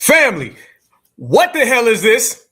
Family, what the hell is this?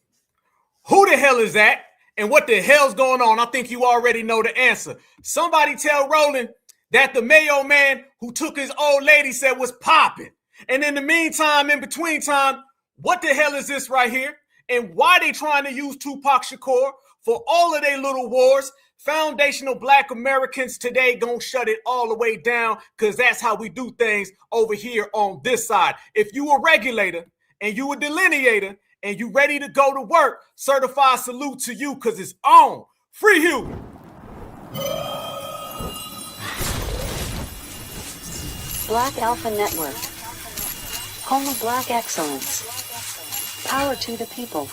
Who the hell is that? And what the hell's going on? I think you already know the answer. Somebody tell Roland that the Mayo man who took his old lady said was popping. And in the meantime, in between time, what the hell is this right here? And why they trying to use Tupac Shakur for all of their little wars? Foundational Black Americans today gonna shut it all the way down because that's how we do things over here on this side. If you a regulator and you a delineator and you ready to go to work, certified salute to you because it's on. Free Hugh. Black Alpha Network. Home of Black Excellence. Power to the people.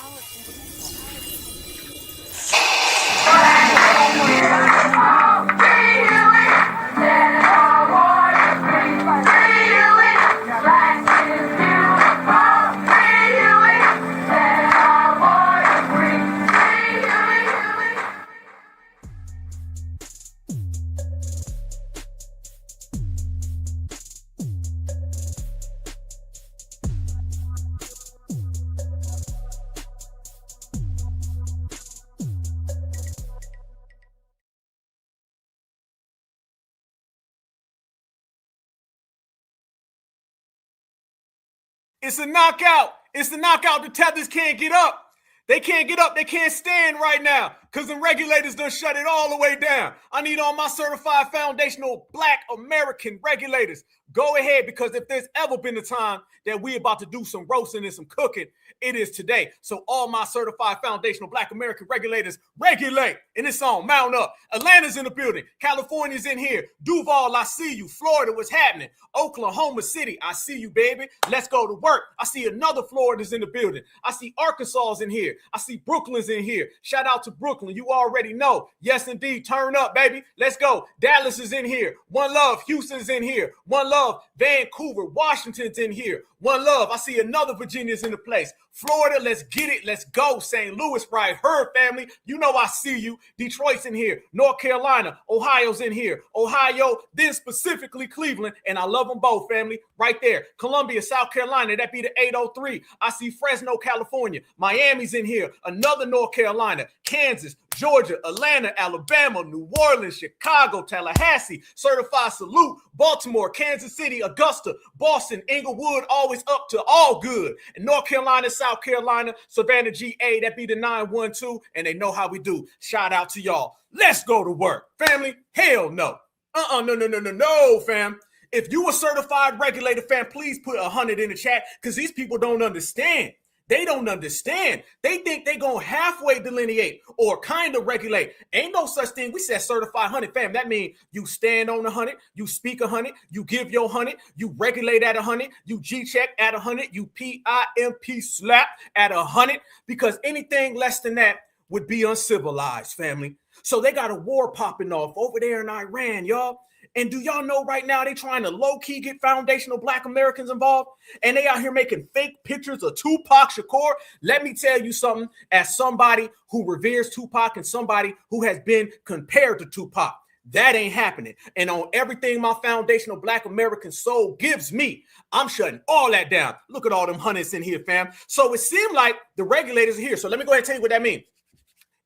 It's a knockout. It's the knockout. The Tethers can't get up. They can't get up. They can't stand right now because the regulators done shut it all the way down. I need all my certified foundational Black American regulators. Go ahead, because if there's ever been a time that we about to do some roasting and some cooking, it is today. So all my certified foundational Black American regulators, regulate. And it's on. Mount up. Atlanta's in the building. California's in here. Duval, I see you. Florida, what's happening? Oklahoma City, I see you, baby. Let's go to work. I see another Florida's in the building. I see Arkansas's in here. I see Brooklyn's in here. Shout out to Brooklyn. You already know. Yes, indeed. Turn up, baby. Let's go. Dallas is in here. One love. Houston's in here. One love. Vancouver. Washington's in here. One love. I see another Virginia's in the place. Florida, let's get it. Let's go. St. Louis, right? Her family. You know I see you. Detroit's in here. North Carolina. Ohio's in here. Ohio, then specifically Cleveland. And I love them both, family. Right there. Columbia, South Carolina. That be the 803. I see Fresno, California. Miami's in here. Another North Carolina. Kansas, Georgia, Atlanta, Alabama, New Orleans, Chicago, Tallahassee, certified salute, Baltimore, Kansas City, Augusta, Boston, Inglewood, always up to all good. And North Carolina, South Carolina, Savannah, GA, that be the 912, and they know how we do. Shout out to y'all. Let's go to work. Family, hell no. No, fam. If you a certified regulator, fam, please put 100 in the chat because these people don't understand. They don't understand. They think they gonna halfway delineate or kind of regulate. Ain't no such thing. We said certified 100, fam. That means you stand on 100, you speak 100, you give your 100, you regulate at 100, you G-check at 100, you PIMP slap at 100, because anything less than that would be uncivilized, family. So they got a war popping off over there in Iran, y'all. And do y'all know right now they trying to low-key get foundational Black Americans involved? And they out here making fake pictures of Tupac Shakur. Let me tell you something, as somebody who reveres Tupac and somebody who has been compared to Tupac, that ain't happening. And on everything my foundational Black American soul gives me, I'm shutting all that down. Look at all them hundreds in here, fam. So it seemed like the regulators are here. So let me go ahead and tell you what that means.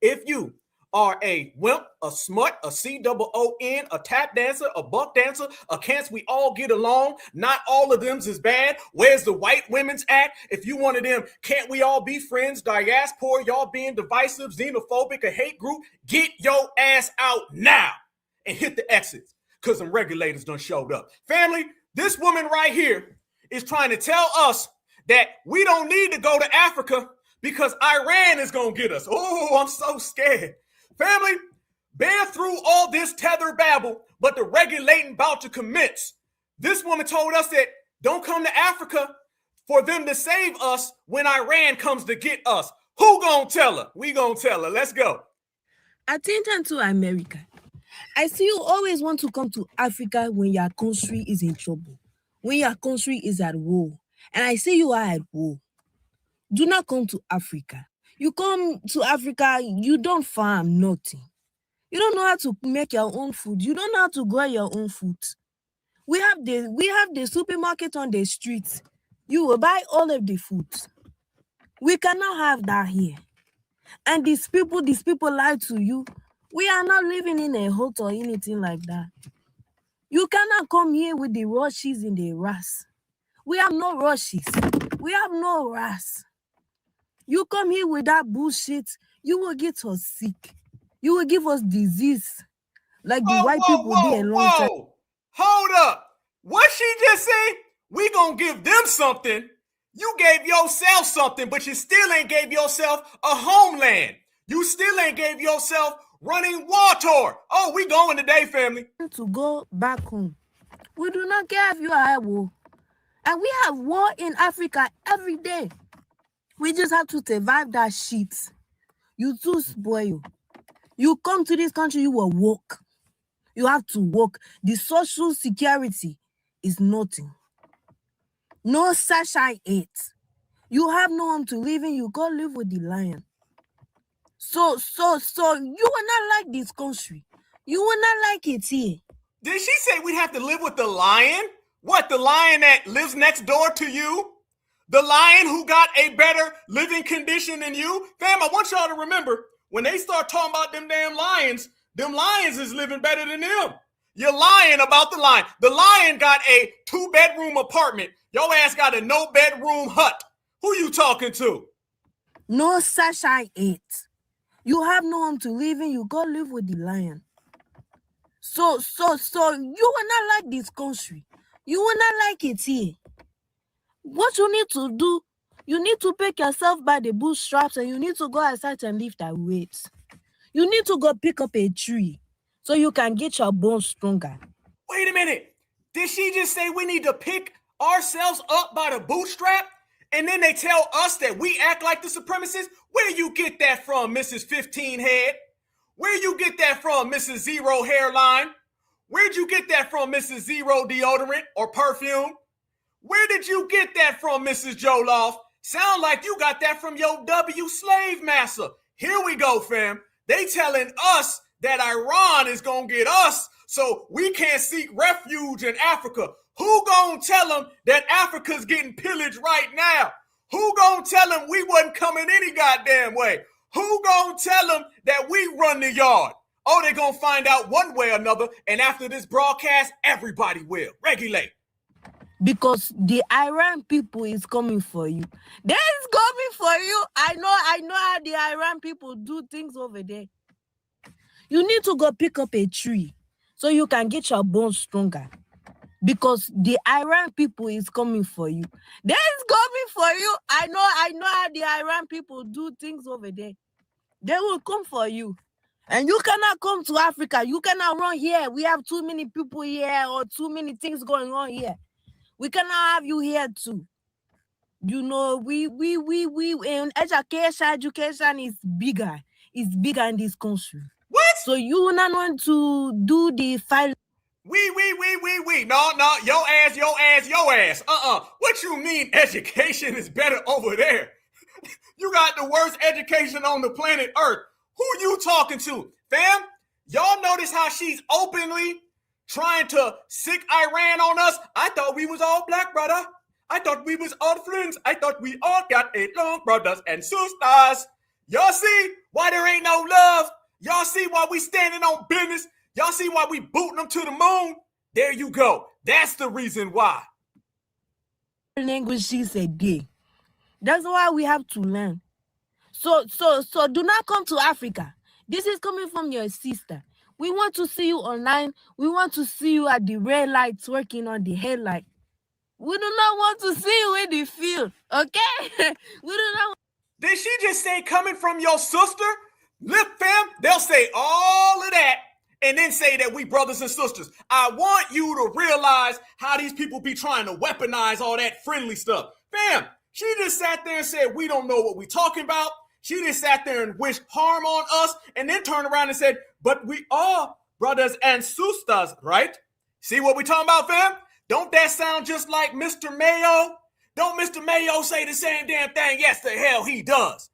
If you are a wimp, a smut, a COON, a tap dancer, a buck dancer, a can't we all get along? Not all of them is bad. Where's the white women's act? If you one of them, can't we all be friends? Diaspora, y'all being divisive, xenophobic, a hate group, get your ass out now and hit the exits because some regulators done showed up. Family, this woman right here is trying to tell us that we don't need to go to Africa because Iran is going to get us. Oh, I'm so scared. Family, bear through all this tether babble, but the regulating about to commence. This woman told us that don't come to Africa for them to save us when Iran comes to get us. Who gonna tell her? We gonna tell her. Let's go. Attention to America. I see you always want to come to Africa when your country is in trouble, when your country is at war. And I see you are at war. Do not come to Africa. You come to Africa, you don't farm nothing. You don't know how to make your own food. You don't know how to grow your own food. We have the supermarket on the streets. You will buy all of the foods. We cannot have that here. And these people lie to you. We are not living in a hut or anything like that. You cannot come here with the rushes in the ras. We have no rushes. We have no ras. You come here with that bullshit, you will get us sick. You will give us disease. Like the white people did a long time. Hold up. What she just say? We gonna give them something. You gave yourself something, but you still ain't gave yourself a homeland. You still ain't gave yourself running water. Oh, we going today, family. To go back home. We do not care if you are at war. And we have war in Africa every day. We just have to survive that shit. You too spoil. You come to this country, you will work. You have to work. The social security is nothing. No Section 8. You have no home to live in, you go live with the lion. So you will not like this country. You will not like it here. Did she say we have to live with the lion? What, the lion that lives next door to you? The lion who got a better living condition than you? Fam, I want y'all to remember, when they start talking about them lions is living better than them. You're lying about the lion. The lion got a 2-bedroom apartment. Your ass got a no-bedroom hut. Who you talking to? No Section 8. You have no home to live in, you go live with the lion. So you will not like this country. You will not like it here. What you need to do, you need to pick yourself by the bootstraps and you need to go outside and lift that weight. You need to go pick up a tree so you can get your bones stronger. Wait a minute. Did she just say we need to pick ourselves up by the bootstrap? And then they tell us that we act like the supremacists? Where you get that from, Mrs. 15 Head? Where you get that from, Mrs. Zero Hairline? Where'd you get that from, Mrs. Zero Deodorant or perfume? Where did you get that from, Mrs. Joloff? Sound like you got that from your W slave master. Here we go, fam. They telling us that Iran is gonna get us so we can't seek refuge in Africa. Who gonna tell them that Africa's getting pillaged right now? Who gonna tell them we wasn't coming any goddamn way? Who gonna tell them that we run the yard? Oh, they gonna find out one way or another, and after this broadcast, everybody will. Regulate. Because the Iran people is coming for you. They is coming for you. I know how the Iran people do things over there. You need to go pick up a tree so you can get your bones stronger. Because the Iran people is coming for you. They is coming for you. I know how the Iran people do things over there. They will come for you. And you cannot come to Africa. You cannot run here. We have too many people here or too many things going on here. We cannot have you here too. You know, we in education is bigger. It's bigger in this country. What? So you will not want to do the file. We. No, your ass. What you mean education is better over there? You got the worst education on the planet Earth. Who you talking to? Fam, y'all notice how she's openly trying to sick Iran on us? I thought we was all black, brother. I thought we was all friends. I thought we all got along, brothers and sisters. Y'all see why there ain't no love? Y'all see why we standing on business? Y'all see why we booting them to the moon? There you go. That's the reason why. Language is a day. That's why we have to learn. So do not come to Africa. This is coming from your sister. We want to see you online. We want to see you at the red lights working on the headlight. We do not want to see you in the field, okay? We do not. Did she just say coming from your sister? Look, fam, they'll say all of that and then say that we brothers and sisters. I want you to realize how these people be trying to weaponize all that friendly stuff. Fam, she just sat there and said, we don't know what we talking about. She just sat there and wished harm on us and then turned around and said, but we are brothers and sisters, right? See what we talking about, fam? Don't that sound just like Mr. Mayo? Don't Mr. Mayo say the same damn thing? Yes, the hell he does.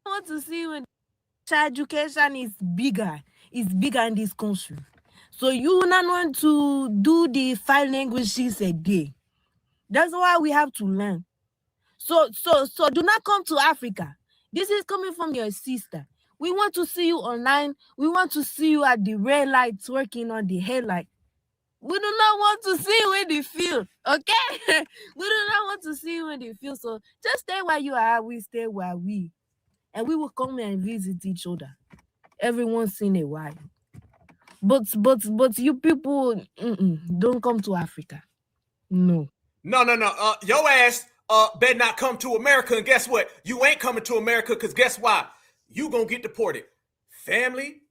I want to see when education is bigger. It's bigger in this country. So you will not want to do the 5 languages a day. That's why we have to learn. So do not come to Africa. This is coming from your sister. We want to see you online. We want to see you at the red lights working on the headlight. We do not want to see you in the field, okay? We do not want to see you in the field. So just stay where you are. We stay where we. And we will come and visit each other every once in a while. But you people don't come to Africa. No. No. Your ass better not come to America. And guess what? You ain't coming to America because guess why? You gonna get deported. Family.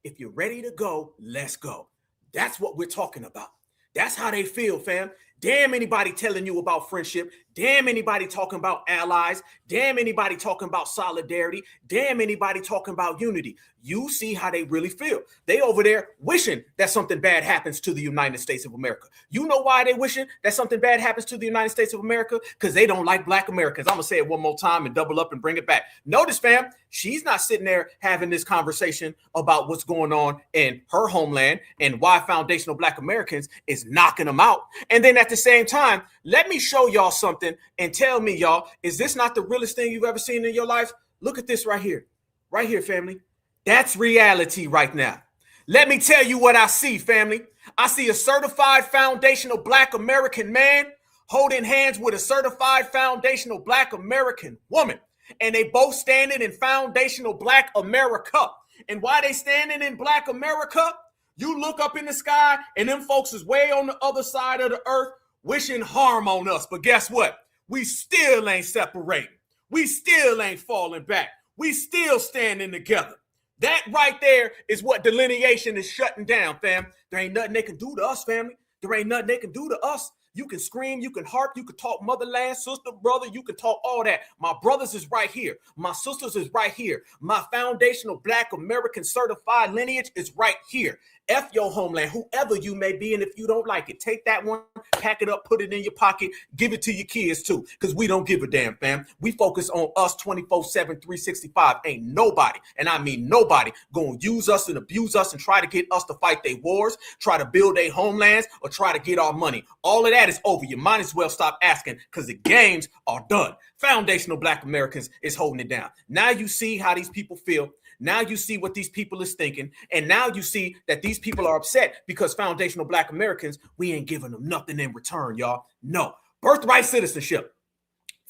If you're ready to go, let's go. That's what we're talking about. That's how they feel, fam. Damn anybody telling you about friendship. Damn anybody talking about allies. Damn anybody talking about solidarity. Damn anybody talking about unity. You see how they really feel. They over there wishing that something bad happens to the United States of America. You know why they wishing that something bad happens to the United States of America? Because they don't like Black Americans. I'm going to say it one more time and double up and bring it back. Notice, fam, she's not sitting there having this conversation about what's going on in her homeland and why foundational Black Americans is knocking them out. And then at the same time, let me show y'all something and tell me, y'all, is this not the realest thing you've ever seen in your life? Look at this right here. Right here, family. That's reality right now. Let me tell you what I see, family. I see a certified foundational Black American man holding hands with a certified foundational Black American woman. And they both standing in foundational Black America. And why they standing in Black America? You look up in the sky and them folks is way on the other side of the earth wishing harm on us. But guess what? We still ain't separating. We still ain't falling back. We still standing together. That right there is what delineation is shutting down, fam. There ain't nothing they can do to us, family. There ain't nothing they can do to us. You can scream, you can harp, you can talk motherland, sister, brother, you can talk all that. My brothers is right here. My sisters is right here. My foundational Black American certified lineage is right here. F your homeland, whoever you may be, and if you don't like it, take that one, pack it up, put it in your pocket, give it to your kids too, because we don't give a damn, fam. We focus on us 24/7, 365. Ain't nobody, and I mean nobody, gonna use us and abuse us and try to get us to fight their wars, try to build their homelands, or try to get our money. All of that is over. You might as well stop asking, because the games are done. Foundational Black Americans is holding it down. Now you see how these people feel. Now you see what these people is thinking. And now you see that these people are upset because foundational Black Americans, we ain't giving them nothing in return, y'all. No. Birthright citizenship.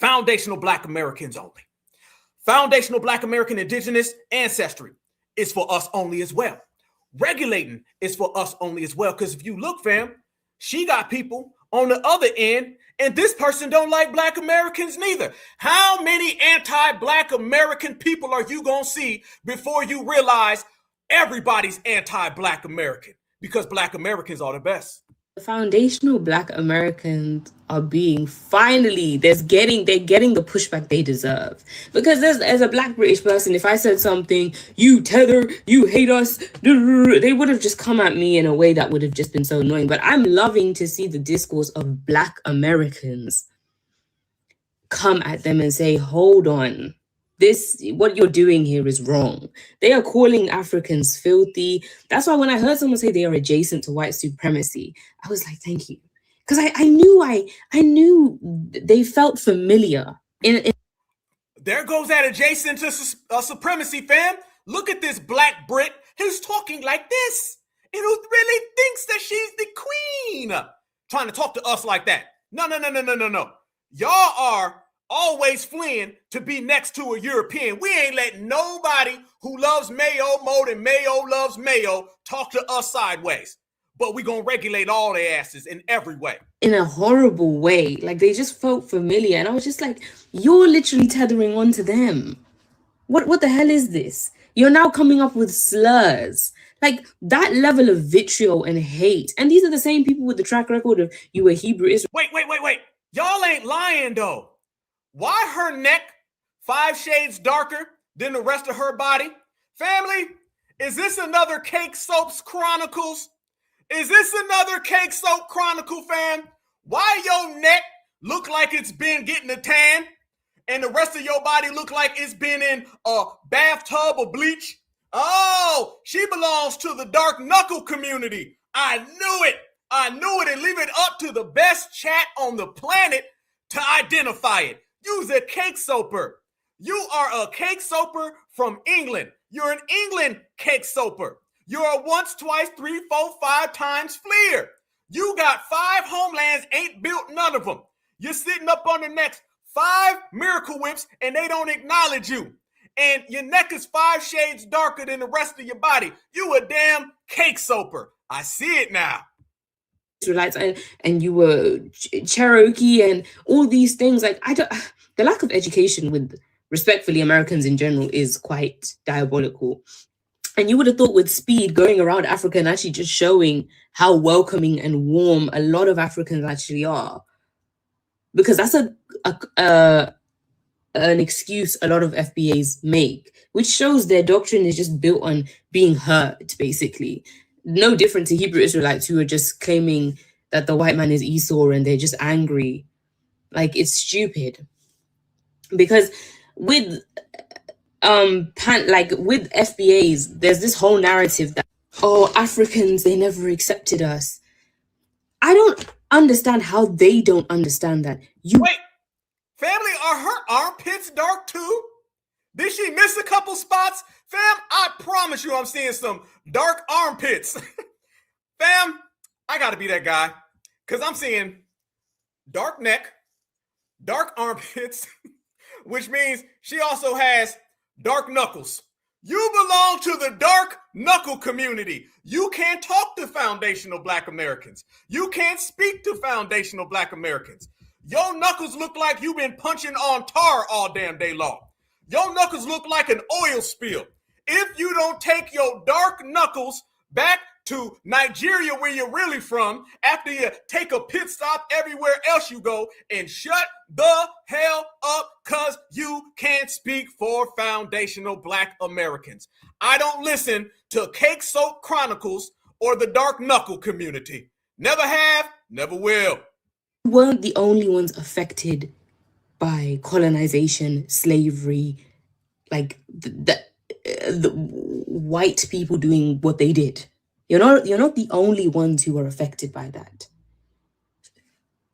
Foundational Black Americans only. Foundational Black American indigenous ancestry is for us only as well. Regulating is for us only as well. Because if you look, fam, she got people on the other end, and this person don't like Black Americans neither. How many anti-Black American people are you going to see before you realize everybody's anti-Black American? Because Black Americans are the best. The foundational Black Americans are being they're getting the pushback they deserve. Because as a Black British person, if I said something, you Tether, you hate us, they would have just come at me in a way that would have just been so annoying. But I'm loving to see the discourse of Black Americans come at them and say, hold on. What you're doing here is wrong. They are calling Africans filthy. That's why when I heard someone say they are adjacent to white supremacy, I was like, thank you. Because I knew they felt familiar. There goes that adjacent to supremacy, fam. Look at this Black Brit who's talking like this and who really thinks that she's the queen. Trying to talk to us like that. No. Y'all are always fleeing to be next to a European. We ain't letting nobody who loves Mayo more than Mayo loves Mayo talk to us sideways. But we gonna regulate all their asses in every way. In a horrible way. Like, they just felt familiar. And I was just like, you're literally tethering onto them. What the hell is this? You're now coming up with slurs. Like, that level of vitriol and hate. And these are the same people with the track record of you were Hebrew Israel. Wait. Y'all ain't lying though. Why her neck 5 shades darker than the rest of her body? Family, is this another Cake Soaps Chronicles? Is this another Cake Soap Chronicle, fam? Why your neck look like it's been getting a tan and the rest of your body look like it's been in a bathtub of bleach? Oh, she belongs to the dark knuckle community. I knew it. I knew it, and leave it up to the best chat on the planet to identify it. Use a cake soaper. You are a cake soaper from England. You're an England cake soaper. You're a once, twice, 3, 4, 5 times fleer. You got 5 homelands, ain't built none of them. You're sitting up on the next 5 miracle whips, and they don't acknowledge you. And your neck is 5 shades darker than the rest of your body. You a damn cake soaper. I see it now. Israelites and you were Cherokee and all these things. Like, the lack of education with respectfully Americans in general is quite diabolical. And you would have thought with speed going around Africa and actually just showing how welcoming and warm a lot of Africans actually are, because that's an excuse a lot of FBAs make, which shows their doctrine is just built on being hurt, basically. No different to Hebrew Israelites who are just claiming that the white man is Esau and they're just angry. Like, it's stupid. Because with with FBAs, there's this whole narrative that, oh, Africans, they never accepted us. I don't understand how they don't understand that. Wait, family, are her armpits dark too? Did she miss a couple spots? Fam, I promise you I'm seeing some dark armpits. Fam, I gotta be that guy, because I'm seeing dark neck, dark armpits, which means she also has dark knuckles. You belong to the dark knuckle community. You can't talk to foundational Black Americans. You can't speak to foundational Black Americans. Your knuckles look like you've been punching on tar all damn day long. Your knuckles look like an oil spill. If you don't take your dark knuckles back to Nigeria, where you're really from, after you take a pit stop everywhere else you go, and shut the hell up, because you can't speak for foundational Black Americans. I don't listen to Cake Soap Chronicles or the Dark Knuckle community. Never have, never will. We weren't the only ones affected by colonization, slavery, like the white people doing what they did. You're not the only ones who were affected by that.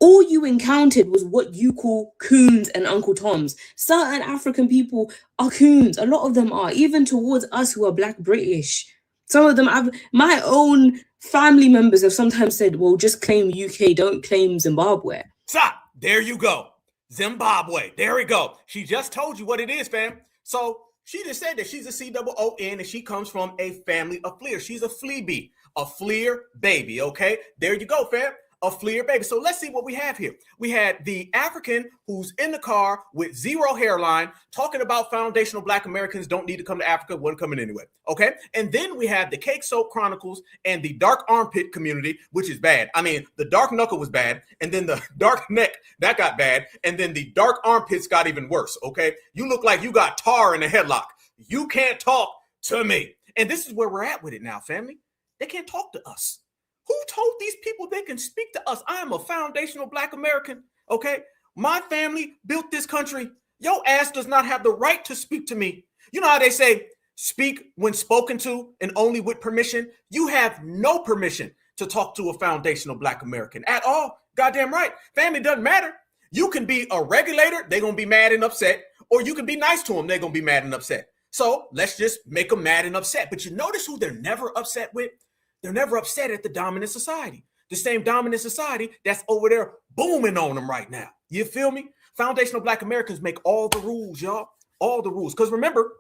All you encountered was what you call coons and Uncle Toms. Certain African people are coons. A lot of them are, even towards us who are Black British. Some of them, my own family members have sometimes said, well, just claim UK, don't claim Zimbabwe. Stop. There you go. Zimbabwe. There we go. She just told you what it is, fam. So she just said that she's a COON and she comes from a family of fleers. She's a fleabee, a fleer baby, okay? There you go, fam. A fleer baby. So let's see what we have here. We had the African who's in the car with 0 hairline talking about foundational Black Americans don't need to come to Africa, wasn't coming anyway, okay? And then we have the Cake Soap Chronicles and the dark armpit community, which is bad. I mean, the dark knuckle was bad, and then the dark neck, that got bad, and then the dark armpits got even worse, okay? You look like you got tar in a headlock. You can't talk to me. And this is where we're at with it now, family. They can't talk to us. Who told these people they can speak to us? I am a foundational Black American, okay? My family built this country. Your ass does not have the right to speak to me. You know how they say, speak when spoken to and only with permission? You have no permission to talk to a foundational Black American at all. Goddamn right. Family doesn't matter. You can be a regulator, they're going to be mad and upset, or you can be nice to them, they're going to be mad and upset. So let's just make them mad and upset. But you notice who they're never upset with? They're never upset at the dominant society. The same dominant society that's over there booming on them right now. You feel me? Foundational Black Americans make all the rules, y'all. All the rules. Because remember,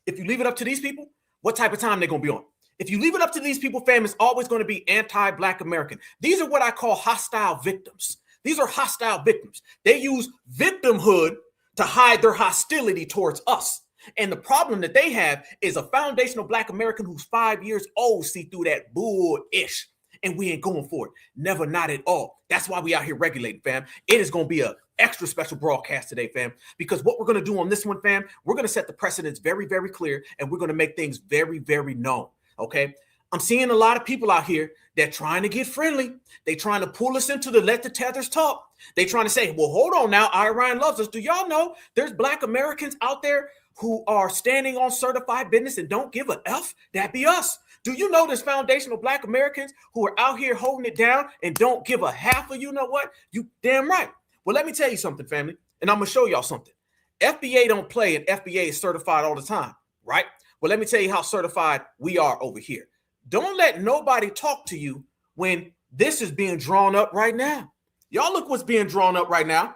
if you leave it up to these people, what type of time they're going to be on? If you leave it up to these people, fam, it's always going to be anti-Black American. These are what I call hostile victims. These are hostile victims. They use victimhood to hide their hostility towards us. And the problem that they have is a foundational Black American who's 5 years old see through that bull-ish. And we ain't going for it. Never, not at all. That's why we out here regulating, fam. It is going to be an extra special broadcast today, fam. Because what we're going to do on this one, fam, we're going to set the precedents very, very clear. And we're going to make things very, very known, okay? I'm seeing a lot of people out here that trying to get friendly. They trying to pull us into the let the tethers talk. They trying to say, well, hold on now. Iran loves us. Do y'all know there's Black Americans out there who are standing on certified business and don't give a F? That be us. Do you know there's foundational Black Americans who are out here holding it down and don't give a half of you know what? You damn right. Well, let me tell you something, family, and I'm going to show y'all something. FBA don't play, and FBA is certified all the time, right? Well, let me tell you how certified we are over here. Don't let nobody talk to you when this is being drawn up right now. Y'all look what's being drawn up right now.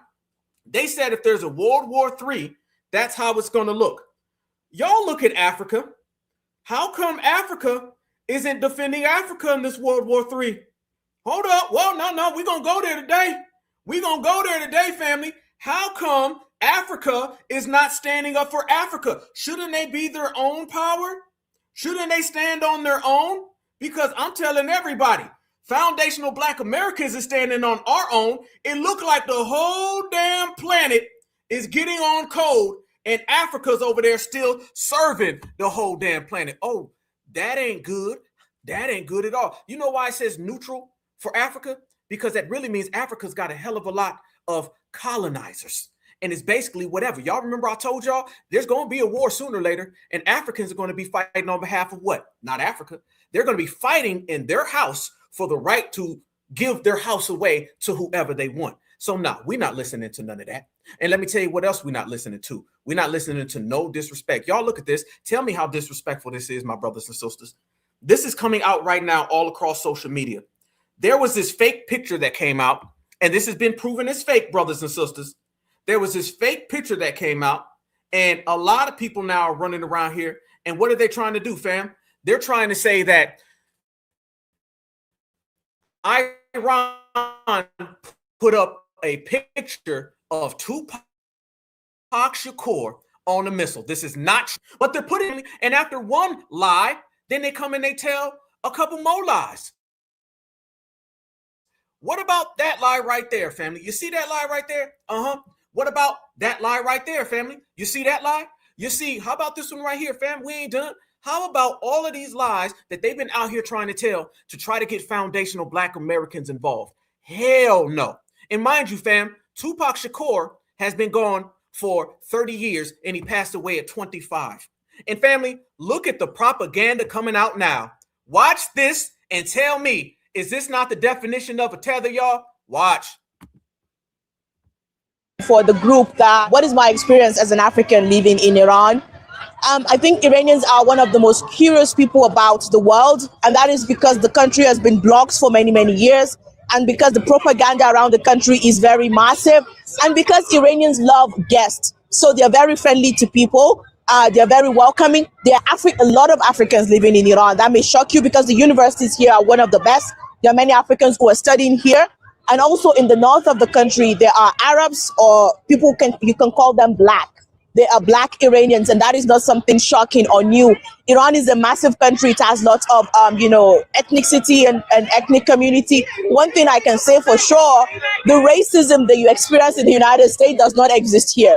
They said if there's a World War III, that's how it's going to look. Y'all look at Africa. How come Africa isn't defending Africa in this World War III? Hold up. Well, no, we're going to go there today. We're going to go there today, family. How come Africa is not standing up for Africa? Shouldn't they be their own power? Shouldn't they stand on their own? Because I'm telling everybody, foundational Black Americans is standing on our own. It looked like the whole damn planet is getting on code and Africa's over there still serving the whole damn planet. Oh, that ain't good. That ain't good at all. You know why it says neutral for Africa? Because that really means Africa's got a hell of a lot of colonizers. And it's basically whatever. Y'all remember I told y'all there's going to be a war sooner or later, and Africans are going to be fighting on behalf of what? Not Africa. They're going to be fighting in their house for the right to give their house away to whoever they want. So no, we're not listening to none of that. And let me tell you what else we're not listening to. We're not listening to no disrespect. Y'all look at this. Tell me how disrespectful this is, my brothers and sisters. This is coming out right now all across social media. There was this fake picture that came out, and this has been proven as fake, brothers and sisters. There was this fake picture that came out, and a lot of people now are running around here. And what are they trying to do, fam? They're trying to say that Iran put up a picture of Tupac Shakur on a missile. This is not true. But they're putting, and after one lie, then they come and they tell a couple more lies. What about that lie right there, family? You see that lie right there? What about that lie right there, family? You see that lie? You see, how about this one right here, fam? We ain't done. How about all of these lies that they've been out here trying to tell to try to get foundational Black Americans involved? Hell no. And mind you, fam, Tupac Shakur has been gone for 30 years and he passed away at 25. And family, look at the propaganda coming out now. Watch this and tell me, is this not the definition of a tether, y'all? Watch. For the group that, what is my experience as an African living in Iran? I think Iranians are one of the most curious people about the world, and that is because the country has been blocked for many, many years, and because the propaganda around the country is very massive, and because Iranians love guests. So they're very friendly to people. They're very welcoming. There are a lot of Africans living in Iran. That may shock you because the universities here are one of the best. There are many Africans who are studying here. And also in the north of the country, there are Arabs, or you can call them Black. They are Black Iranians, and that is not something shocking or new. Iran is a massive country. It has lots of, ethnicity and ethnic community. One thing I can say for sure, the racism that you experience in the United States does not exist here.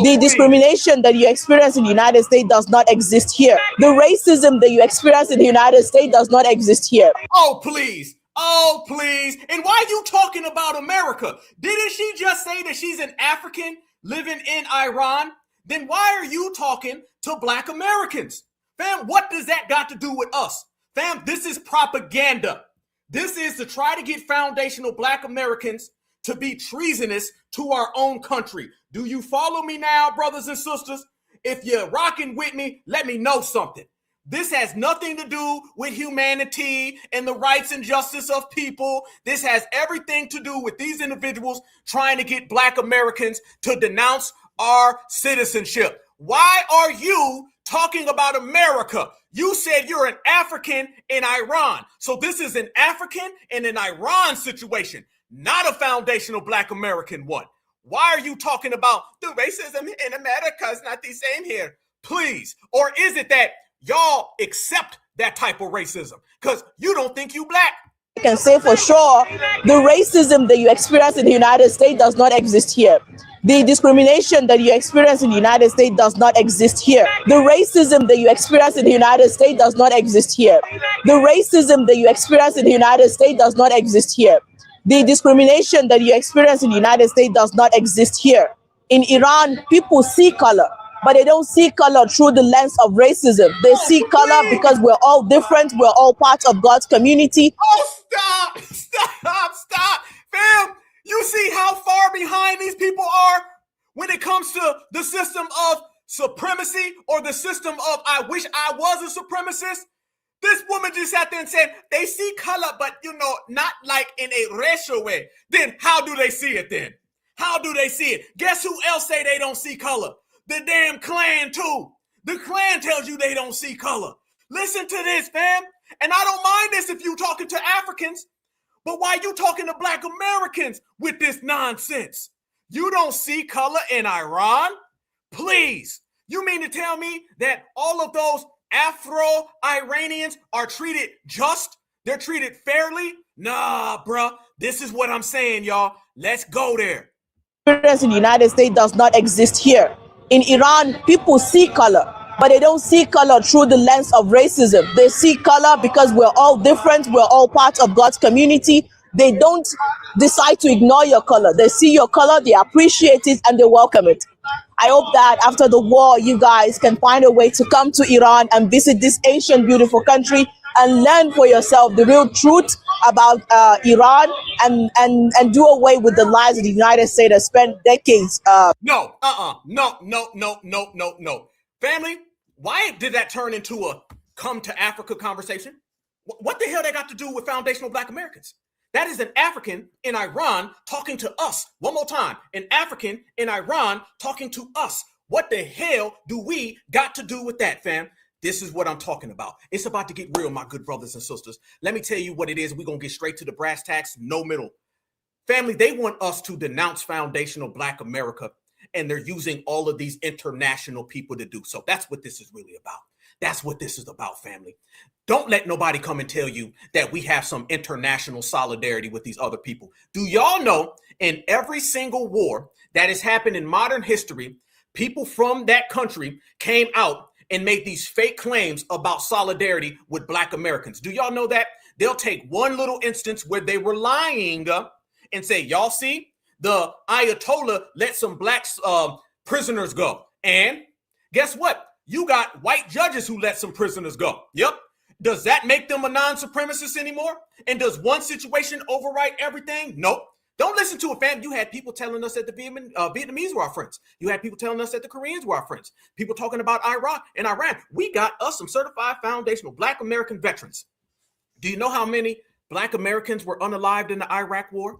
The discrimination that you experience in the United States does not exist here. The racism that you experience in the United States does not exist here. Oh, please. Oh, please. And why are you talking about America? Didn't she just say that she's an African living in Iran? Then why are you talking to Black Americans? Fam, what does that got to do with us? Fam, this is propaganda. This is to try to get foundational Black Americans to be treasonous to our own country. Do you follow me now, brothers and sisters? If you're rocking with me, let me know something. This has nothing to do with humanity and the rights and justice of people. This has everything to do with these individuals trying to get Black Americans to denounce our citizenship. Why are you talking about America? You said you're an African in Iran. So this is an African and an Iran situation, not a foundational Black American one. Why are you talking about the racism in America is not the same here? Please. Or is it that y'all accept that type of racism because you don't think you Black? I can say for sure, the racism that you experience in the United States does not exist here. The discrimination that you experience in the United States does not exist here. The racism that you experience in the United States does not exist here. The racism that you experience in the United States does not exist here. The discrimination that you experience in the United States does not exist here. In Iran, people see color. but they don't see color through the lens of racism. They see color because we're all different. We're all part of God's community. Oh, stop. Fam, you see how far behind these people are when it comes to the system of supremacy or the system of I wish I was a supremacist? This woman just sat there and said they see color, but not like in a racial way. Then how do they see it then? How do they see it? Guess who else say they don't see color? The damn Klan too. The Klan tells you they don't see color. Listen to this, fam. And I don't mind this if you talking to Africans, but why you talking to Black Americans with this nonsense? You don't see color in Iran? Please. You mean to tell me that all of those Afro-Iranians are treated just? They're treated fairly? Nah, bruh. This is what I'm saying, y'all. Let's go there. Experience in the United States does not exist here. In Iran, people see color, but they don't see color through the lens of racism. They see color because we're all different. We're all part of God's community. They don't decide to ignore your color. They see your color, they appreciate it, and they welcome it. I hope that after the war, you guys can find a way to come to Iran and visit this ancient, beautiful country and learn for yourself the real truth about Iran and do away with the lies of the United States that spent decades. No. Family, why did that turn into a come to Africa conversation? What the hell they got to do with foundational Black Americans? That is an African in Iran talking to us. One more time. An African in Iran talking to us. What the hell do we got to do with that, fam? This is what I'm talking about. It's about to get real, my good brothers and sisters. Let me tell you what it is. We're going to get straight to the brass tacks, no middle. Family, they want us to denounce foundational Black America, and they're using all of these international people to do so. That's what this is really about. That's what this is about, family. Don't let nobody come and tell you that we have some international solidarity with these other people. Do y'all know in every single war that has happened in modern history, people from that country came out and made these fake claims about solidarity with Black Americans? Do y'all know that? They'll take one little instance where they were lying and say, y'all see, the Ayatollah let some Black prisoners go. And guess what? You got white judges who let some prisoners go. Yep. Does that make them a non-supremacist anymore? And does one situation overwrite everything? Nope. Don't listen to it, fam. You had people telling us that the Vietnamese were our friends. You had people telling us that the Koreans were our friends. People talking about Iraq and Iran. We got us some certified foundational Black American veterans. Do you know how many Black Americans were unalived in the Iraq war?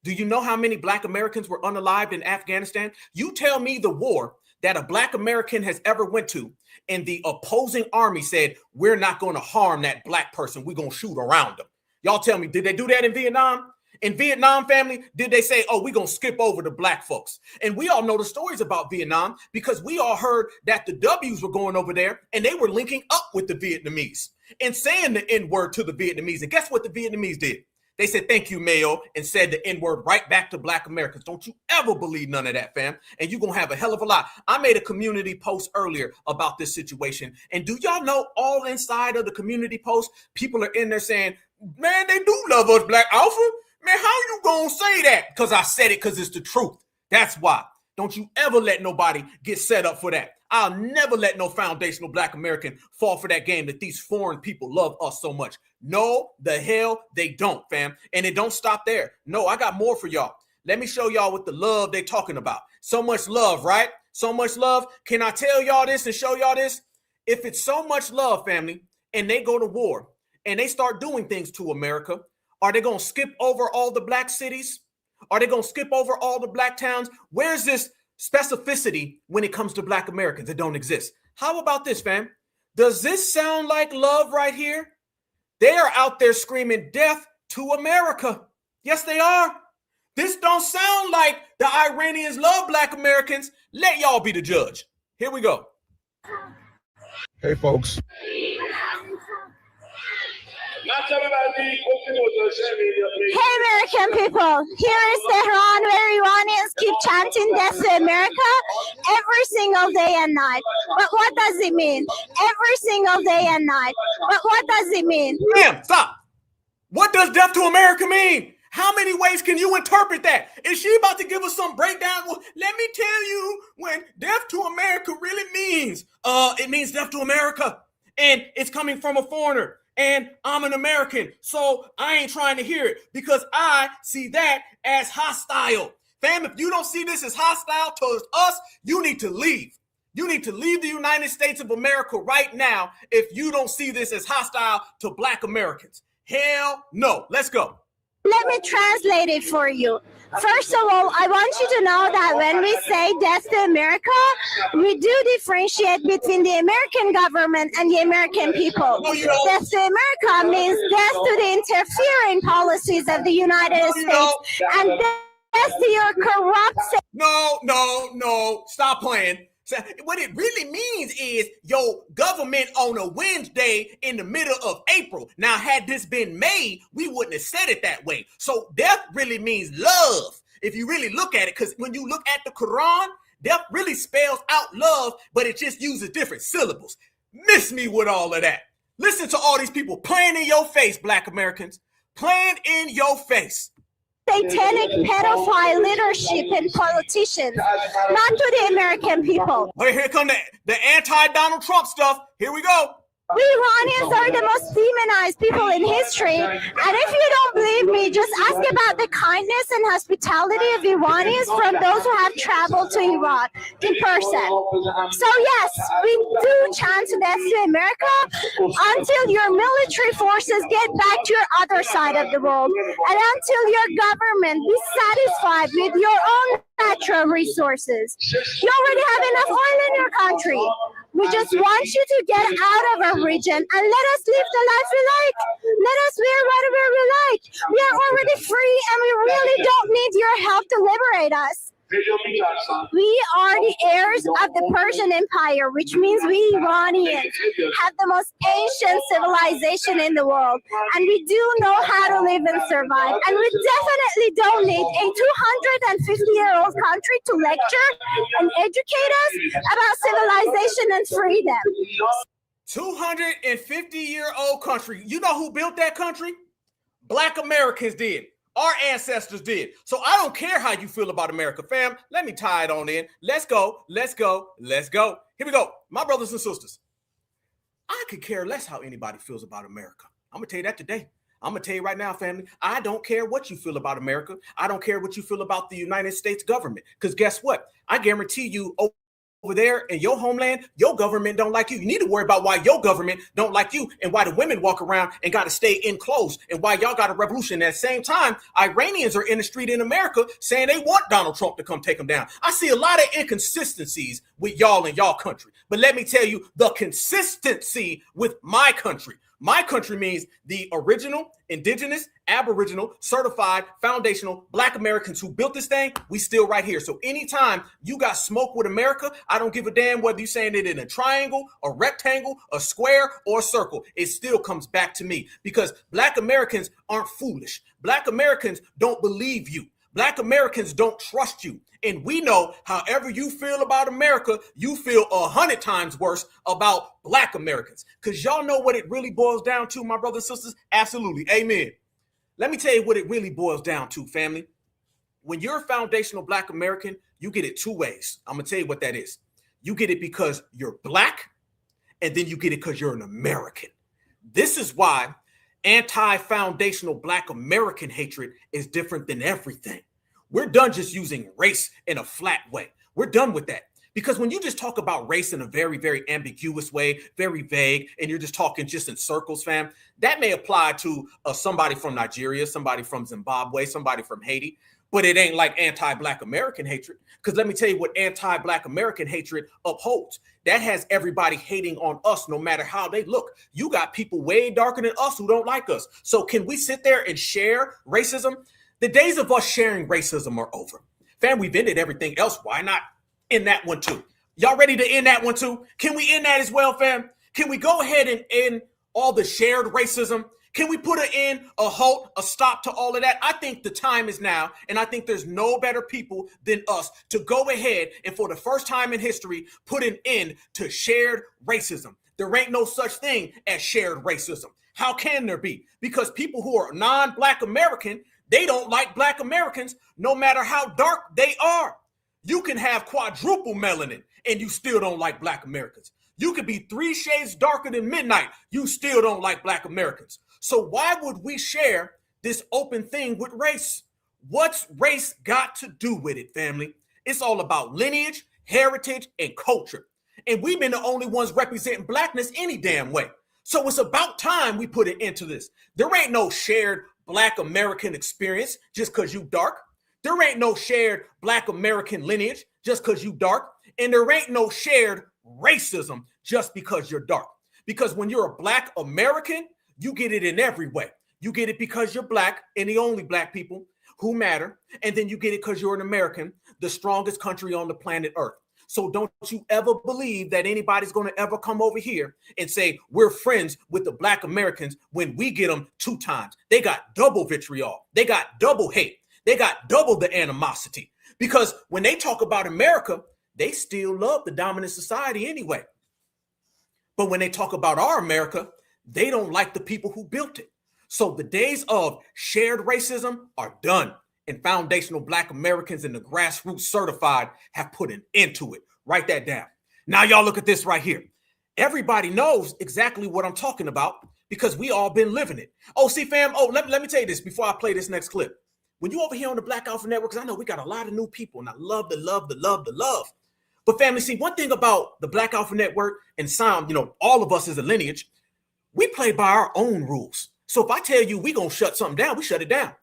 Do you know how many Black Americans were unalived in Afghanistan? You tell me the war that a Black American has ever went to and the opposing army said, we're not going to harm that Black person. We're going to shoot around them. Y'all tell me, did they do that in Vietnam? In Vietnam, family, did they say, oh, we're going to skip over the Black folks? And we all know the stories about Vietnam because we all heard that the W's were going over there and they were linking up with the Vietnamese and saying the N-word to the Vietnamese. And guess what the Vietnamese did? They said, thank you, Mayo, and said the N-word right back to Black Americans. Don't you ever believe none of that, fam. And you're going to have a hell of a lot. I made a community post earlier about this situation. And do y'all know all inside of the community post, people are in there saying, man, they do love us, Black Alpha. Man, how you going to say that? Because I said it because it's the truth. That's why. Don't you ever let nobody get set up for that. I'll never let no foundational Black American fall for that game that these foreign people love us so much. No, the hell they don't, fam. And it don't stop there. No, I got more for y'all. Let me show y'all what the love they talking about. So much love, right? So much love. Can I tell y'all this and show y'all this? If it's so much love, family, and they go to war and they start doing things to America, are they going to skip over all the Black cities? Are they going to skip over all the Black towns? Where's this specificity when it comes to Black Americans? It don't exist. How about this, fam? Does this sound like love right here? They are out there screaming death to America. Yes, they are. This don't sound like the Iranians love Black Americans. Let y'all be the judge. Here we go. Hey, folks. Hey, American people, here is Tehran, where Iranians keep chanting death to America every single day and night. But what does it mean? Every single day and night. But what does it mean? Damn, stop. What does death to America mean? How many ways can you interpret that? Is she about to give us some breakdown? Well, let me tell you when death to America really means. It means death to America. And it's coming from a foreigner. And I'm an American. So I ain't trying to hear it because I see that as hostile. Fam, if you don't see this as hostile towards us, you need to leave. You need to leave the United States of America right now if you don't see this as hostile to Black Americans. Hell no. Let's go. Let me translate it for you. First of all, I want you to know that when we say death to America, we do differentiate between the American government and the American people. Death to America means death to the interfering policies of the United States and death to your corrupt... No. Stop playing. What it really means is your government on a Wednesday in the middle of April. Now, had this been May, we wouldn't have said it that way. So death really means love. If you really look at it, because when you look at the Quran, death really spells out love, but it just uses different syllables. Miss me with all of that. Listen to all these people playing in your face, Black Americans, playing in your face. Satanic pedophile leadership and politicians, not to the American people. Hey, here come the anti-Donald Trump stuff. Here we go. We Iranians are the most demonized people in history. And if you don't believe me, just ask about the kindness and hospitality of Iranians from those who have traveled to Iran in person. So yes, we do chant death to America until your military forces get back to your other side of the world and until your government is satisfied with your own natural resources. You already have enough oil in your country. We just want you to get out of our region and let us live the life we like. Let us wear whatever we like. We are already free and we really don't need your help to liberate us. We are the heirs of the Persian Empire, which means we Iranians have the most ancient civilization in the world. And we do know how to live and survive. And we definitely don't need a 250-year-old country to lecture and educate us about civilization and freedom. 250-year-old country. You know who built that country? Black Americans did. Our ancestors did. So I don't care how you feel about America, fam. Let me tie it on in. Let's go. Let's go. Let's go. Here we go. My brothers and sisters, I could care less how anybody feels about America. I'm going to tell you that today. I'm going to tell you right now, family, I don't care what you feel about America. I don't care what you feel about the United States government. Because guess what? I guarantee you over there in your homeland, your government don't like you. You need to worry about why your government don't like you and why the women walk around and got to stay enclosed and why y'all got a revolution. At the same time, Iranians are in the street in America saying they want Donald Trump to come take them down. I see a lot of inconsistencies with y'all in y'all country. But let me tell you the consistency with my country. My country means the original, indigenous, aboriginal, certified, foundational Black Americans who built this thing, we still right here. So anytime you got smoke with America, I don't give a damn whether you're saying it in a triangle, a rectangle, a square, or a circle. It still comes back to me because Black Americans aren't foolish. Black Americans don't believe you. Black Americans don't trust you. And we know however you feel about America, you feel 100 times worse about Black Americans. Because y'all know what it really boils down to, my brothers and sisters? Absolutely. Amen. Let me tell you what it really boils down to, family. When you're a foundational Black American, you get it two ways. I'm going to tell you what that is. You get it because you're Black, and then you get it because you're an American. This is why anti-foundational Black American hatred is different than everything. We're done just using race in a flat way. We're done with that. Because when you just talk about race in a very, very ambiguous way, very vague, and you're just talking just in circles, fam, that may apply to somebody from Nigeria, somebody from Zimbabwe, somebody from Haiti, but it ain't like anti-Black American hatred. Because let me tell you what anti-Black American hatred upholds. That has everybody hating on us no matter how they look. You got people way darker than us who don't like us. So can we sit there and share racism? The days of us sharing racism are over. Fam, we've ended everything else. Why not end that one too? Y'all ready to end that one too? Can we end that as well, fam? Can we go ahead and end all the shared racism? Can we put an end, a halt, a stop to all of that? I think the time is now, and I think there's no better people than us to go ahead and for the first time in history, put an end to shared racism. There ain't no such thing as shared racism. How can there be? Because people who are non-Black American, They don't like Black Americans no matter how dark they are. You can have quadruple melanin and you still don't like Black Americans. You could be 3 shades darker than midnight. You still don't like Black Americans. So why would we share this open thing with race? What's race got to do with it, family? It's all about lineage, heritage, and culture. And we've been the only ones representing Blackness any damn way. So it's about time we put it into this. There ain't no shared Black American experience just because you dark. There ain't no shared Black American lineage just because you dark. And there ain't no shared racism just because you're dark. Because when you're a Black American, you get it in every way. You get it because you're Black and the only Black people who matter. And then you get it because you're an American, the strongest country on the planet Earth. So don't you ever believe that anybody's going to ever come over here and say we're friends with the Black Americans when we get them 2 times. They got double vitriol. They got double hate. They got double the animosity. Because when they talk about America, they still love the dominant society anyway. But when they talk about our America, they don't like the people who built it. So the days of shared racism are done. And foundational Black Americans and the grassroots certified have put an end to it. Write that down. Now y'all look at this right here. Everybody knows exactly what I'm talking about because we all been living it. Oh, see, fam. Oh, let me tell you this before I play this next clip. When you over here on the Black Alpha Network, because I know we got a lot of new people and I love the love. But family, see, one thing about the Black Alpha Network and Sound, all of us as a lineage, we play by our own rules. So if I tell you we gonna shut something down, we shut it down.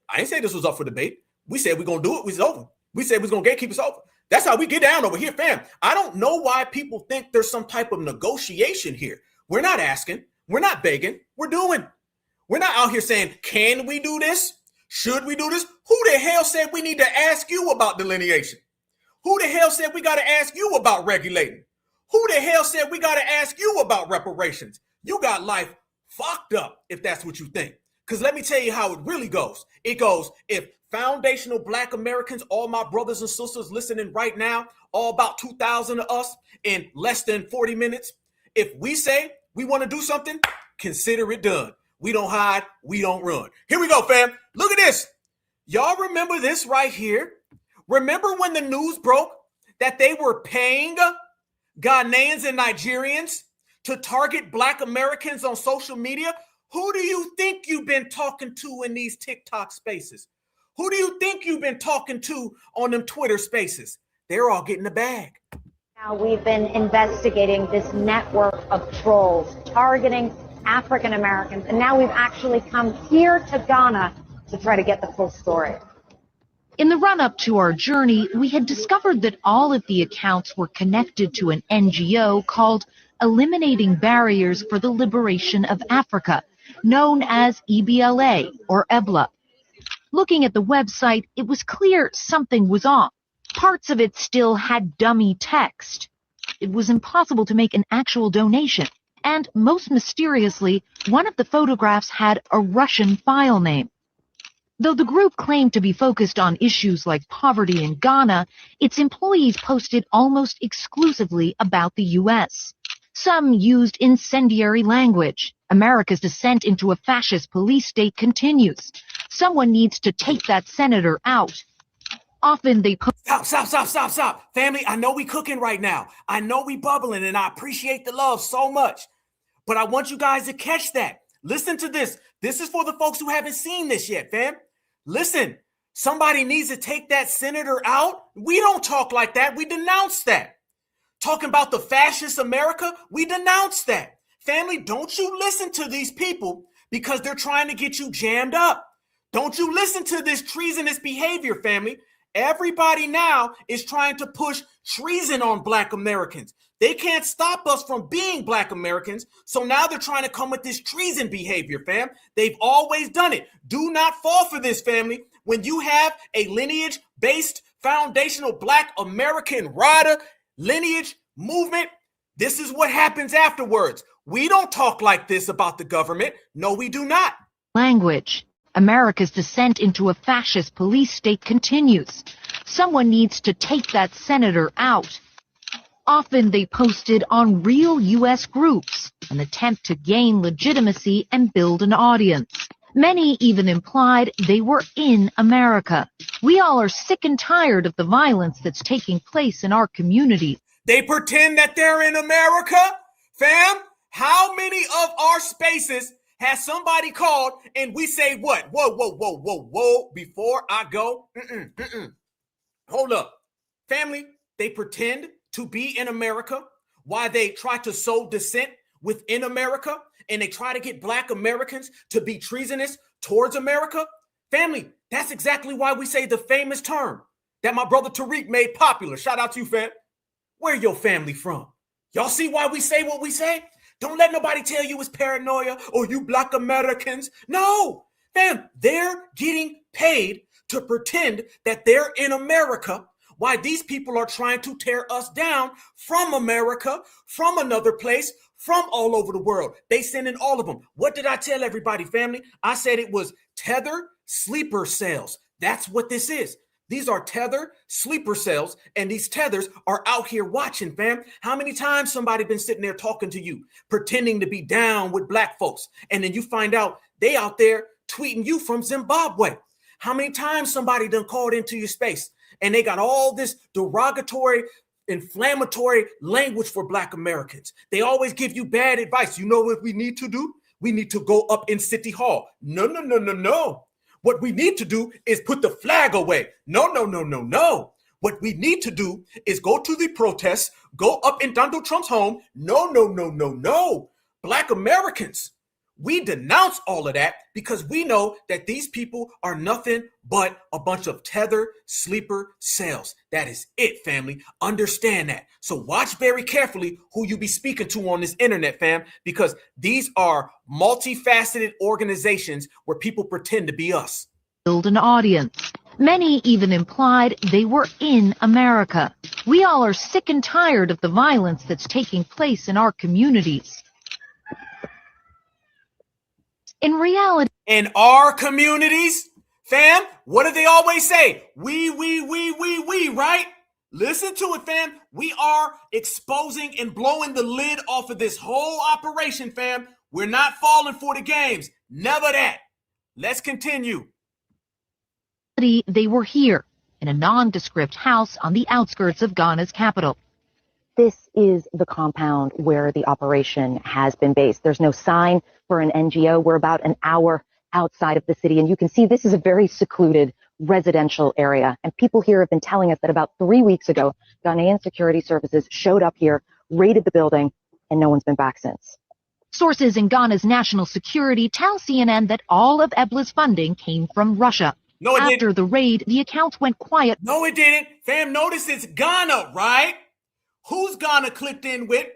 I ain't say this was up for debate. We said we're gonna do it. It's over. We said we're gonna gatekeep us over. That's how we get down over here, fam. I don't know why people think there's some type of negotiation here. We're not asking. We're not begging. We're doing. We're not out here saying, can we do this? Should we do this? Who the hell said we need to ask you about delineation? Who the hell said we got to ask you about regulating? Who the hell said we got to ask you about reparations? You got life fucked up if that's what you think. Because let me tell you how it really goes. It goes, if foundational Black Americans, all my brothers and sisters listening right now, all about 2,000 of us in less than 40 minutes, if we say we want to do something, consider it done. We don't hide, we don't run. Here we go, fam. Look at this. Y'all remember this right here? Remember when the news broke that they were paying Ghanaians and Nigerians to target Black Americans on social media? Who do you think you've been talking to in these TikTok spaces? Who do you think you've been talking to on them Twitter spaces? They're all getting the bag. Now we've been investigating this network of trolls targeting African Americans, and now we've actually come here to Ghana to try to get the full story. In the run-up to our journey, we had discovered that all of the accounts were connected to an NGO called Eliminating Barriers for the Liberation of Africa, known as EBLA or EBLA. Looking at the website, it was clear something was off. Parts of it still had dummy text. It was impossible to make an actual donation. And most mysteriously, one of the photographs had a Russian file name. Though the group claimed to be focused on issues like poverty in Ghana, its employees posted almost exclusively about the U.S. Some used incendiary language. America's descent into a fascist police state continues. Someone needs to take that senator out. Often they put... Stop. Family, I know we cooking right now. I know we bubbling, and I appreciate the love so much. But I want you guys to catch that. Listen to this. This is for the folks who haven't seen this yet, fam. Listen, somebody needs to take that senator out. We don't talk like that. We denounce that. Talking about the fascist America, we denounce that. Family, don't you listen to these people because they're trying to get you jammed up. Don't you listen to this treasonous behavior, family. Everybody now is trying to push treason on Black Americans. They can't stop us from being Black Americans, so now they're trying to come with this treason behavior, fam. They've always done it. Do not fall for this, family. When you have a lineage-based foundational Black American rider lineage movement, this is what happens afterwards. We don't talk like this about the government. No, we do not. Language. America's descent into a fascist police state continues. Someone needs to take that senator out. Often they posted on real U.S. groups, an attempt to gain legitimacy and build an audience. Many even implied they were in America. We all are sick and tired of the violence that's taking place in our communities. They pretend that they're in America. Fam, how many of our spaces has somebody called and we say what? Whoa, whoa, whoa, whoa, whoa, before I go? Hold up. Family, they pretend to be in America while they try to sow dissent within America, and they try to get Black Americans to be treasonous towards America. Family, that's exactly why we say the famous term that my brother Tariq made popular. Shout out to you, fam. Where your family from? Y'all see why we say what we say? Don't let nobody tell you it's paranoia or you Black Americans. No, fam, they're getting paid to pretend that they're in America while these people are trying to tear us down from America, from another place, from all over the world. They sending all of them. What did I tell everybody, family? I said it was Tether sleeper cells. That's what this is. These are Tether sleeper cells, and these tethers are out here watching, fam. How many times somebody been sitting there talking to you, pretending to be down with Black folks, and then you find out they out there tweeting you from Zimbabwe? How many times somebody done called into your space, and they got all this derogatory, inflammatory language for Black Americans? They always give you bad advice. You know what we need to do? We need to go up in City Hall. No, no, no, no, no. What we need to do is put the flag away. No, no, no, no, no. What we need to do is go to the protests, go up in Donald Trump's home. No, no, no, no, no. Black Americans, we denounce all of that because we know that these people are nothing but a bunch of Tether sleeper cells. That is it, family. Understand that. So watch very carefully who you be speaking to on this internet, fam, because these are multifaceted organizations where people pretend to be us. Build an audience. Many even implied they were in America. We all are sick and tired of the violence that's taking place in our communities. In reality, in our communities, fam, what do they always say? We, right? Listen to it, fam. We are exposing and blowing the lid off of this whole operation, fam. We're not falling for the games. Never that. Let's continue. They were here in a nondescript house on the outskirts of Ghana's capital. This is the compound where the operation has been based. There's no sign for an NGO. We're about an hour outside of the city, and you can see this is a very secluded residential area. And people here have been telling us that about 3 weeks ago, Ghanaian security services showed up here, raided the building, and no one's been back since. Sources in Ghana's national security tell CNN that all of EBLA's funding came from Russia. No, it After didn't. the raid, the accounts went quiet. No, it didn't. Fam, notice it's Ghana, right? Who's Ghana clicked in with?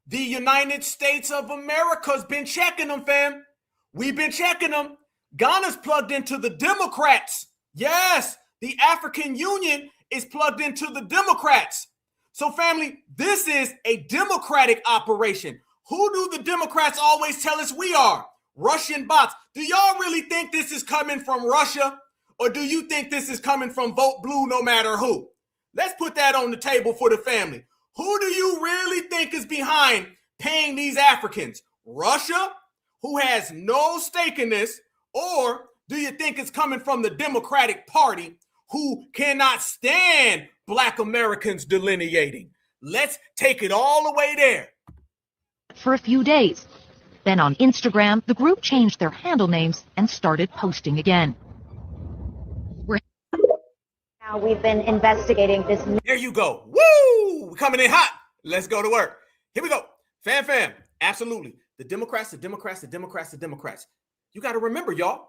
The United States of America's been checking them, fam. We've been checking them. Ghana's plugged into the Democrats. Yes, the African Union is plugged into the Democrats. So, family, this is a democratic operation. Who do the Democrats always tell us we are? Russian bots. Do y'all really think this is coming from Russia? Or do you think this is coming from Vote Blue no matter who? Let's put that on the table for the family. Who do you really think is behind paying these Africans? Russia, who has no stake in this? Or do you think it's coming from the Democratic Party, who cannot stand Black Americans delineating? Let's take it all the way there. For a few days. Then on Instagram, the group changed their handle names and started posting again. Now we've been investigating this. There you go. Woo! We're coming in hot. Let's go to work. Here we go. Fam. Absolutely. The Democrats. You got to remember, y'all,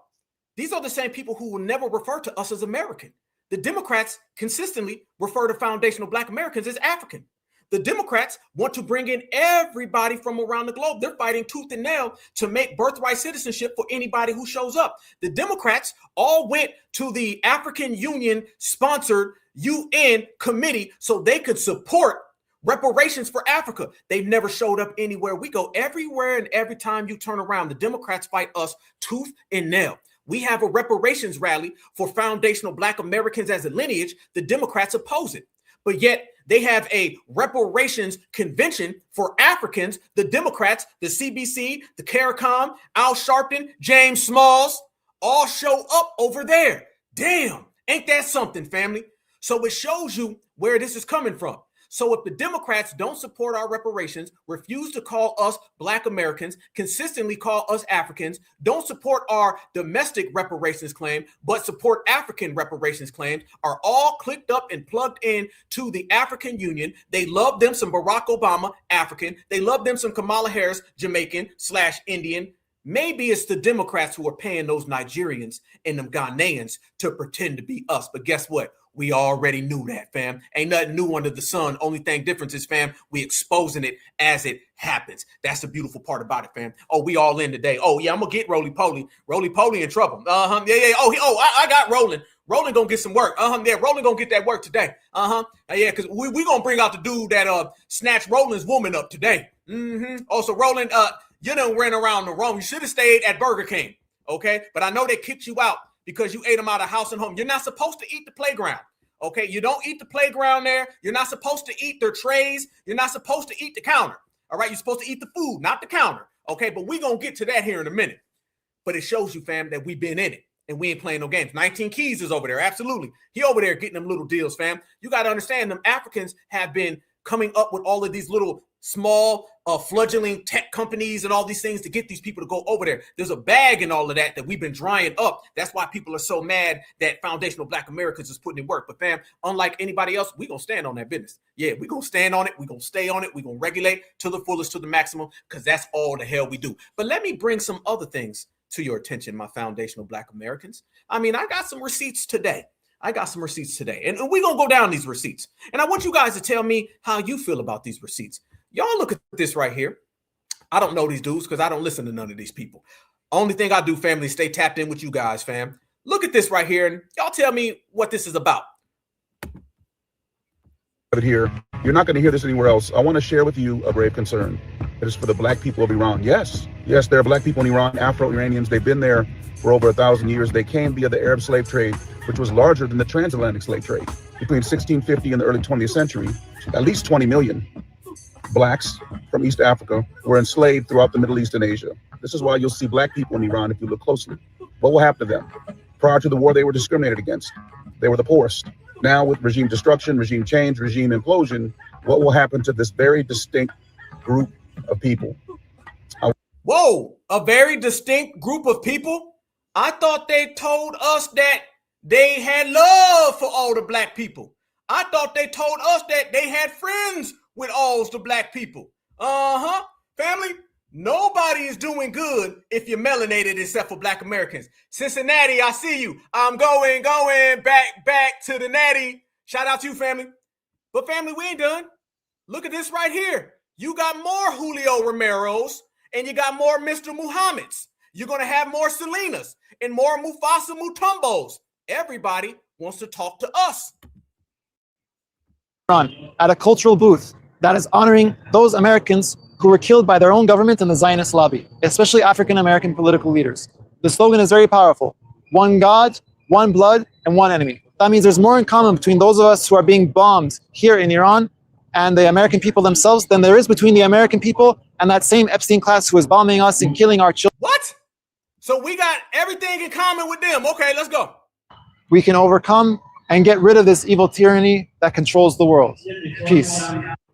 these are the same people who will never refer to us as American. The Democrats consistently refer to foundational Black Americans as African. The Democrats want to bring in everybody from around the globe. They're fighting tooth and nail to make birthright citizenship for anybody who shows up. The Democrats all went to the African Union sponsored UN committee so they could support reparations for Africa. They've never showed up anywhere. We go everywhere, and every time you turn around, the Democrats fight us tooth and nail. We have a reparations rally for foundational Black Americans as a lineage. The Democrats oppose it. But yet They have a reparations convention for Africans, the Democrats, the CBC, the CARICOM, Al Sharpton, James Smalls, all show up over there. Damn, ain't that something, family? So it shows you where this is coming from. So if the Democrats don't support our reparations, refuse to call us Black Americans, consistently call us Africans, don't support our domestic reparations claim, but support African reparations claims, are all clicked up and plugged in to the African Union. They love them some Barack Obama, African. They love them some Kamala Harris, Jamaican/Indian. Maybe it's the Democrats who are paying those Nigerians and them Ghanaians to pretend to be us. But guess what? We already knew that, fam. Ain't nothing new under the sun. Only thing difference is, fam, we exposing it as it happens. That's the beautiful part about it, fam. Oh, we all in today. Oh, yeah, I'm going to get Roly-Poly. Roly-Poly in trouble. Yeah. I got Roland. Roland going to get some work. Yeah, Roland going to get that work today. Yeah, because we going to bring out the dude that snatched Roland's woman up today. Also, Roland, you done ran around the room. You should have stayed at Burger King, okay? But I know they kicked you out because you ate them out of house and home. You're not supposed to eat the playground, okay? You don't eat the playground there. You're not supposed to eat their trays. You're not supposed to eat the counter, all right? You're supposed to eat the food, not the counter, okay? But we're going to get to that here in a minute. But it shows you, fam, that we've been in it and we ain't playing no games. 19 Keys is over there, absolutely. He over there getting them little deals, fam. You got to understand, them Africans have been coming up with all of these little small fledgling tech companies and all these things to get these people to go over there. There's a bag and all of that we've been drying up. That's why people are so mad that Foundational Black Americans is putting in work. But fam, unlike anybody else, we're going to stand on that business. Yeah, we're going to stand on it. We're going to stay on it. We're going to regulate to the fullest, to the maximum, because that's all the hell we do. But let me bring some other things to your attention, my Foundational Black Americans. I mean, I got some receipts today. And we're going to go down these receipts. And I want you guys to tell me how you feel about these receipts. Y'all look at this right here. I don't know these dudes because I don't listen to none of these people. Only thing I do, family, is stay tapped in with you guys, fam. Look at this right here, and y'all tell me what this is about. Here, you're not going to hear this anywhere else. I want to share with you a grave concern. It is for the Black people of Iran. Yes, there are Black people in Iran, Afro-Iranians. They've been there for over 1,000 years. They came via the Arab slave trade, which was larger than the transatlantic slave trade. Between 1650 and the early 20th century, at least 20 million Blacks from East Africa were enslaved throughout the Middle East and Asia. This is why you'll see Black people in Iran if you look closely. What will happen to them? Prior to the war, they were discriminated against. They were the poorest. Now with regime destruction, regime change, regime implosion, what will happen to this very distinct group of people? Whoa, a very distinct group of people? I thought they told us that they had love for all the Black people. I thought they told us that they had friends with all the Black people. Family, nobody is doing good if you're melanated except for Black Americans. Cincinnati, I see you. I'm going back to the natty. Shout out to you, family. But family, we ain't done. Look at this right here. You got more Julio Romeros and you got more Mr. Muhammad's. You're going to have more Selenas and more Mufasa Mutombos. Everybody wants to talk to us. At a cultural booth that is honoring those Americans who were killed by their own government and the Zionist lobby, especially African-American political leaders. The slogan is very powerful. One God, one blood, and one enemy. That means there's more in common between those of us who are being bombed here in Iran and the American people themselves than there is between the American people and that same Epstein class who is bombing us and killing our children. What? So we got everything in common with them. Okay, let's go. We can overcome and get rid of this evil tyranny that controls the world. Peace.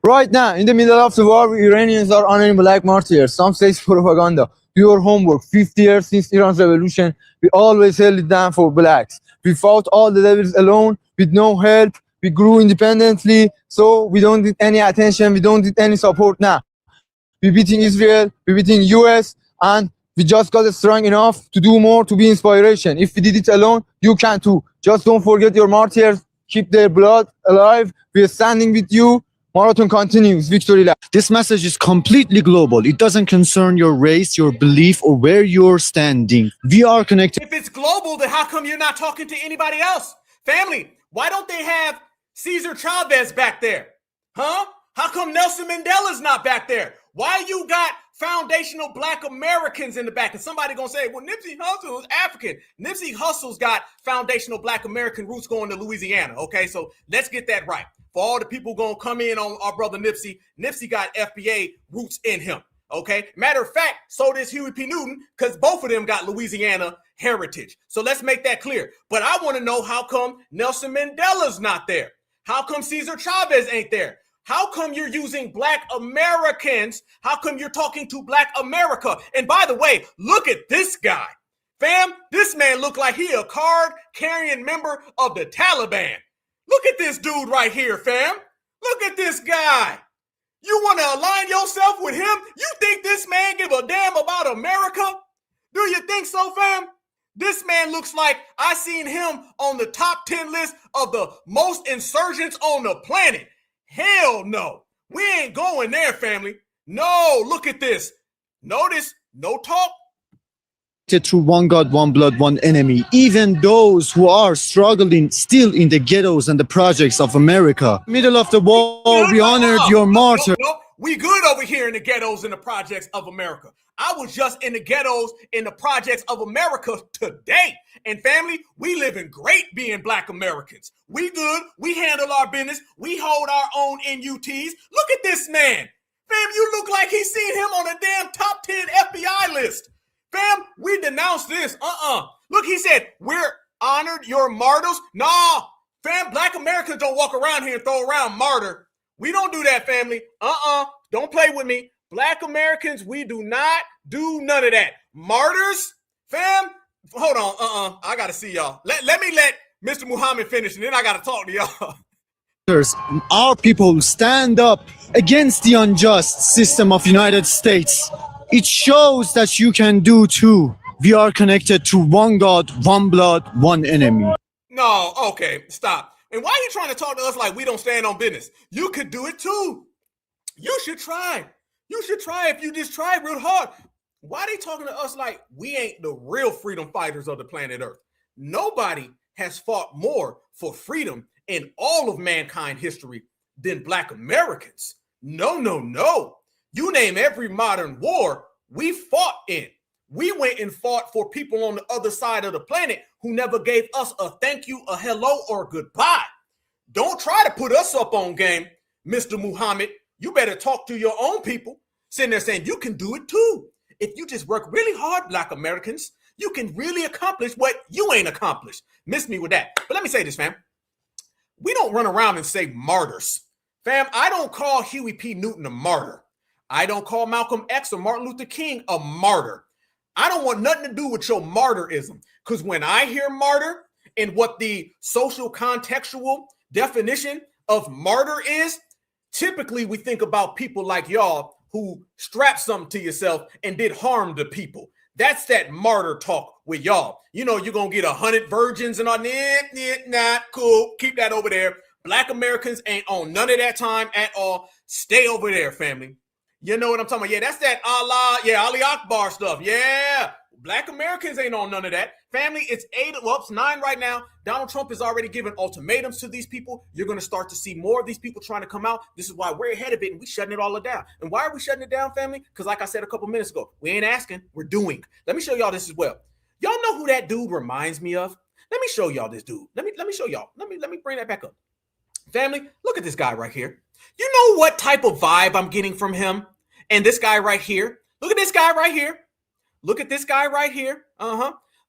Right now, in the middle of the war, Iranians are honoring Black martyrs. Some say it's propaganda. Do your homework. 50 years since Iran's revolution, we always held it down for Blacks. We fought all the levels alone, with no help. We grew independently, so we don't need any attention. We don't need any support now. We beat in Israel, we beat in US, and we just got strong enough to do more, to be inspiration. If we did it alone, you can too. Just don't forget your martyrs. Keep their blood alive. We are standing with you. Marathon continues. Victory laps. This message is completely global. It doesn't concern your race, your belief, or where you're standing. We are connected. If it's global, then how come you're not talking to anybody else? Family, why don't they have Cesar Chavez back there? Huh? How come Nelson Mandela's not back there? Why you got Foundational Black Americans in the back? And somebody gonna say, well, Nipsey Hussle is African. Nipsey Hussle's got Foundational Black American roots going to Louisiana. Okay, so let's get that right. For all the people gonna come in on our brother Nipsey, Nipsey got FBA roots in him. Okay. Matter of fact, so does Huey P. Newton, because both of them got Louisiana heritage. So let's make that clear. But I want to know, how come Nelson Mandela's not there? How come Cesar Chavez ain't there? How come you're using Black Americans? How come you're talking to Black America? And by the way, look at this guy. Fam, this man look like he a card-carrying member of the Taliban. Look at this dude right here, fam. Look at this guy. You want to align yourself with him? You think this man give a damn about America? Do you think so, fam? This man looks like I seen him on the top 10 list of the most insurgents on the planet. Hell no. We ain't going there, family. No, look at this. Notice, no talk. Through one God, one blood, one enemy. Even those who are struggling still in the ghettos and the projects of America. Middle of the war, we honored your martyr. No. We good over here in the ghettos and the projects of America. I was just in the ghettos in the projects of America today. And family, we living great being Black Americans. We good. We handle our business. We hold our own NUTs. Look at this man. Fam, you look like he's seen him on a damn top 10 FBI list. Fam, we denounced this. Look, he said, we're honored your martyrs. Nah, fam, Black Americans don't walk around here and throw around martyr. We don't do that, family. Don't play with me. Black Americans, we do not do none of that. Martyrs, fam, hold on. I got to see y'all. Let me let Mr. Muhammad finish, and then I got to talk to y'all. Our people stand up against the unjust system of United States. It shows that you can do too. We are connected to one God, one blood, one enemy. No, okay, stop. And why are you trying to talk to us like we don't stand on business? You could do it too. You should try. You should try if you just try real hard. Why are they talking to us like we ain't the real freedom fighters of the planet Earth? Nobody has fought more for freedom in all of mankind history than Black Americans. No. You name every modern war we fought in. We went and fought for people on the other side of the planet who never gave us a thank you, a hello, or a goodbye. Don't try to put us up on game, Mr. Muhammad. You better talk to your own people, sitting there saying you can do it too. If you just work really hard, Black Americans, you can really accomplish what you ain't accomplished. Miss me with that. But let me say this, fam. We don't run around and say martyrs. Fam, I don't call Huey P. Newton a martyr. I don't call Malcolm X or Martin Luther King a martyr. I don't want nothing to do with your martyrism, because when I hear martyr and what the social contextual definition of martyr is, typically we think about people like y'all who strapped something to yourself and did harm to people. That's that martyr talk with y'all. You know, you're going to get 100 virgins and all, not cool. Keep that over there. Black Americans ain't on none of that time at all. Stay over there, family. You know what I'm talking about? Yeah, that's that Allah, Ali Akbar stuff. Yeah, Black Americans ain't on none of that. Family, it's 9 right now. Donald Trump has already given ultimatums to these people. You're going to start to see more of these people trying to come out. This is why we're ahead of it and we're shutting it all down. And why are we shutting it down, family? Because like I said a couple minutes ago, we ain't asking, we're doing. Let me show y'all this as well. Y'all know who that dude reminds me of? Let me show y'all this dude. Let me show y'all. Let me bring that back up. Family, look at this guy right here. You know what type of vibe I'm getting from him? And this guy right here. Look at this guy right here. Look at this guy right here.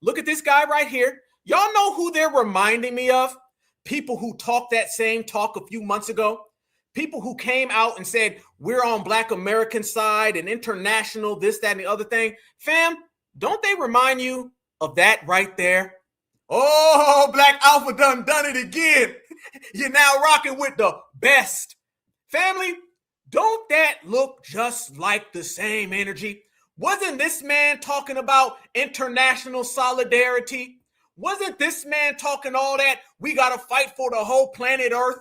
Look at this guy right here. Y'all know who they're reminding me of? People who talked that same talk a few months ago. People who came out and said, we're on Black American side and international, this, that, and the other thing. Fam, don't they remind you of that right there? Oh, Black Alpha done it again. You're now rocking with the best. Family, don't that look just like the same energy? Wasn't this man talking about international solidarity? Wasn't this man talking all that? We got to fight for the whole planet Earth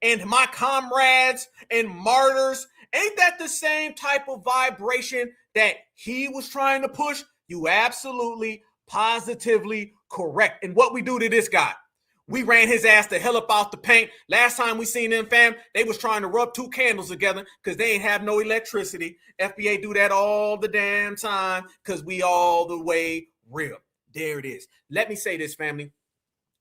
and my comrades and martyrs. Ain't that the same type of vibration that he was trying to push? You absolutely, positively correct. And what we do to this guy, we ran his ass the hell up off the paint. Last time we seen them, fam, they was trying to rub two candles together because they ain't have no electricity. FBA do that all the damn time because we all the way real. There it is. Let me say this, family.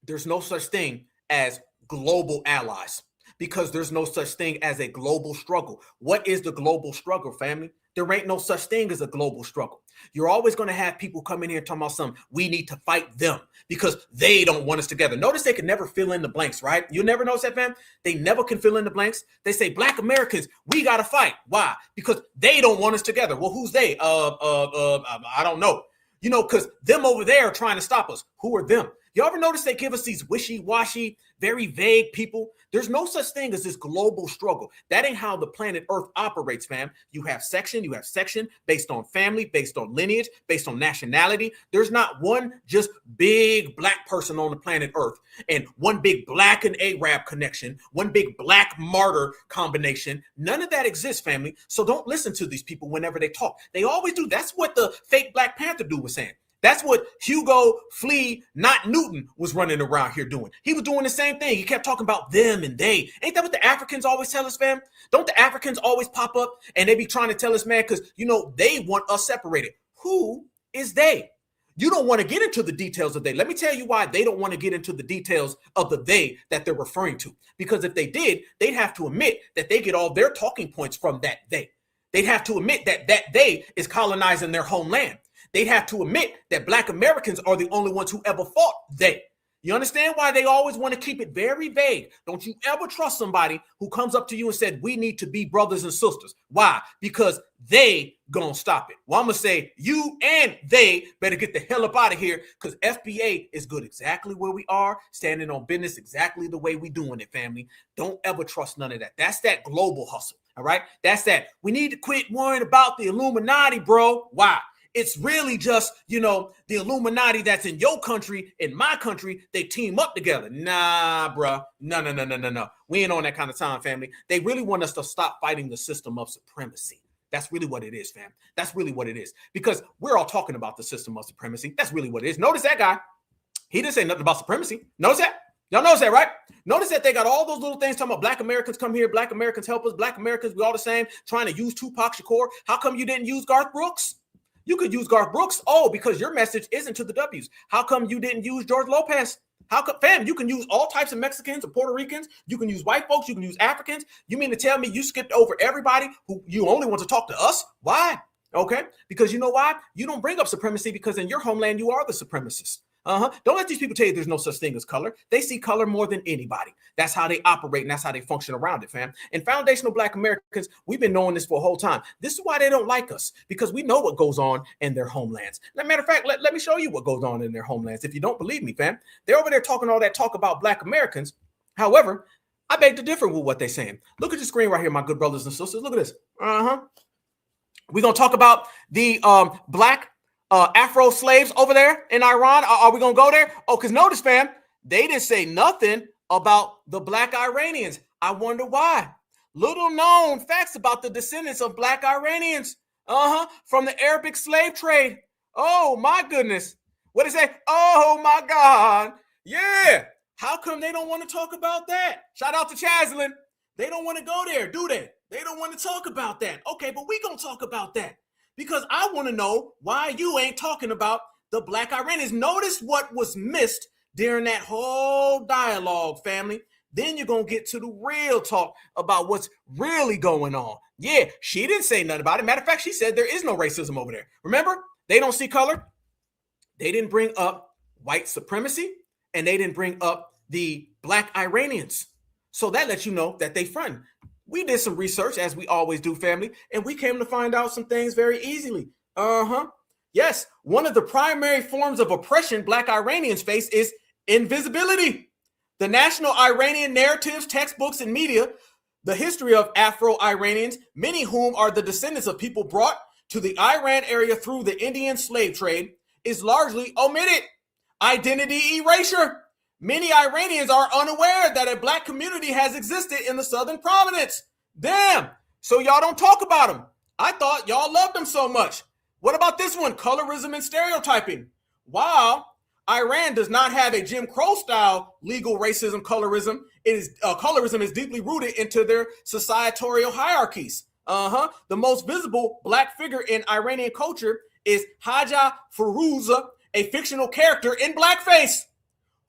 There's no such thing as global allies. Because there's no such thing as a global struggle. What is the global struggle, family? There ain't no such thing as a global struggle. You're always going to have people come in here talking about something. We need to fight them because they don't want us together. Notice they can never fill in the blanks, right? You never notice that, fam? They never can fill in the blanks. They say, Black Americans, we got to fight. Why? Because they don't want us together. Well, who's they? I don't know. You know, because them over there are trying to stop us. Who are them? You ever notice they give us these wishy-washy, very vague people? There's no such thing as this global struggle. That ain't how the planet Earth operates, fam. You have section based on family, based on lineage, based on nationality. There's not one just big Black person on the planet Earth and one big Black and Arab connection, one big Black martyr combination. None of that exists, family. So don't listen to these people whenever they talk. They always do. That's what the fake Black Panther dude was saying. That's what Hugo Flea, not Newton, was running around here doing. He was doing the same thing. He kept talking about them and they. Ain't that what the Africans always tell us, fam? Don't the Africans always pop up and they be trying to tell us, man, because, you know, they want us separated. Who is they? You don't want to get into the details of they. Let me tell you why they don't want to get into the details of the they that they're referring to. Because if they did, they'd have to admit that they get all their talking points from that they. They'd have to admit that they is colonizing their homeland. They'd have to admit that Black Americans are the only ones who ever fought they. You understand why they always want to keep it very vague? Don't you ever trust somebody who comes up to you and said, we need to be brothers and sisters. Why? Because they gonna stop it. Well, I'm gonna say you and they better get the hell up out of here because FBA is good exactly where we are, standing on business exactly the way we doing it, family. Don't ever trust none of that. That's that global hustle, all right? That's that. We need to quit worrying about the Illuminati, bro. Why? It's really just, you know, the Illuminati that's in your country, in my country, they team up together. Nah, bruh. No. We ain't on that kind of time, family. They really want us to stop fighting the system of supremacy. That's really what it is, fam. That's really what it is. Because we're all talking about the system of supremacy. That's really what it is. Notice that guy. He didn't say nothing about supremacy. Notice that? Y'all notice that, right? Notice that they got all those little things talking about Black Americans come here, Black Americans help us, Black Americans, we all the same, trying to use Tupac Shakur. How come you didn't use Garth Brooks? You could use Garth Brooks. Oh, because your message isn't to the W's. How come you didn't use George Lopez? How come, fam, you can use all types of Mexicans and Puerto Ricans. You can use white folks. You can use Africans. You mean to tell me you skipped over everybody who you only want to talk to us? Why? Okay. Because you know why? You don't bring up supremacy because in your homeland, you are the supremacist. Don't let these people tell you there's no such thing as color. They see color more than anybody. That's how they operate and that's how they function around it, fam. And foundational Black Americans, we've been knowing this for a whole time. This is why they don't like us, because we know what goes on in their homelands. As a matter of fact, let me show you what goes on in their homelands. If you don't believe me, fam, they're over there talking all that talk about Black Americans. However, I beg to differ with what they're saying. Look at the screen right here, my good brothers and sisters. Look at this. We're going to talk about the Black Afro slaves over there in Iran. Are we going to go there? Oh, because notice, fam, they didn't say nothing about the Black Iranians. I wonder why. Little known facts about the descendants of Black Iranians from the Arabic slave trade. Oh, my goodness. What is that? Oh, my God. Yeah. How come they don't want to talk about that? Shout out to Chaslin. They don't want to go there, do they? They don't want to talk about that. Okay, but we going to talk about that. Because I want to know why you ain't talking about the Black Iranians. Notice what was missed during that whole dialogue, family. Then you're going to get to the real talk about what's really going on. Yeah, she didn't say nothing about it. Matter of fact, she said there is no racism over there. Remember, they don't see color. They didn't bring up white supremacy, and they didn't bring up the Black Iranians. So that lets you know that they front. We did some research, as we always do, family, and we came to find out some things very easily. Yes, one of the primary forms of oppression Black Iranians face is invisibility. The national Iranian narratives, textbooks, and media, the history of Afro-Iranians, many whom are the descendants of people brought to the Iran area through the Indian slave trade, is largely omitted. Identity erasure. Many Iranians are unaware that a Black community has existed in the southern province. Damn. So y'all don't talk about them. I thought y'all loved them so much. What about this one? Colorism and stereotyping. While Iran does not have a Jim Crow style legal racism, colorism is deeply rooted into their societal hierarchies. The most visible Black figure in Iranian culture is Haja Firuza, a fictional character in blackface,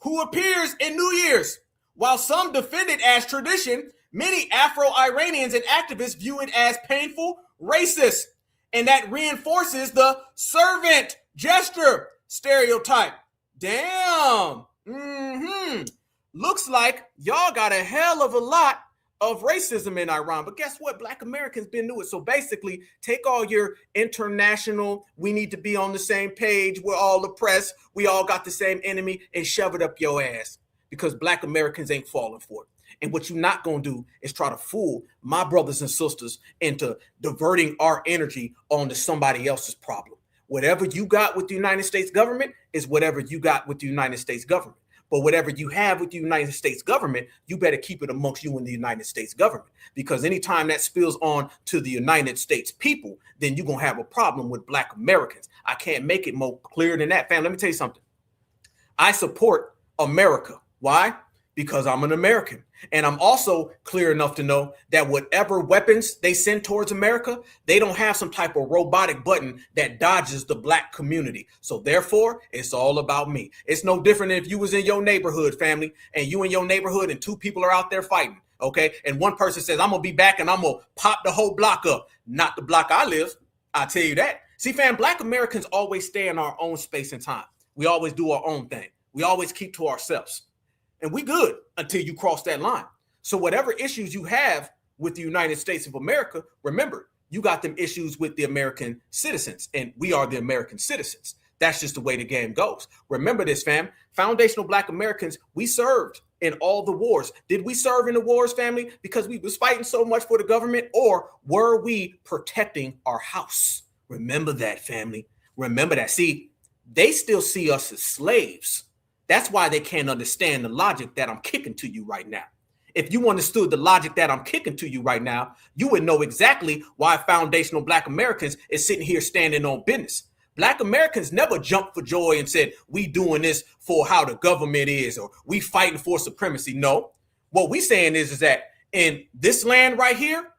who appears in New Year's. While some defend it as tradition, many Afro-Iranians and activists view it as painful, racist, and that reinforces the servant gesture stereotype. Damn. Looks like y'all got a hell of a lot of racism in Iran. But guess what? Black Americans been doing it. So basically, take all your international, we need to be on the same page, we're all oppressed, we all got the same enemy, and shove it up your ass. Because Black Americans ain't falling for it. And what you're not going to do is try to fool my brothers and sisters into diverting our energy onto somebody else's problem. Whatever you got with the United States government is whatever you got with the United States government. But whatever you have with the United States government, you better keep it amongst you and the United States government. Because anytime that spills on to the United States people, then you're going to have a problem with Black Americans. I can't make it more clear than that, fam. Let me tell you something. I support America. Why? Because I'm an American. And I'm also clear enough to know that whatever weapons they send towards America, they don't have some type of robotic button that dodges the Black community. So therefore, it's all about me. It's no different than if you was in your neighborhood, family, and you in your neighborhood and two people are out there fighting, okay? And one person says, I'm going to be back and I'm going to pop the whole block up. Not the block I live. I'll tell you that. See, fam, Black Americans always stay in our own space and time. We always do our own thing. We always keep to ourselves. And we good until you cross that line. So whatever issues you have with the United States of America, remember, you got them issues with the American citizens, and we are the American citizens. That's just the way the game goes. Remember this, fam. Foundational Black Americans, we served in all the wars. Did we serve in the wars, family, because we was fighting so much for the government, or were we protecting our house? Remember that, family. Remember that. See, they still see us as slaves. That's why they can't understand the logic that I'm kicking to you right now. If you understood the logic that I'm kicking to you right now, you would know exactly why foundational Black Americans is sitting here standing on business. Black Americans never jumped for joy and said, we doing this for how the government is, or we fighting for supremacy. No, what we saying is that in this land right here,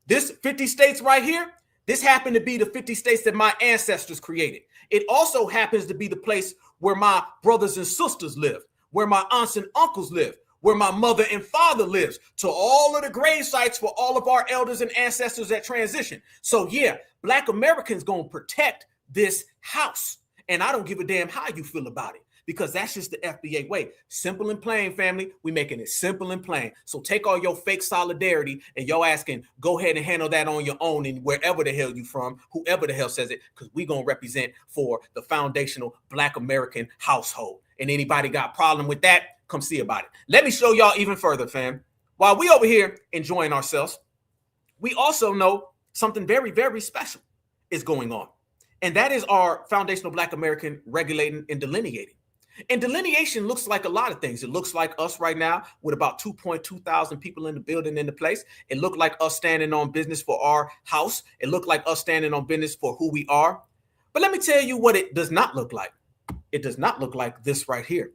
this 50 states right here, this happened to be the 50 states that my ancestors created. It also happens to be the place where my brothers and sisters live, where my aunts and uncles live, where my mother and father lives, to all of the grave sites for all of our elders and ancestors that transition. So yeah, Black Americans gonna protect this house. And I don't give a damn how you feel about it, because that's just the FBA way. Simple and plain, family. We making it simple and plain. So take all your fake solidarity and your ass can go ahead and handle that on your own and wherever the hell you from, whoever the hell says it, because we going to represent for the foundational Black American household. And anybody got a problem with that, come see about it. Let me show y'all even further, fam. While we over here enjoying ourselves, we also know something very, very special is going on. And that is our foundational Black American regulating and delineating. And delineation looks like a lot of things. It looks like us right now with about 2.2 thousand people in the building in the place. It looked like us standing on business for our house. It looked like us standing on business for who we are. But let me tell you what it does not look like. It does not look like this right here.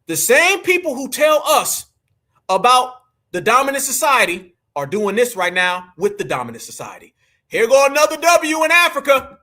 The same people who tell us about the dominant society are doing this right now with the dominant society. Here go another W in Africa.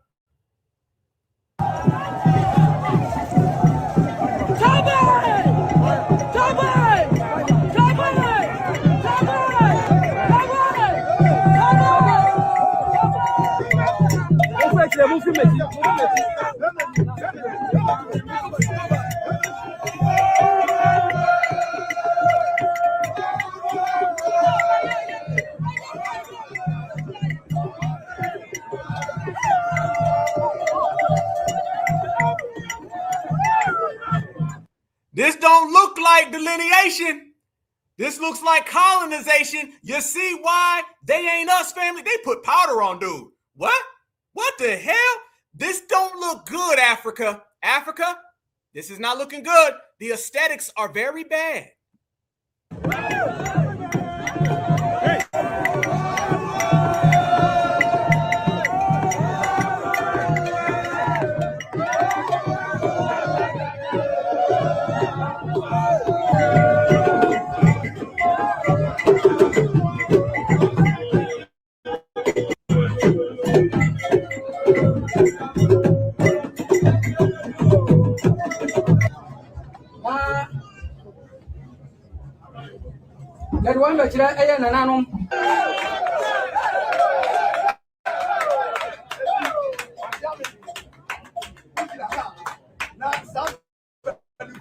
This don't look like delineation. This looks like colonization. You see why they ain't us, family? They put powder on dude. What? What the hell? This don't look good, Africa. Africa, this is not looking good. The aesthetics are very bad.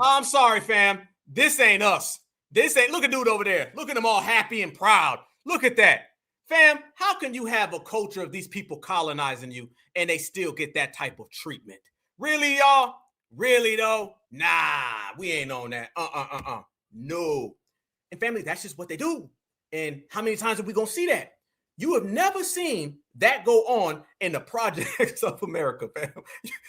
I'm sorry, fam. This ain't us. This ain't, look at dude over there. Look at them all happy and proud. Look at that. Fam, how can you have a culture of these people colonizing you and they still get that type of treatment? Really, y'all? Really, though? Nah, we ain't on that. No. And family, that's just what they do. And how many times are we going to see that? You have never seen that go on in the projects of America, fam.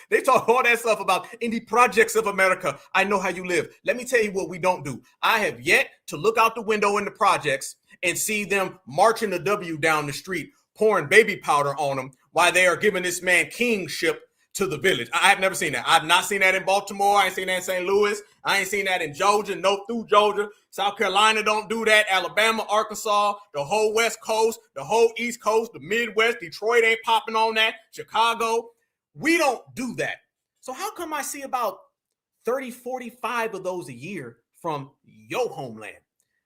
They talk all that stuff about in the projects of America. I know how you live. Let me tell you what we don't do. I have yet to look out the window in the projects and see them marching the W down the street, pouring baby powder on them while they are giving this man kingship to the village. I have never seen that. I've not seen that in Baltimore. I ain't seen that in St. Louis. I ain't seen that in Georgia, no through Georgia. South Carolina don't do that. Alabama, Arkansas, the whole West Coast, the whole East Coast, the Midwest, Detroit ain't popping on that. Chicago, we don't do that. So how come I see about 30, 45 of those a year from your homeland?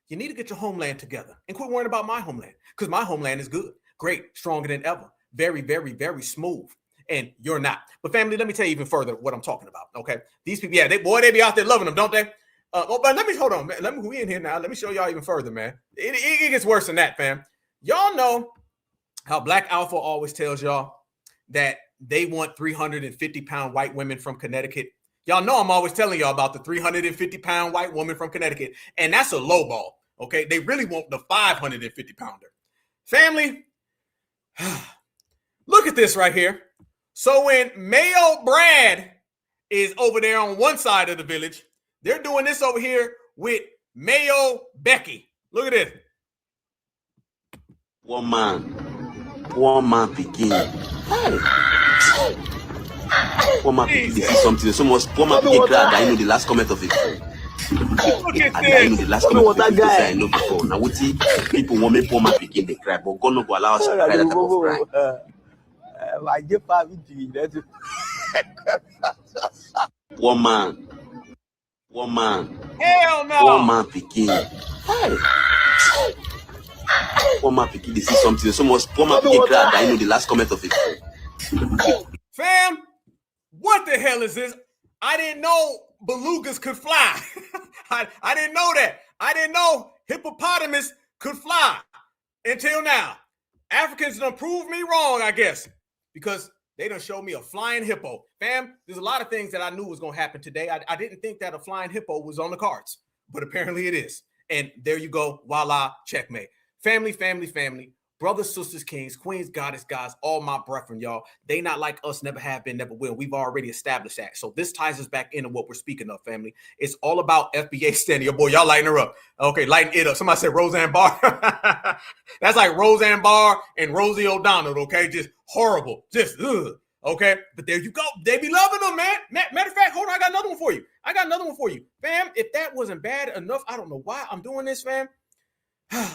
You need to get your homeland together and quit worrying about my homeland, because my homeland is good, great, stronger than ever, very, very, very smooth. And you're not. But family, let me tell you even further what I'm talking about. Okay, these people, yeah, they be out there loving them, don't they? But let me hold on, man. We in here now. Let me show y'all even further, man. It gets worse than that, fam. Y'all know how Black Alpha always tells y'all that they want 350-pound white women from Connecticut. Y'all know I'm always telling y'all about the 350-pound white woman from Connecticut, and that's a low ball. Okay, they really want the 550-pounder. Family, look at this right here. So when Mayo Brad is over there on one side of the village, they're doing this over here with Mayo Becky. Look at this. One man begin. Hey. One man begin. This is something. So much. One man begin glad I know the last comment of it. Look at I this. know the last comment of it because I know before. Now what people want me poor man begin they cry, but God no go allow us to cry that type of cry. One man. Hell no. One man begin. Hey. One man begin. This is something. So much. One man begin glad I know the last comment of it. Fam, what the hell is this? I didn't know belugas could fly. I didn't know that. I didn't know hippopotamus could fly until now. Africans done proved me wrong, I guess, because they done showed me a flying hippo. Fam, there's a lot of things that I knew was going to happen today. I didn't think that a flying hippo was on the cards, but apparently it is. And there you go. Voila, checkmate. Family, family, family. Brothers, sisters, kings, queens, goddess, guys, all my brethren, y'all. They not like us, never have been, never will. We've already established that. So this ties us back into what we're speaking of, family. It's all about FBA standing. Your boy, y'all lighten her up. Okay, lighten it up. Somebody said Roseanne Barr. That's like Roseanne Barr and Rosie O'Donnell, okay? Just horrible. Just, ugh. Okay? But there you go. They be loving them, man. Matter of fact, hold on. I got another one for you. Fam, if that wasn't bad enough, I don't know why I'm doing this, fam.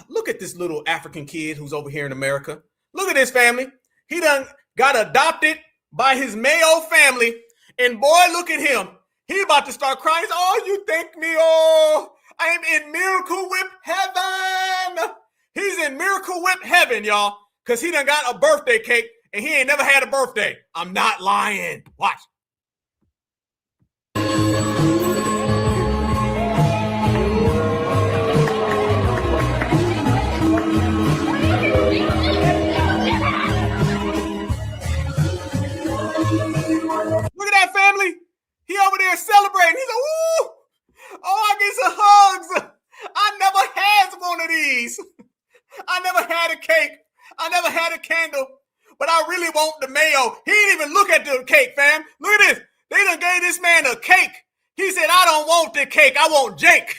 Look at this little African kid who's over here in America. Look at this family. He done got adopted by his Mayo family. And boy, look at him. He about to start crying. Oh, you thank me. Oh, I am in Miracle Whip heaven. He's in Miracle Whip heaven, y'all. Because he done got a birthday cake and he ain't never had a birthday. I'm not lying. Watch. Look at that family. He over there celebrating. He's like, woo! Oh, I get some hugs. I never had one of these. I never had a cake. I never had a candle. But I really want the mayo. He didn't even look at the cake, fam. Look at this. They done gave this man a cake. He said, I don't want the cake. I want Jake.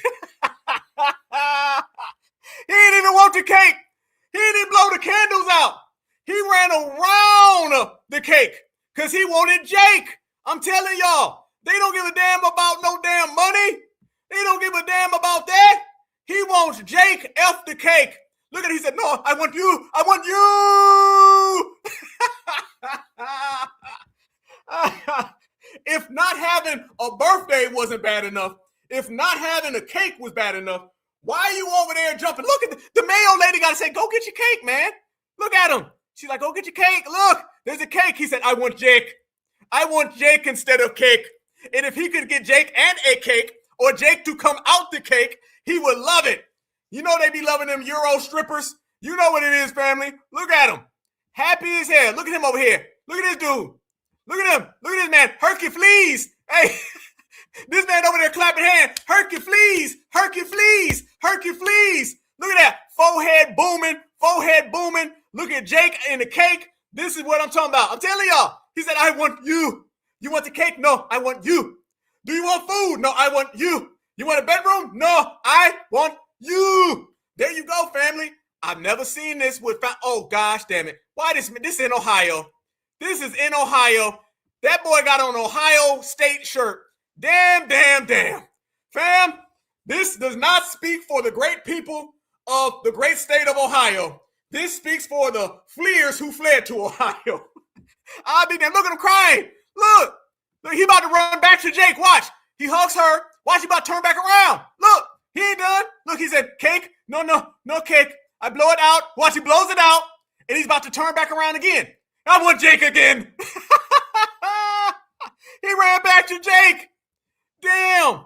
He didn't even want the cake. He didn't blow the candles out. He ran around the cake because he wanted Jake. I'm telling y'all, they don't give a damn about no damn money. They don't give a damn about that. He wants Jake F the cake. Look at it. He said, no, I want you. I want you. If not having a birthday wasn't bad enough, if not having a cake was bad enough, Why are you over there jumping? Look at the Mayo lady got to say, go get your cake, man. Look at him. She's like, go get your cake. Look, there's a cake. He said, I want Jake. I want Jake instead of cake. And if he could get Jake and a cake, or Jake to come out the cake, he would love it. You know they be loving them Euro strippers. You know what it is, family. Look at him. Happy as hell. Look at him over here. Look at this dude. Look at him. Look at this man. Hercules. Hey, this man over there clapping hands. Hercules. Hercules. Hercules. Look at that. Forehead booming. Forehead booming. Look at Jake in the cake. This is what I'm talking about. I'm telling y'all. He said, I want you. You want the cake? No, I want you. Do you want food? No, I want you. You want a bedroom? No, I want you. There you go, family. I've never seen this with, oh gosh, damn it. Why this is in Ohio. This is in Ohio. That boy got on an Ohio State shirt. Damn. Fam, this does not speak for the great people of the great state of Ohio. This speaks for the fleers who fled to Ohio. I'll be damned. Look at him crying. Look, he about to run back to Jake. Watch. He hugs her. Watch, he about to turn back around. Look, he ain't done. Look, he said, cake? No cake. I blow it out. Watch, he blows it out. And he's about to turn back around again. I want Jake again. He ran back to Jake. Damn.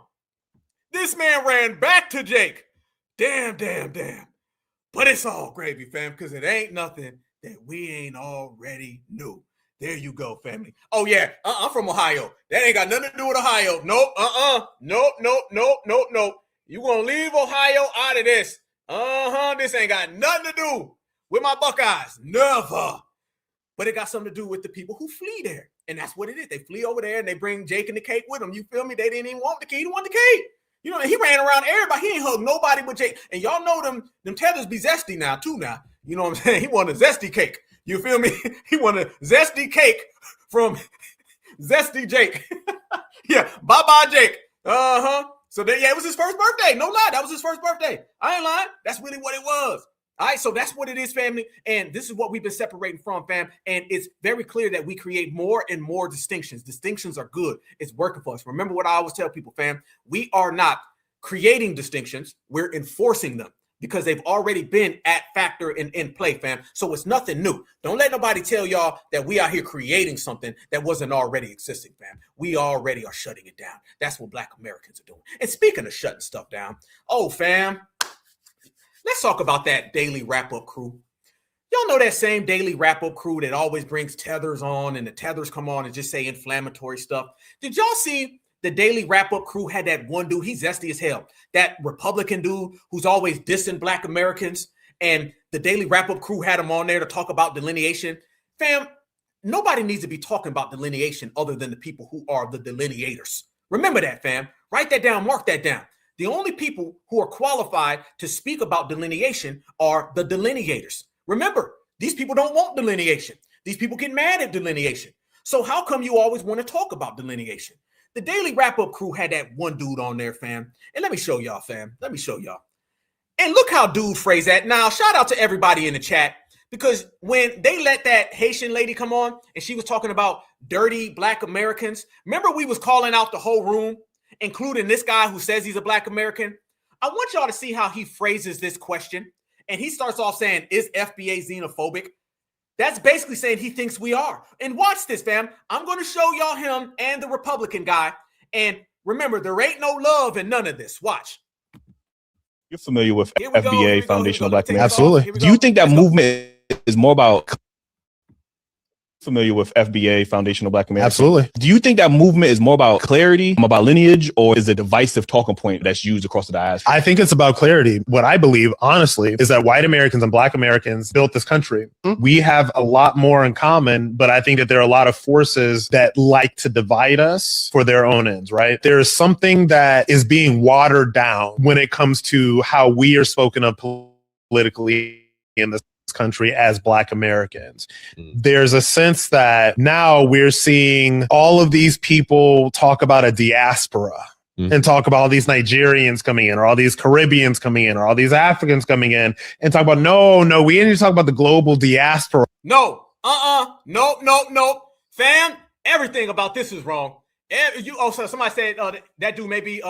This man ran back to Jake. Damn. But it's all gravy, fam, because it ain't nothing that we ain't already knew. There you go, family. Oh, yeah, I'm from Ohio. That ain't got nothing to do with Ohio. Nope, Nope. You gonna leave Ohio out of this. This ain't got nothing to do with my Buckeyes. Never. But it got something to do with the people who flee there. And that's what it is. They flee over there and they bring Jake and the cake with them. You feel me? They didn't even want the cake. He didn't want the cake. You know, he ran around everybody. He ain't hugged nobody but Jake. And y'all know them tethers be zesty now, too, now. You know what I'm saying? He wanted a zesty cake. You feel me? He wanted a zesty cake from Zesty Jake. Yeah, bye-bye, Jake. So, it was his first birthday. No lie, that was his first birthday. I ain't lying. That's really what it was. All right, so that's what it is, family. And this is what we've been separating from, fam. And it's very clear that we create more and more distinctions. Distinctions are good. It's working for us. Remember what I always tell people, fam. We are not creating distinctions. We're enforcing them because they've already been at factor and in play, fam. So it's nothing new. Don't let nobody tell y'all that we out here creating something that wasn't already existing, fam. We already are shutting it down. That's what Black Americans are doing. And speaking of shutting stuff down, oh, fam, let's talk about that daily wrap-up crew. Y'all know that same daily wrap-up crew that always brings tethers on and the tethers come on and just say inflammatory stuff. Did y'all see the daily wrap-up crew had that one dude, he's zesty as hell, that Republican dude who's always dissing Black Americans, and the daily wrap-up crew had him on there to talk about delineation. Fam, nobody needs to be talking about delineation other than the people who are the delineators. Remember that, fam. Write that down, mark that down. The only people who are qualified to speak about delineation are the delineators. Remember, these people don't want delineation. These people get mad at delineation. So how come you always want to talk about delineation? The daily wrap-up crew had that one dude on there, fam. And let me show y'all, fam. Let me show y'all. And look how dude phrased that. Now, shout out to everybody in the chat, because when they let that Haitian lady come on and she was talking about dirty Black Americans, remember we was calling out the whole room, including this guy who says he's a Black American? I want y'all to see how he phrases this question. And he starts off saying, is FBA xenophobic? That's basically saying he thinks we are. And watch this, fam. I'm going to show y'all him and the Republican guy. And remember, there ain't no love in none of this. Watch. You're familiar with FBA, Foundational Black Americans? Absolutely. Do you think that movement is more about... Familiar with FBA, Foundational Black Americans? Absolutely. Do you think that movement is more about clarity, about lineage, or is it a divisive talking point that's used across the diaspora? I think it's about clarity. What I believe, honestly, is that white Americans and Black Americans built this country. We have a lot more in common, but I think that there are a lot of forces that like to divide us for their own ends, right? There is something that is being watered down when it comes to how we are spoken of politically in this country as Black Americans. There's a sense that now we're seeing all of these people talk about a diaspora and talk about all these Nigerians coming in, or all these Caribbeans coming in, or all these Africans coming in, and talk about, no, we need to talk about the global diaspora. No, nope. Fam, everything about this is wrong. So somebody said that dude may be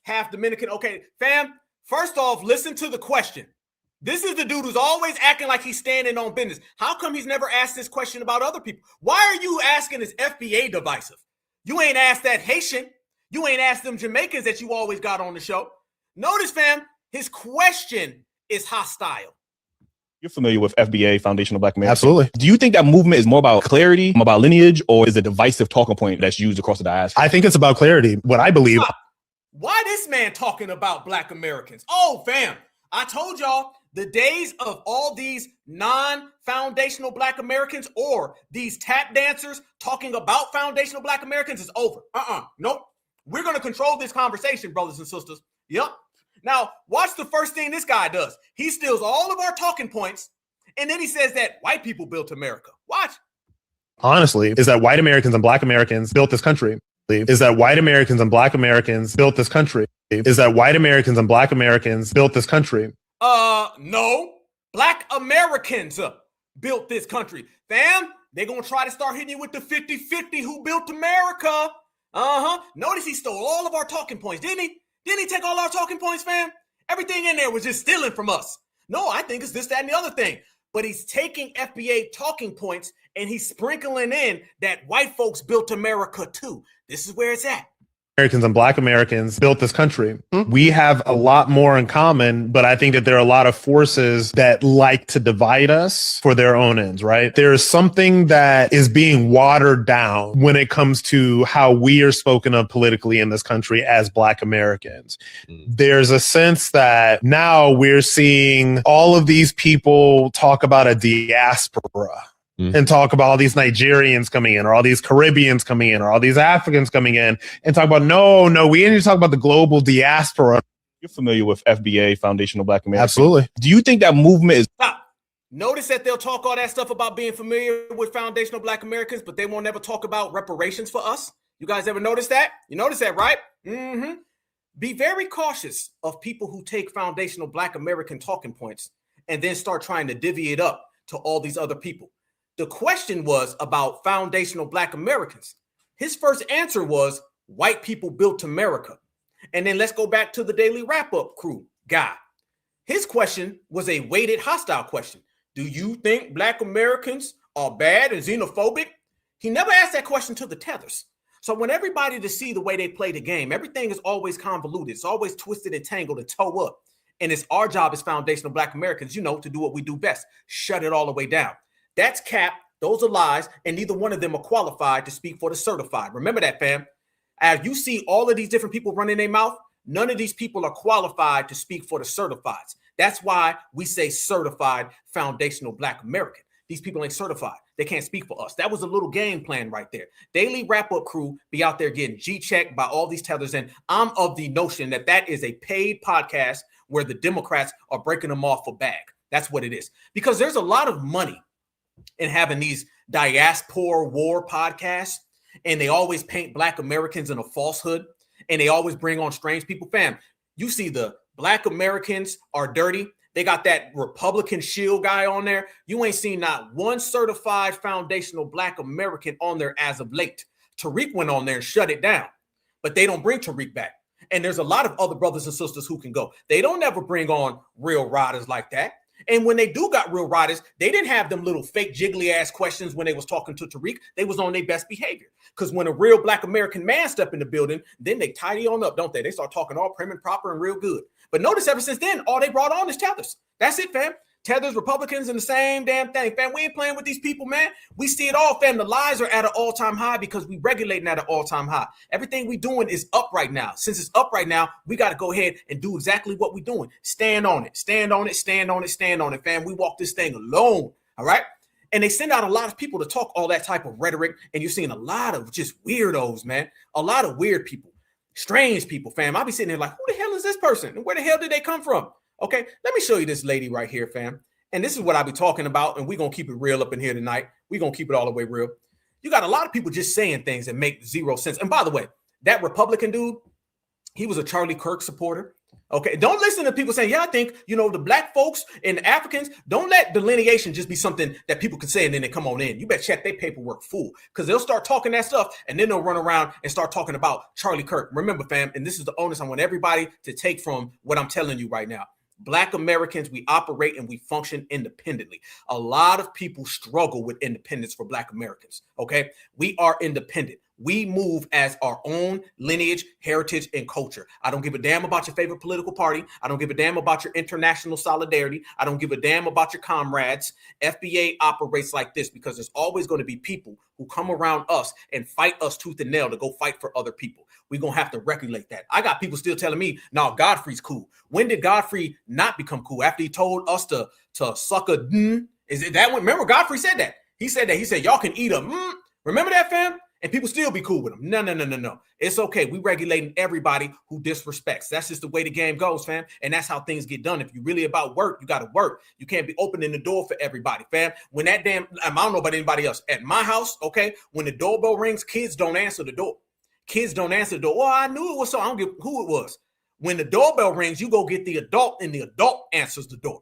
half Dominican. Okay, fam, First off, listen to the question. This is the dude who's always acting like he's standing on business. How come he's never asked this question about other people? Why are you asking this FBA divisive? You ain't asked that Haitian. You ain't asked them Jamaicans that you always got on the show. Notice, fam, his question is hostile. You're familiar with FBA, Foundational Black Americans. Absolutely. Do you think that movement is more about clarity, about lineage, or is it a divisive talking point that's used across the diaspora? I think it's about clarity. What I believe. Why this man talking about Black Americans? Oh, fam, I told y'all the days of all these non-foundational Black Americans or these tap dancers talking about foundational Black Americans is over. Nope. We're going to control this conversation, brothers and sisters. Yep. Now, watch the first thing this guy does. He steals all of our talking points, and then he says that white people built America. Watch. Honestly, is that white Americans and Black Americans built this country. Is that white Americans and Black Americans built this country. Is that white Americans and Black Americans built this country. No. Black Americans built this country. Fam, they're going to try to start hitting you with the 50-50 who built America. Notice he stole all of our talking points, didn't he? Didn't he take all our talking points, fam? Everything in there was just stealing from us. No, I think it's this, that, and the other thing. But he's taking FBA talking points and he's sprinkling in that white folks built America too. This is where it's at. Americans and Black Americans built this country. We have a lot more in common, but I think that there are a lot of forces that like to divide us for their own ends, right? There's something that is being watered down when it comes to how we are spoken of politically in this country as Black Americans. There's a sense that now we're seeing all of these people talk about a diaspora. And talk about all these Nigerians coming in, or all these Caribbeans coming in, or all these Africans coming in, and talk about, no, we need to talk about the global diaspora. You're familiar with FBA, Foundational Black Americans. Absolutely. Do you think that movement is... Stop. Notice that they'll talk all that stuff about being familiar with foundational Black Americans, but they won't ever talk about reparations for us. You guys ever notice that? You notice that, right? Be very cautious of people who take foundational Black American talking points and then start trying to divvy it up to all these other people. The question was about foundational Black Americans. His first answer was white people built America. And then let's go back to the Daily Wrap-Up crew guy. His question was a weighted hostile question. Do you think Black Americans are bad and xenophobic? He never asked that question to the Tethers. So I want everybody to see the way they play the game. Everything is always convoluted. It's always twisted and tangled and toe up. And it's our job as foundational Black Americans, to do what we do best. Shut it all the way down. That's cap. Those are lies, and neither one of them are qualified to speak for the certified. Remember that, fam. As you see all of these different people running their mouth, none of these people are qualified to speak for the certifieds. That's why we say certified foundational Black American. These people ain't certified. They can't speak for us. That was a little game plan right there. Daily Wrap-Up crew be out there getting G-checked by all these tethers, and I'm of the notion that that is a paid podcast where the Democrats are breaking them off for bag. That's what it is. Because there's a lot of money in having these diaspora war podcasts, and they always paint Black Americans in a falsehood, and they always bring on strange people. Fam, you see the Black Americans are dirty. They got that Republican shield guy on there. You ain't seen not one certified foundational Black American on there as of late. Tariq went on there and shut it down, but they don't bring Tariq back. And there's a lot of other brothers and sisters who can go. They don't ever bring on real riders like that. And when they do got real riders, they didn't have them little fake jiggly ass questions when they was talking to Tariq. They was on their best behavior. Because when a real Black American man step in the building, then they tidy on up, don't they? They start talking all prim and proper and real good. But notice ever since then, all they brought on is tethers. That's it, fam. Tethers, Republicans, and the same damn thing. Fam, we ain't playing with these people, man. We see it all, fam. The lies are at an all-time high because we regulating at an all-time high. Everything we doing is up right now. Since it's up right now, we got to go ahead and do exactly what we doing. Stand on it. Stand on it. Stand on it. Stand on it, fam. We walk this thing alone, all right? And they send out a lot of people to talk all that type of rhetoric, and you're seeing a lot of just weirdos, man. A lot of weird people. Strange people, fam. I'll be sitting there like, who the hell is this person? And where the hell did they come from? Okay, let me show you this lady right here, fam. And this is what I'll be talking about, and we're going to keep it real up in here tonight. We're going to keep it all the way real. You got a lot of people just saying things that make zero sense. And by the way, that Republican dude, he was a Charlie Kirk supporter. Okay, don't listen to people saying, yeah, I think, the black folks and the Africans, don't let delineation just be something that people can say and then they come on in. You better check their paperwork full, because they'll start talking that stuff and then they'll run around and start talking about Charlie Kirk. Remember, fam, and this is the onus I want everybody to take from what I'm telling you right now. Black Americans, we operate and we function independently. A lot of people struggle with independence for Black Americans, okay? We are independent. We move as our own lineage, heritage, and culture. I don't give a damn about your favorite political party. I don't give a damn about your international solidarity. I don't give a damn about your comrades. FBA operates like this because there's always going to be people who come around us and fight us tooth and nail to go fight for other people. We're going to have to regulate that. I got people still telling me, no, Godfrey's cool. When did Godfrey not become cool? After he told us to suck a Is it that one? Remember, Godfrey said that. He said, y'all can eat a Remember that, fam? And people still be cool with them. No. It's okay. We regulating everybody who disrespects. That's just the way the game goes, fam. And that's how things get done. If you're really about work, you got to work. You can't be opening the door for everybody, fam. When that I don't know about anybody else. At my house, okay, when the doorbell rings, kids don't answer the door. Kids don't answer the door. Well, I knew it was so. I don't give who it was. When the doorbell rings, you go get the adult and the adult answers the door.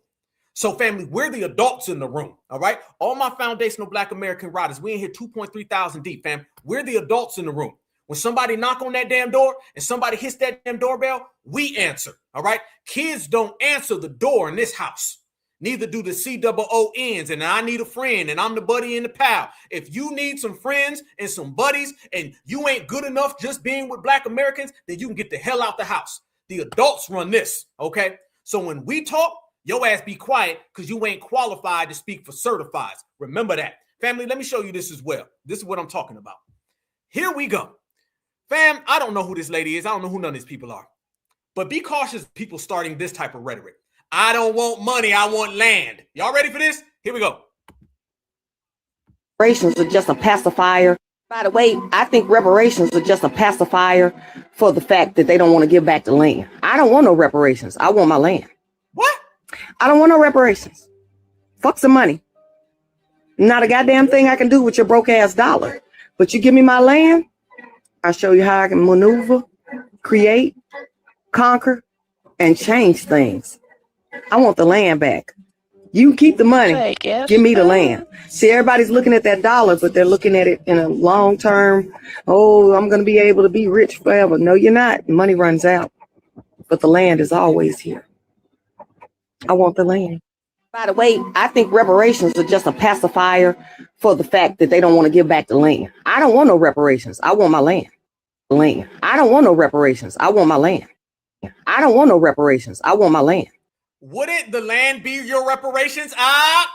So, family, we're the adults in the room, all right? All my foundational Black American riders, we in here 2.3 thousand deep, fam. We're the adults in the room. When somebody knock on that damn door and somebody hits that damn doorbell, we answer, all right? Kids don't answer the door in this house. Neither do the COONs, and I need a friend, and I'm the buddy and the pal. If you need some friends and some buddies, and you ain't good enough just being with Black Americans, then you can get the hell out the house. The adults run this, okay? So when we talk, your ass be quiet because you ain't qualified to speak for certifieds. Remember that. Family, let me show you this as well. This is what I'm talking about. Here we go. Fam, I don't know who this lady is. I don't know who none of these people are. But be cautious of people starting this type of rhetoric. I don't want money. I want land. Y'all ready for this? Here we go. Reparations are just a pacifier. By the way, I think reparations are just a pacifier for the fact that they don't want to give back the land. I don't want no reparations. I want my land. What? I don't want no reparations. Fuck some money. Not a goddamn thing I can do with your broke ass dollar. But you give me my land, I'll show you how I can maneuver, create, conquer, and change things. I want the land back. You keep the money. Give me the land. See, everybody's looking at that dollar, but they're looking at it in a long term. Oh, I'm going to be able to be rich forever. No, you're not. Money runs out. But the land is always here. I want the land. By the way, I think reparations are just a pacifier for the fact that they don't want to give back the land. I don't want no reparations. I want my land. Land. I don't want no reparations. I want my land. I don't want no reparations. I want my land. Wouldn't the land be your reparations? I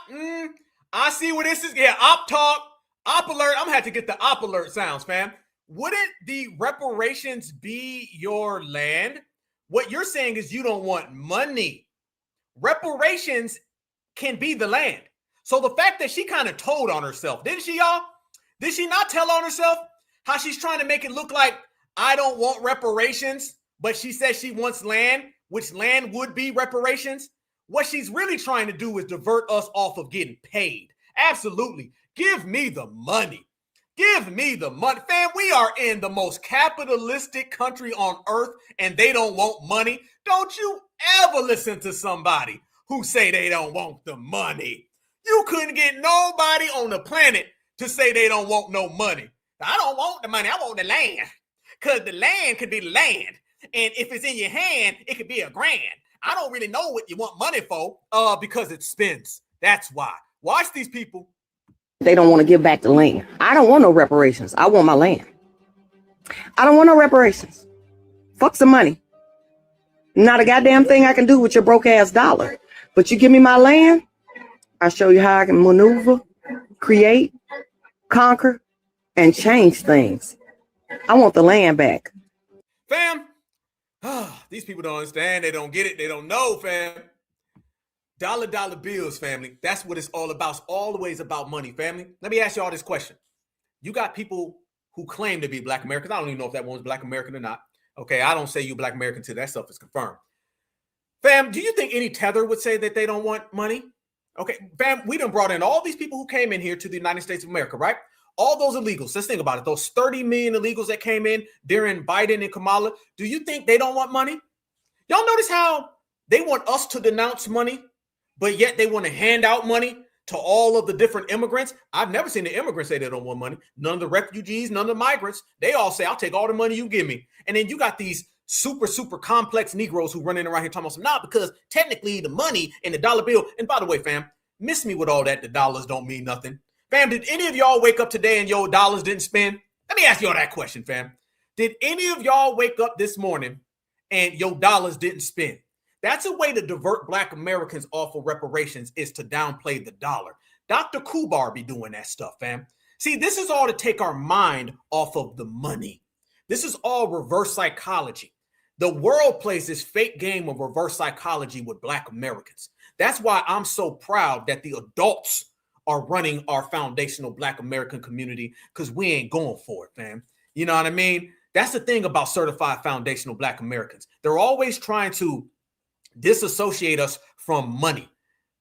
see what this is. Yeah, op talk, op alert. I'm gonna have to get the op alert sounds, fam. Wouldn't the reparations be your land? What you're saying is you don't want money. Reparations can be the land. So the fact that she kind of told on herself, didn't she, y'all? Did she not tell on herself how she's trying to make it look like I don't want reparations, but she says she wants land, which land would be reparations? What she's really trying to do is divert us off of getting paid. Absolutely. Give me the money. Give me the money. Fam, we are in the most capitalistic country on earth and they don't want money. Don't you ever listen to somebody who say they don't want the money. You couldn't get nobody on the planet to say they don't want no money. I don't want the money. I want the land. Because the land could be the land. And if it's in your hand, it could be $1,000. I don't really know what you want money for because it spins. That's why. Watch these people. They don't want to give back the land. I don't want no reparations. I want my land. I don't want no reparations. Fuck some money. Not a goddamn thing I can do with your broke ass dollar. But you give me my land, I'll show you how I can maneuver, create, conquer, and change things. I want the land back. Fam, these people don't understand. They don't get it. They don't know, fam. Dollar bills, family. That's what it's all about. It's always about money, family. Let me ask you all this question. You got people who claim to be Black Americans. I don't even know if that one's Black American or not. Okay, I don't say you Black American till that stuff is confirmed. Fam, do you think any Tether would say that they don't want money? Okay, fam, we done brought in all these people who came in here to the United States of America, right? All those illegals. Let's think about it. Those 30 million illegals that came in during Biden and Kamala. Do you think they don't want money? Y'all notice how they want us to denounce money, but yet they want to hand out money to all of the different immigrants? I've never seen the immigrants say they don't want money. None of the refugees, none of the migrants. They all say, I'll take all the money you give me. And then you got these super complex Negroes who running around here talking about some, nah, because technically the money and the dollar bill, and by the way, fam, miss me with all that, the dollars don't mean nothing. Fam, did any of y'all wake up today and your dollars didn't spend? Let me ask y'all that question, fam. Did any of y'all wake up this morning and your dollars didn't spend? That's a way to divert Black Americans off of reparations, is to downplay the dollar. Dr. Kubar be doing that stuff, fam. See, this is all to take our mind off of the money. This is all reverse psychology. The world plays this fake game of reverse psychology with Black Americans. That's why I'm so proud that the adults are running our foundational Black American community, because we ain't going for it, fam. You know what I mean? That's the thing about certified foundational Black Americans. They're always trying to disassociate us from money.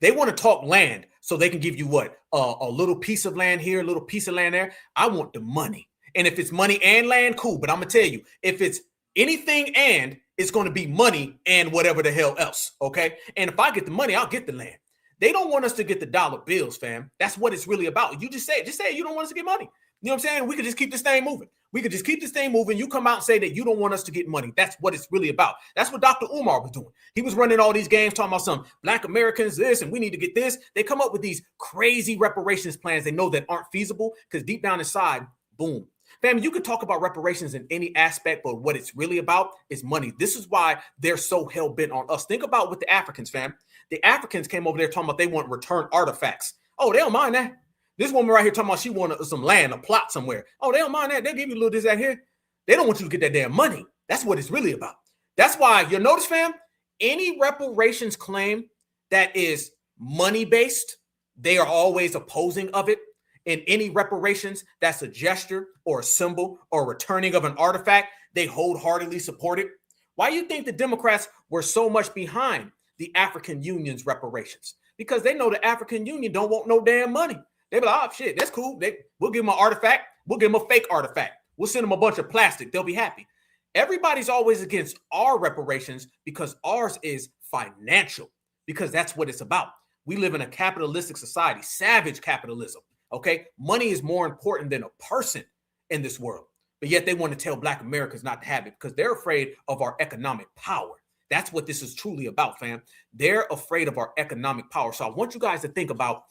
They want to talk land so they can give you what? A little piece of land here, a little piece of land there. I want the money. And if it's money and land, cool. But I'm going to tell you, if it's anything and, it's going to be money and whatever the hell else, okay? And if I get the money, I'll get the land. They don't want us to get the dollar bills, fam. That's what it's really about. You just say you don't want us to get money. You know what I'm saying? We could just keep this thing moving. We could just keep this thing moving. You come out and say that you don't want us to get money. That's what it's really about. That's what Dr. Umar was doing. He was running all these games talking about some Black Americans this, and we need to get this. They come up with these crazy reparations plans they know that aren't feasible, because deep down inside, boom. Fam, you can talk about reparations in any aspect, but what it's really about is money. This is why they're so hell-bent on us. Think about with the Africans, fam. The Africans came over there talking about they want return artifacts. Oh, they don't mind that. This woman right here talking about she wanted some land, a plot somewhere. Oh, they don't mind that. They give you a little this, that here. They don't want you to get that damn money. That's what it's really about. That's why you'll notice, fam, any reparations claim that is money-based, they are always opposing of it. In any reparations that's a gesture or a symbol or returning of an artifact, they wholeheartedly support it. Why do you think the Democrats were so much behind the African Union's reparations? Because they know the African Union don't want no damn money. They be like, oh, shit, that's cool. We'll give them an artifact. We'll give them a fake artifact. We'll send them a bunch of plastic. They'll be happy. Everybody's always against our reparations because ours is financial, because that's what it's about. We live in a capitalistic society, savage capitalism. Okay, money is more important than a person in this world, but yet they want to tell Black Americans not to have it because they're afraid of our economic power. That's what this is truly about, fam. They're afraid of our economic power. So I want you guys to think about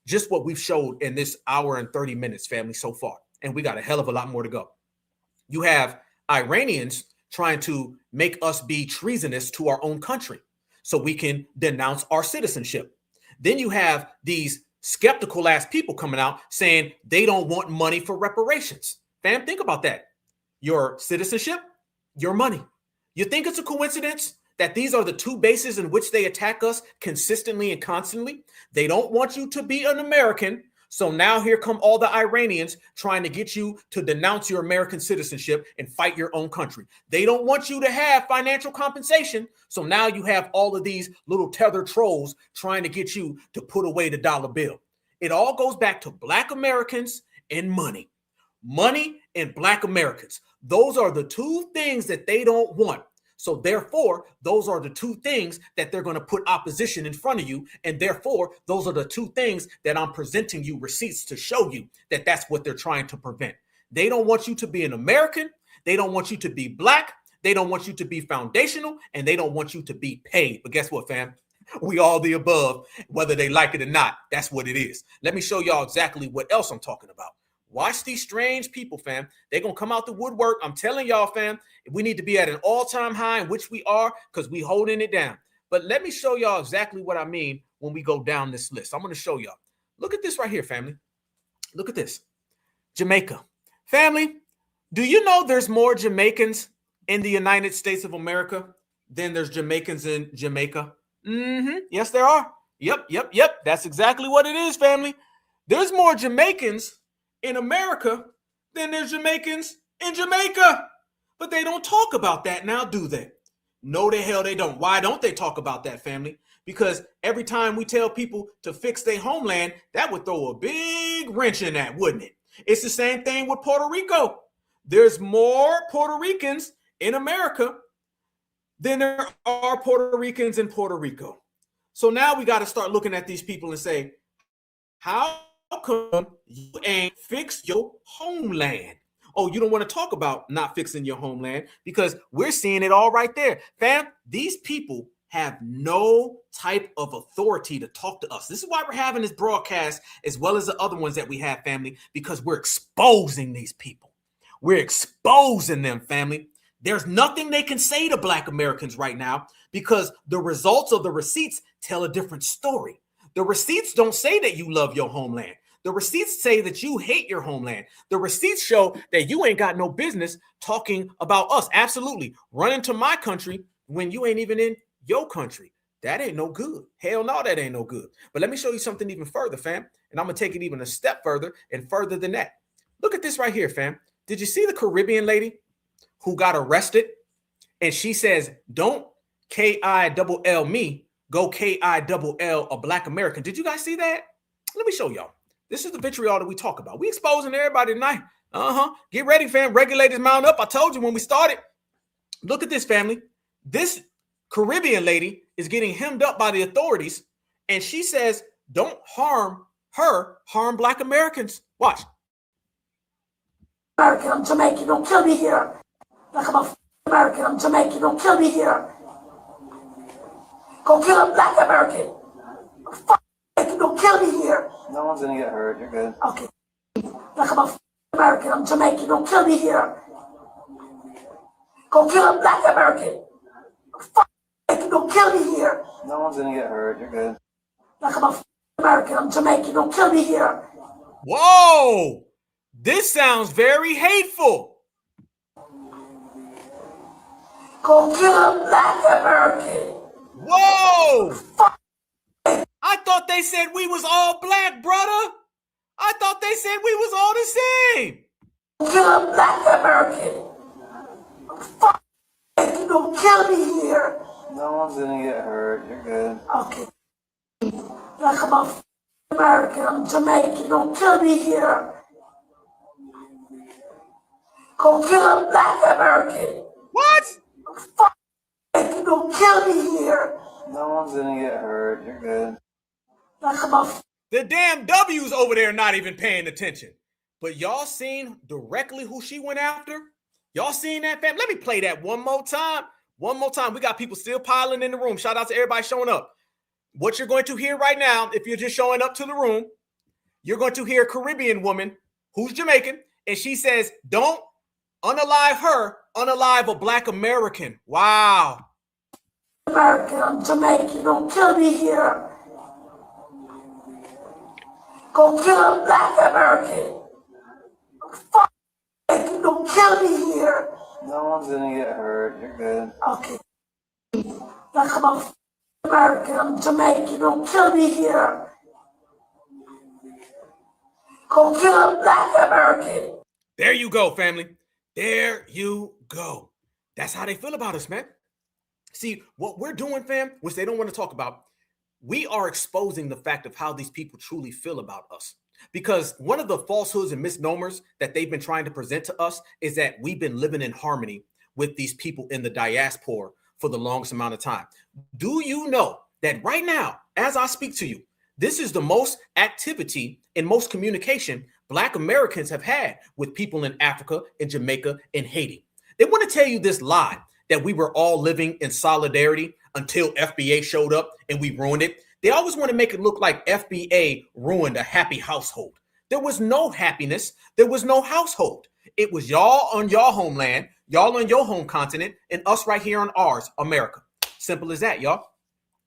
just what we've showed in this hour and 30 minutes, family, so far. And we got a hell of a lot more to go. You have Iranians trying to make us be treasonous to our own country so we can denounce our citizenship. Then you have these skeptical ass people coming out saying they don't want money for reparations. Fam, think about that. Your citizenship, your money. You think it's a coincidence that these are the two bases in which they attack us consistently and constantly? They don't want you to be an American. So now here come all the Iranians trying to get you to denounce your American citizenship and fight your own country. They don't want you to have financial compensation. So now you have all of these little Tether trolls trying to get you to put away the dollar bill. It all goes back to Black Americans and money. Money and Black Americans. Those are the two things that they don't want. So therefore, those are the two things that they're going to put opposition in front of you. And therefore, those are the two things that I'm presenting you receipts to show you that that's what they're trying to prevent. They don't want you to be an American. They don't want you to be Black. They don't want you to be foundational. And they don't want you to be paid. But guess what, fam? We all the above, whether they like it or not. That's what it is. Let me show y'all exactly what else I'm talking about. Watch these strange people, fam. They're going to come out the woodwork. I'm telling y'all, fam, we need to be at an all-time high, in which we are, because we holding it down. But let me show y'all exactly what I mean when we go down this list. I'm going to show y'all. Look at this right here, family. Look at this. Jamaica. Family, do you know there's more Jamaicans in the United States of America than there's Jamaicans in Jamaica? Yes, there are. Yep. That's exactly what it is, family. There's more Jamaicans in America than there's Jamaicans in Jamaica. But they don't talk about that now, do they? No, the hell they don't. Why don't they talk about that, family? Because every time we tell people to fix their homeland, that would throw a big wrench in that, wouldn't it? It's the same thing with Puerto Rico. There's more Puerto Ricans in America than there are Puerto Ricans in Puerto Rico. So now we got to start looking at these people and say, how come you ain't fixed your homeland? Oh, you don't want to talk about not fixing your homeland because we're seeing it all right there. Fam, these people have no type of authority to talk to us. This is why we're having this broadcast as well as the other ones that we have, family, because we're exposing these people. We're exposing them, family. There's nothing they can say to Black Americans right now because the results of the receipts tell a different story. The receipts don't say that you love your homeland. The receipts say that you hate your homeland. The receipts show that you ain't got no business talking about us. Absolutely. Running to my country when you ain't even in your country. That ain't no good. Hell no, that ain't no good. But let me show you something even further, fam. And I'm going to take it even a step further and further than that. Look at this right here, fam. Did you see the Caribbean lady who got arrested? And she says, don't K-I-double-L me, go K-I-double-L a Black American. Did you guys see that? Let me show y'all. This is the vitriol that we talk about. We exposing everybody tonight. Get ready, fam. Regulators mount up. I told you when we started. Look at this, family. This Caribbean lady is getting hemmed up by the authorities. And she says, don't harm her, harm Black Americans. Watch. American, I'm Jamaican, don't kill me here. Like I'm a American, I'm Jamaican, don't kill me here. Go kill a Black American. Don't kill me here. No one's gonna get hurt, you're good. Okay. Like I'm a American, I'm Jamaican, don't kill me here. Go kill a Black American. Don't kill me here. No one's gonna get hurt, you're good. Like I'm a American, I'm Jamaican, don't kill me here. Whoa! This sounds very hateful. Go kill a Black American. Whoa! I thought they said we was all Black, brother. I thought they said we was all the same. Go kill a Black American. Don't kill me here. No one's gonna get hurt, you're good. Okay. Like I'm a American, I'm Jamaican, don't kill me here. Go kill a Black American. What? Don't kill me here. No one's gonna get hurt, you're good. Like I'm a The damn W's over there not even paying attention. But y'all seen directly who she went after? Y'all seen that, fam? Let me play that one more time. One more time. We got people still piling in the room. Shout out to everybody showing up. What you're going to hear right now, if you're just showing up to the room, you're going to hear a Caribbean woman who's Jamaican, and she says, don't unalive her, unalive a Black American. Wow. American, I'm Jamaican, don't kill me here. Go kill a Black American. Don't kill me here. No one's gonna get hurt, you're good. Okay. Like I'm a American, I'm Jamaican, don't kill me here. Go kill a Black American. There you go, family. There you go. That's how they feel about us, man. See, what we're doing, fam, which they don't want to talk about, we are exposing the fact of how these people truly feel about us. Because one of the falsehoods and misnomers that they've been trying to present to us is that we've been living in harmony with these people in the diaspora for the longest amount of time. Do you know that right now, as I speak to you, this is the most activity and most communication Black Americans have had with people in Africa, in Jamaica, and Haiti? They want to tell you this lie that we were all living in solidarity until FBA showed up and we ruined it. They always want to make it look like FBA ruined a happy household. There was no happiness. There was no household. It was y'all on your homeland, y'all on your home continent, and us right here on ours, America. Simple as that, y'all.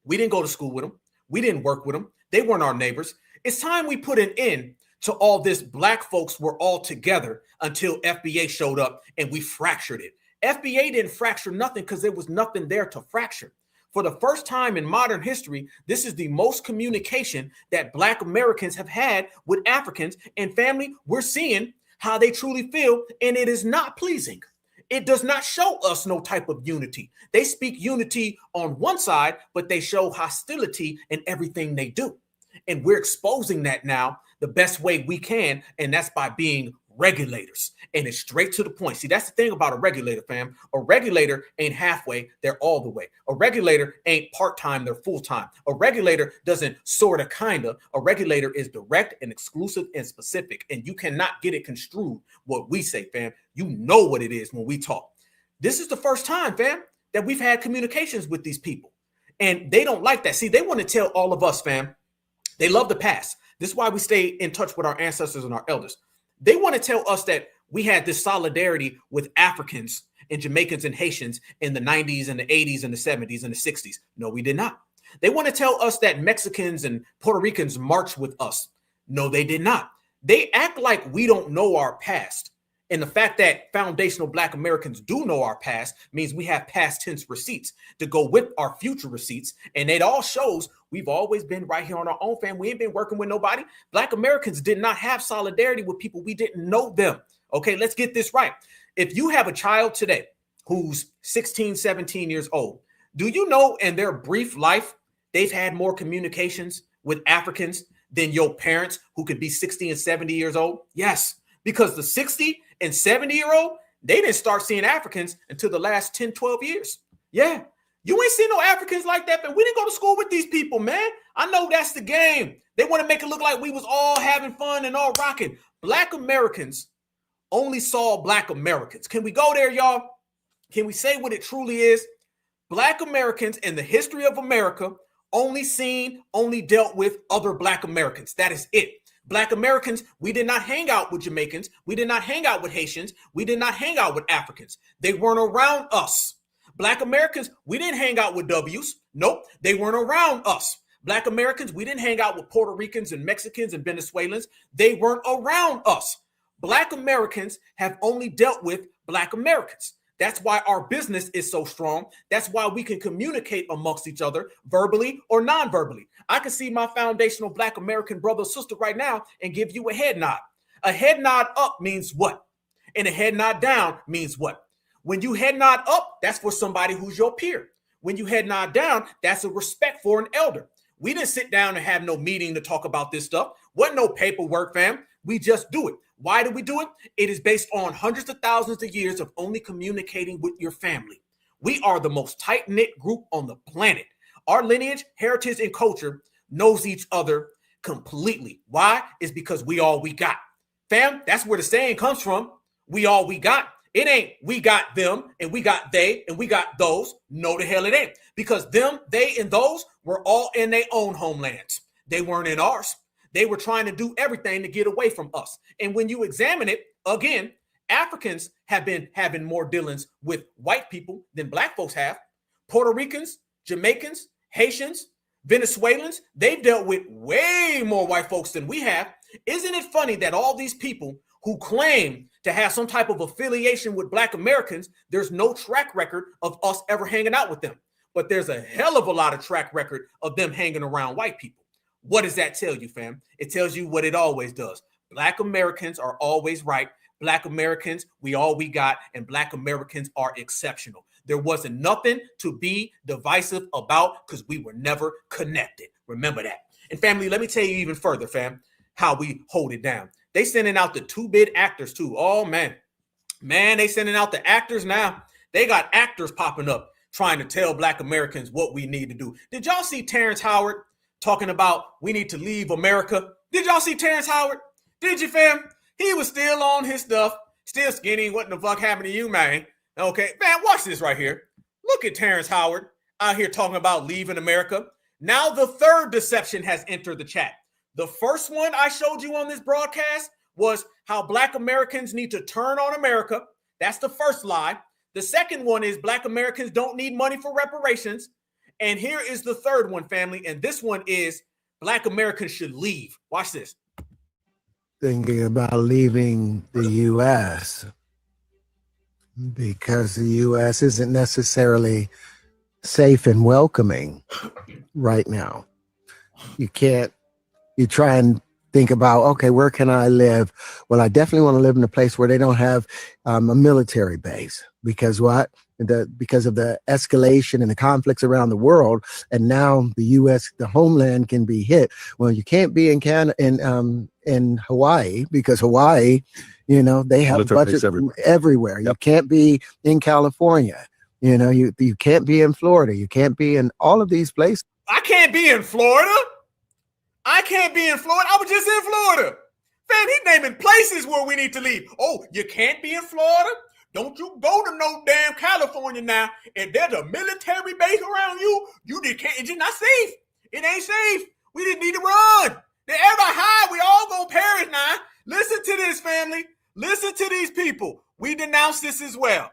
We didn't go to school with them. We didn't work with them. They weren't our neighbors. It's time we put an end to all this Black folks were all together until FBA showed up and we fractured it. FBA didn't fracture nothing because there was nothing there to fracture. For the first time in modern history, this is the most communication that Black Americans have had with Africans. And family, we're seeing how they truly feel, and it is not pleasing. It does not show us no type of unity. They speak unity on one side, but they show hostility in everything they do. And we're exposing that now the best way we can, and that's by being regulators. And it's straight to the point. See, that's the thing about a regulator, fam. A regulator ain't halfway, they're all the way. A regulator ain't part-time, they're full-time. A regulator doesn't sorta kinda. A regulator is direct and exclusive and specific. And you cannot get it construed what we say, fam. You know what it is when we talk. This is the first time, fam, that we've had communications with these people. And they don't like that. See, they want to tell all of us, fam, they love the past. This is why we stay in touch with our ancestors and our elders. They want to tell us that we had this solidarity with Africans and Jamaicans and Haitians in the 90s and the 80s and the 70s and the 60s. No, we did not. They want to tell us that Mexicans and Puerto Ricans marched with us. No, they did not. They act like we don't know our past. And the fact that foundational Black Americans do know our past means we have past tense receipts to go with our future receipts. And it all shows we've always been right here on our own, fam. We ain't been working with nobody. Black Americans did not have solidarity with people. We didn't know them. Okay, let's get this right. If you have a child today who's 16, 17 years old, do you know in their brief life, they've had more communications with Africans than your parents who could be 60 and 70 years old? Yes, because the 60 and 70-year-old, they didn't start seeing Africans until the last 10, 12 years. Yeah, you ain't seen no Africans like that, but we didn't go to school with these people, man. I know that's the game. They want to make it look like we was all having fun and all rocking. Black Americans only saw Black Americans. Can we go there, y'all? Can we say what it truly is? Black Americans in the history of America only dealt with other Black Americans. That is it. Black Americans, we did not hang out with Jamaicans. We did not hang out with Haitians. We did not hang out with Africans. They weren't around us. Black Americans, we didn't hang out with W's. Nope, they weren't around us. Black Americans, we didn't hang out with Puerto Ricans and Mexicans and Venezuelans. They weren't around us. Black Americans have only dealt with Black Americans. That's why our business is so strong. That's why we can communicate amongst each other verbally or non-verbally. I can see my foundational Black American brother or sister right now and give you a head nod. A head nod up means what? And a head nod down means what? When you head nod up, that's for somebody who's your peer. When you head nod down, that's a respect for an elder. We didn't sit down and have no meeting to talk about this stuff. Wasn't no paperwork, fam. We just do it. Why do we do it? It is based on hundreds of thousands of years of only communicating with your family. We are the most tight-knit group on the planet. Our lineage, heritage, and culture knows each other completely. Why? It's because we all we got. Fam, that's where the saying comes from. We all we got. It ain't we got them and we got they and we got those. No, the hell it ain't. Because them, they, and those were all in their own homelands. They weren't in ours. They were trying to do everything to get away from us. And when you examine it, again, Africans have been having more dealings with white people than Black folks have. Puerto Ricans, Jamaicans, Haitians, Venezuelans, they've dealt with way more white folks than we have. Isn't it funny that all these people who claim to have some type of affiliation with Black Americans, there's no track record of us ever hanging out with them. But there's a hell of a lot of track record of them hanging around white people. What does that tell you, fam? It tells you what it always does. Black Americans are always right. Black Americans, we all we got, and Black Americans are exceptional. There wasn't nothing to be divisive about because we were never connected. Remember that. And family, let me tell you even further, fam, how we hold it down. They sending out the 2-bit actors too. Oh, man. Man, they sending out the actors now. They got actors popping up trying to tell Black Americans what we need to do. Did y'all see Terrence Howard talking about we need to leave America? Did y'all see Terrence Howard? Did you, fam? He was still on his stuff, still skinny. What the fuck happened to you, man? Okay, man, watch this right here. Look at Terrence Howard out here talking about leaving America. Now the third deception has entered the chat. The first one I showed you on this broadcast was how Black Americans need to turn on America. That's the first lie. The second one is Black Americans don't need money for reparations. And here is the third one, family. And this one is Black Americans should leave. Watch this. Thinking about leaving the U.S. because the U.S. isn't necessarily safe and welcoming right now. You try and think about, okay, where can I live? Well, I definitely want to live in a place where they don't have a military base, because because of the escalation and the conflicts around the world, and now the U.S., the homeland, can be hit. Well, you can't be in Hawaii, because Hawaii, they have budgets everywhere. You can't be in California. You can't be in Florida. You can't be in all of these places. I can't be in Florida. I can't be in Florida. I was just in Florida. Fam, he's naming places where we need to leave. Oh, you can't be in Florida? Don't you go to no damn California now. If there's a military base around you, it's just not safe. It ain't safe. We just need to run. Everybody hide. We all gonna perish now. Listen to this, family. Listen to these people. We denounce this as well.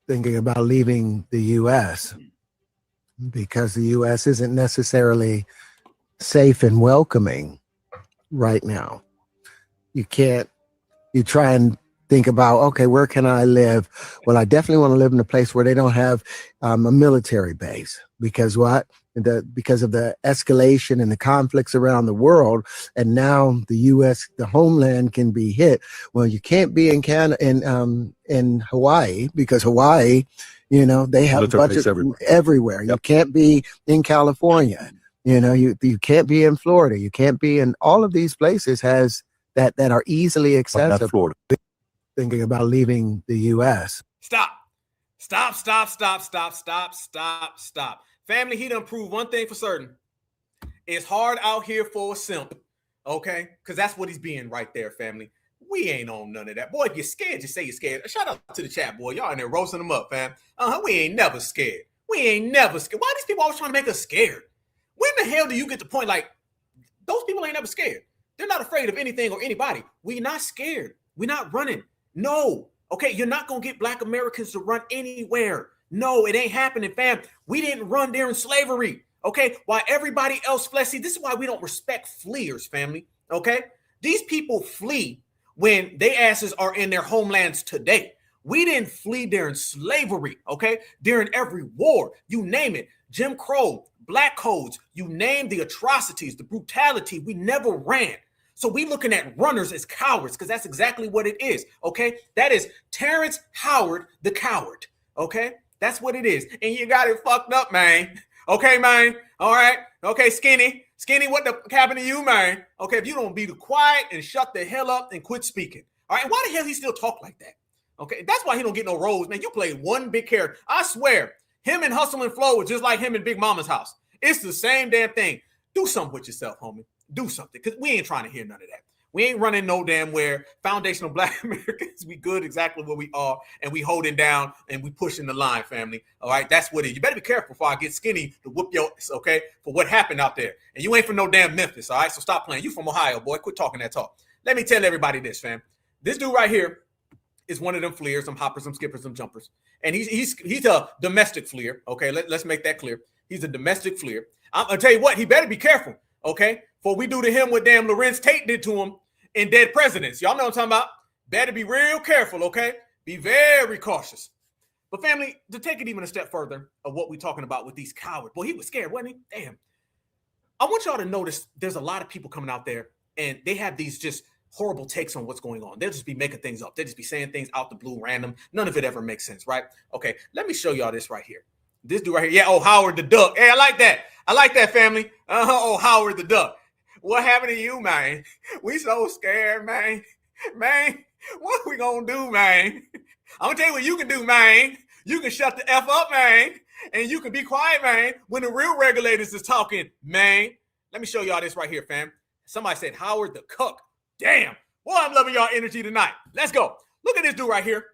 Thinking about leaving the U.S. because the U.S. isn't necessarily safe and welcoming right now. You try and think about, okay, where can I live? Well, I definitely want to live in a place where they don't have a military base, because because of the escalation and the conflicts around the world, and now the U.S., the homeland, can be hit. Well, you can't be in Hawaii, because Hawaii, they have budgets everywhere. You can't be in California. You can't be in Florida. You can't be in all of these places that are easily accessible. Florida. Thinking about leaving the U.S. Stop. Family, he done proved one thing for certain. It's hard out here for a simp, okay? Because that's what he's being right there, family. We ain't on none of that. Boy, if you're scared, just say you're scared. Shout out to the chat, boy. Y'all in there roasting them up, fam. We ain't never scared. Why these people always trying to make us scared? When the hell do you get to point like, those people ain't never scared? They're not afraid of anything or anybody. We're not scared. We're not running. No. Okay, you're not going to get Black Americans to run anywhere. No, it ain't happening, fam. We didn't run during slavery, okay? While everybody else fled. See, this is why we don't respect fleers, family, okay? These people flee when they asses are in their homelands today. We didn't flee during slavery, okay? During every war, you name it. Jim Crow, Black codes, you name the atrocities, the brutality, we never ran. So we looking at runners as cowards, because that's exactly what it is, okay? That is Terrence Howard, the coward, okay? That's what it is. And you got it fucked up, man. Okay, man? All right? Okay, Skinny, what the happened to you, man? Okay, if you don't be quiet and shut the hell up and quit speaking. All right, why the hell he still talk like that? Okay, that's why he don't get no roles, man. You play one big character. I swear, him and Hustle and Flow is just like him in Big Mama's house. It's the same damn thing. Do something with yourself, homie. Do something, because we ain't trying to hear none of that. We ain't running no damn where. Foundational Black Americans, we good exactly where we are, and we holding down and we pushing the line, family. All right, that's what it is. You better be careful before I get Skinny to whoop your ass, okay, for what happened out there. And you ain't from no damn Memphis, all right? So stop playing. You from Ohio, boy. Quit talking that talk. Let me tell everybody this, fam. This dude right here is one of them fleers, some hoppers, some skippers, some jumpers. And he's a domestic fleer, okay? Let's make that clear. He's a domestic fleer. I'm going to tell you what, he better be careful, okay? For we do to him what damn Lorenz Tate did to him in Dead Presidents. Y'all know what I'm talking about. Better be real careful, okay? Be very cautious. But family, to take it even a step further of what we're talking about with these cowards. Boy, he was scared, wasn't he? Damn. I want y'all to notice there's a lot of people coming out there and they have these just horrible takes on what's going on. They'll just be making things up. They'll just be saying things out the blue, random. None of it ever makes sense, right? Okay, let me show y'all this right here. This dude right here. Yeah, oh, Howard the Duck. Hey, I like that. I like that, family. Oh, Howard the Duck. What happened to you, man? We so scared, man. Man, what we gonna do, man? I'm gonna tell you what you can do, man. You can shut the F up, man. And you can be quiet, man, when the real regulators is talking, man. Let me show y'all this right here, fam. Somebody said Howard the Cook. Damn. Boy, I'm loving y'all energy tonight. Let's go. Look at this dude right here.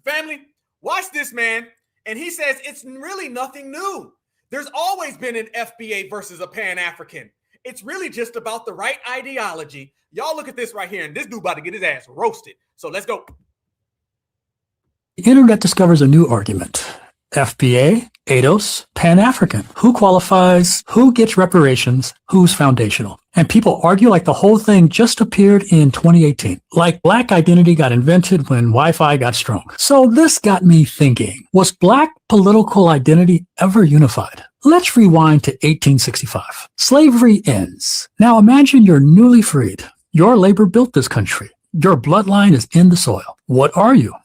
Family, watch this, man. And he says it's really nothing new. There's always been an FBA versus a Pan-African. It's really just about the right ideology. Y'all look at this right here, and this dude about to get his ass roasted. So let's go. The internet discovers a new argument. FBA, ADOS, Pan-African. Who qualifies? Who gets reparations? Who's foundational? And people argue like the whole thing just appeared in 2018. Like Black identity got invented when Wi-Fi got strong. So this got me thinking, was Black political identity ever unified? Let's rewind to 1865. Slavery ends. Now imagine you're newly freed. Your labor built this country. Your bloodline is in the soil. What are you?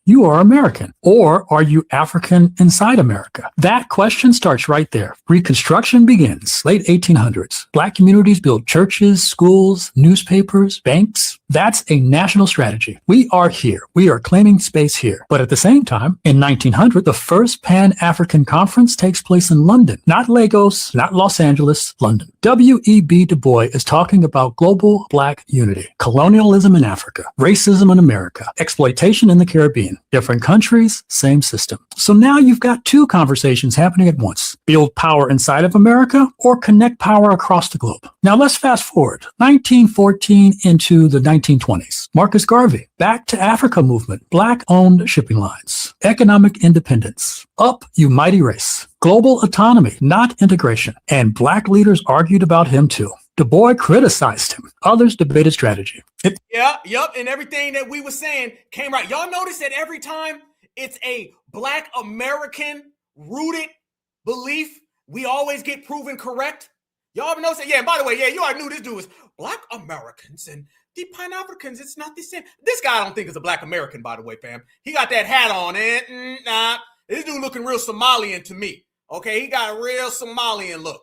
You are American. Or are you African inside America? That question starts right there. Reconstruction begins, late 1800s. Black communities build churches, schools, newspapers, banks. That's a national strategy. We are here. We are claiming space here. But at the same time, in 1900, the first Pan-African Conference takes place in London. Not Lagos, not Los Angeles, London. W.E.B. Du Bois is talking about global Black unity, colonialism in Africa, racism in America, exploitation in the Caribbean. Different countries, same system. So now you've got two conversations happening at once. Build power inside of America or connect power across the globe. Now let's fast forward 1914 into the 1920s. Marcus Garvey, Back to Africa movement, Black-owned shipping lines, economic independence, up you mighty race, global autonomy, not integration. And Black leaders argued about him too. Du Bois criticized him. Others debated strategy. And everything that we were saying came right. Y'all notice that every time it's a Black American rooted belief, we always get proven correct. Y'all ever notice that? Yeah, and by the way, you already knew this dude was Black Americans and the Pan-Africans. It's not the same. This guy I don't think is a Black American, by the way, fam. He got that hat on and this dude looking real Somalian to me. Okay, he got a real Somalian look.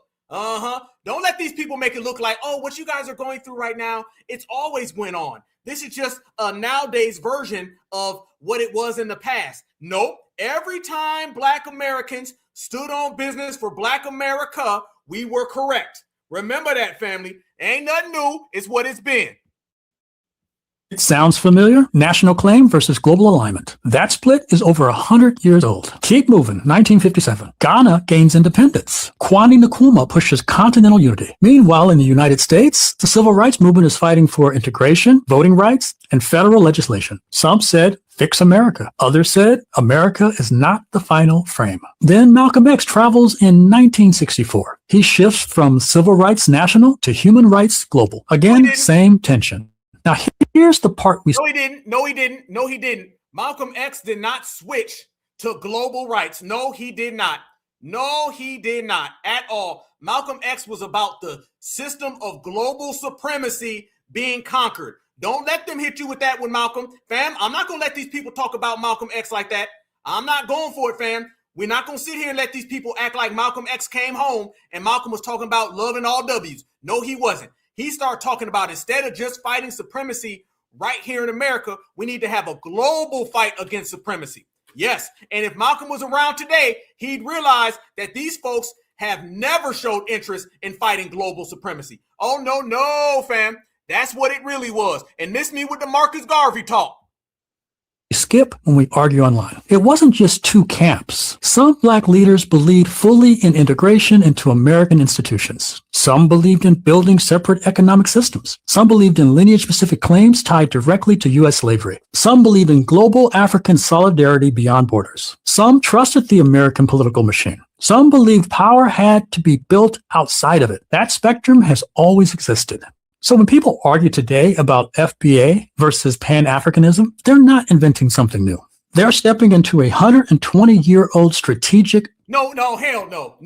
Don't let these people make it look like, oh, what you guys are going through right now, it's always went on. This is just a nowadays version of what it was in the past. Nope. Every time Black Americans stood on business for Black America, we were correct. Remember that, family. Ain't nothing new. It's what it's been. It sounds familiar? National claim versus global alignment. That split is over 100 years old. Keep moving. 1957. Ghana gains independence. Kwame Nkrumah pushes continental unity. Meanwhile, in the United States, the civil rights movement is fighting for integration, voting rights, and federal legislation. Some said, fix America. Others said, America is not the final frame. Then Malcolm X travels in 1964. He shifts from civil rights national to human rights global. Again, same tension. Now, here's the part we... No, he didn't. Malcolm X did not switch to global rights. No, he did not. No, he did not at all. Malcolm X was about the system of global supremacy being conquered. Don't let them hit you with that one, Malcolm. Fam, I'm not going to let these people talk about Malcolm X like that. I'm not going for it, fam. We're not going to sit here and let these people act like Malcolm X came home and Malcolm was talking about love and all W's. No, he wasn't. He started talking about instead of just fighting supremacy right here in America, we need to have a global fight against supremacy. Yes. And if Malcolm was around today, he'd realize that these folks have never showed interest in fighting global supremacy. Oh, no, fam. That's what it really was. And miss me with the Marcus Garvey talk. Skip when we argue online. It wasn't just two camps. Some Black leaders believed fully in integration into American institutions. Some believed in building separate economic systems. Some believed in lineage-specific claims tied directly to U.S. slavery. Some believed in global African solidarity beyond borders. Some trusted the American political machine. Some believed power had to be built outside of it. That spectrum has always existed. So when people argue today about FBA versus Pan-Africanism, they're not inventing something new. They're stepping into a 120-year-old strategic... No, hell no.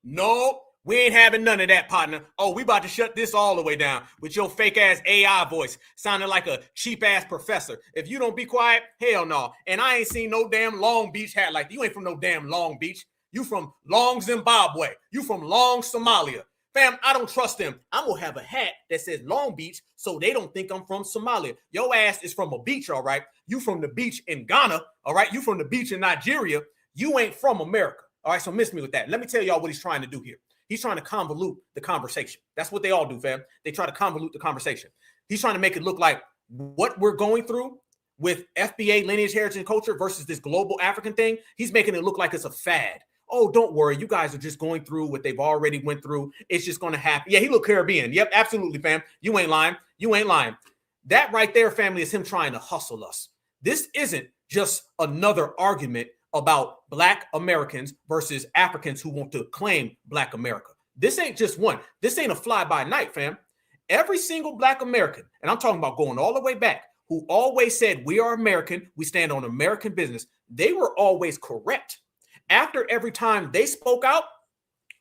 No, we ain't having none of that, partner. Oh, we about to shut this all the way down with your fake-ass AI voice sounding like a cheap-ass professor. If you don't be quiet, hell no. And I ain't seen no damn Long Beach hat like that. You ain't from no damn Long Beach. You from Long Zimbabwe. You from Long Somalia. Fam, I don't trust them. I'm going to have a hat that says Long Beach so they don't think I'm from Somalia. Your ass is from a beach, all right? You from the beach in Ghana, all right? You from the beach in Nigeria. You ain't from America, all right? So miss me with that. Let me tell y'all what he's trying to do here. He's trying to convolute the conversation. That's what they all do, fam. They try to convolute the conversation. He's trying to make it look like what we're going through with FBA, lineage, heritage, and culture versus this global African thing. He's making it look like it's a fad. Oh, don't worry. You guys are just going through what they've already went through. It's just going to happen. Yeah, he look Caribbean. Yep, absolutely, fam. You ain't lying. That right there, family, is him trying to hustle us. This isn't just another argument about Black Americans versus Africans who want to claim Black America. This ain't just one. This ain't a fly-by-night, fam. Every single Black American, and I'm talking about going all the way back, who always said we are American, we stand on American business, they were always correct. after every time they spoke out,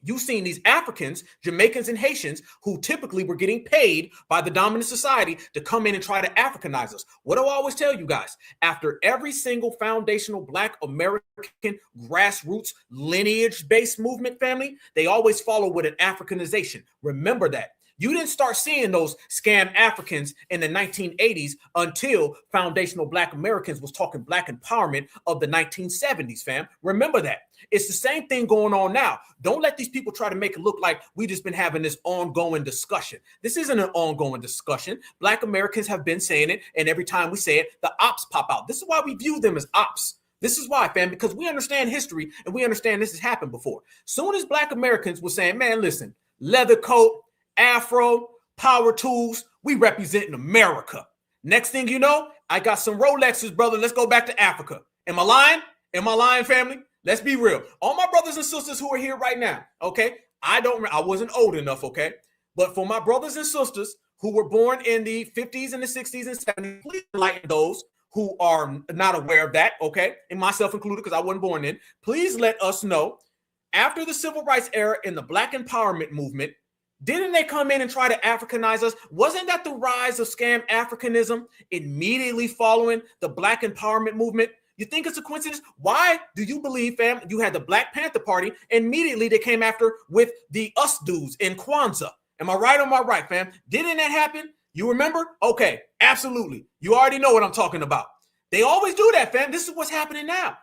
you've seen these Africans, Jamaicans, and Haitians who typically were getting paid by the dominant society to come in and try to Africanize us. What do I always tell you guys? After every single foundational Black American grassroots lineage-based movement, family, they always follow with an Africanization. Remember that. You didn't start seeing those scam Africans in the 1980s until foundational Black Americans was talking Black empowerment of the 1970s, fam. Remember that. It's the same thing going on now. Don't let these people try to make it look like we just been having this ongoing discussion. This isn't an ongoing discussion. Black Americans have been saying it, and every time we say it, the ops pop out. This is why we view them as ops. This is why, fam, because we understand history and we understand this has happened before. Soon as Black Americans were saying, man, listen, leather coat, Afro, power tools, we representing America. Next thing you know, I got some Rolexes, brother. Let's go back to Africa. Am I lying? Am I lying, family? Let's be real. All my brothers and sisters who are here right now, okay? I wasn't old enough, okay? But for my brothers and sisters who were born in the 50s and the 60s and 70s, please enlighten those who are not aware of that, okay? And myself included, because I wasn't born then. Please let us know, after the civil rights era and the Black empowerment movement, didn't they come in and try to Africanize us? Wasn't that the rise of scam Africanism immediately following the Black empowerment movement? You think it's a coincidence? Why do you believe, fam, you had the Black Panther Party, immediately they came after with the us dudes in Kwanzaa? Am I right or am I right, fam? Didn't that happen? You remember? Okay, absolutely. You already know what I'm talking about. They always do that, fam. This is what's happening now.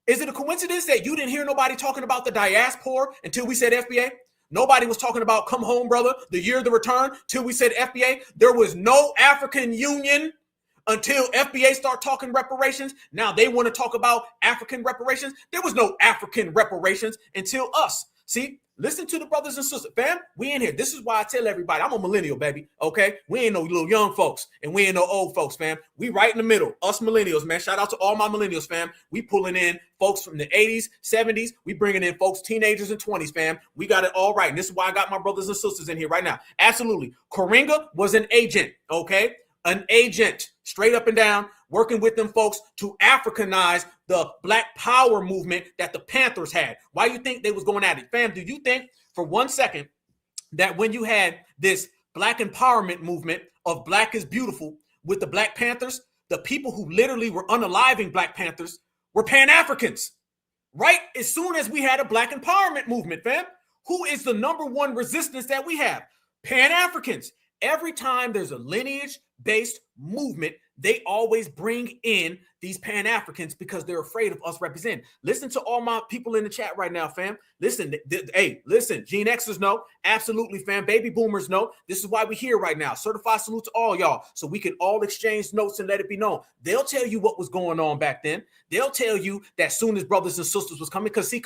Is it a coincidence that you didn't hear nobody talking about the diaspora until we said FBA? Nobody was talking about come home, brother, the year of the return, till we said FBA. There was no African Union until FBA start talking reparations. Now they want to talk about African reparations. There was no African reparations until us. See, listen to the brothers and sisters. Fam, we in here. This is why I tell everybody, I'm a millennial, baby, okay? We ain't no little young folks, and we ain't no old folks, fam. We right in the middle. Us millennials, man. Shout out to all my millennials, fam. We pulling in folks from the 80s, 70s. We bringing in folks, teenagers and 20s, fam. We got it all right. And this is why I got my brothers and sisters in here right now. Absolutely. Coringa was an agent, okay? An agent, straight up and down, working with them folks to Africanize the Black Power movement that the Panthers had. Why you think they was going at it? Fam, do you think for 1 second that when you had this Black empowerment movement of Black is beautiful with the Black Panthers, the people who literally were unaliving Black Panthers were Pan-Africans, right? As soon as we had a Black empowerment movement, fam, who is the number one resistance that we have? Pan-Africans. Every time there's a lineage-based movement, they always bring in these Pan-Africans because they're afraid of us representing. Listen to all my people in the chat right now, fam. Listen, hey, listen, Gen Xers know. Absolutely, fam. Baby boomers know. This is why we're here right now. Certified salute to all y'all so we can all exchange notes and let it be known. They'll tell you what was going on back then. They'll tell you that soon as brothers and sisters was coming. Because, see,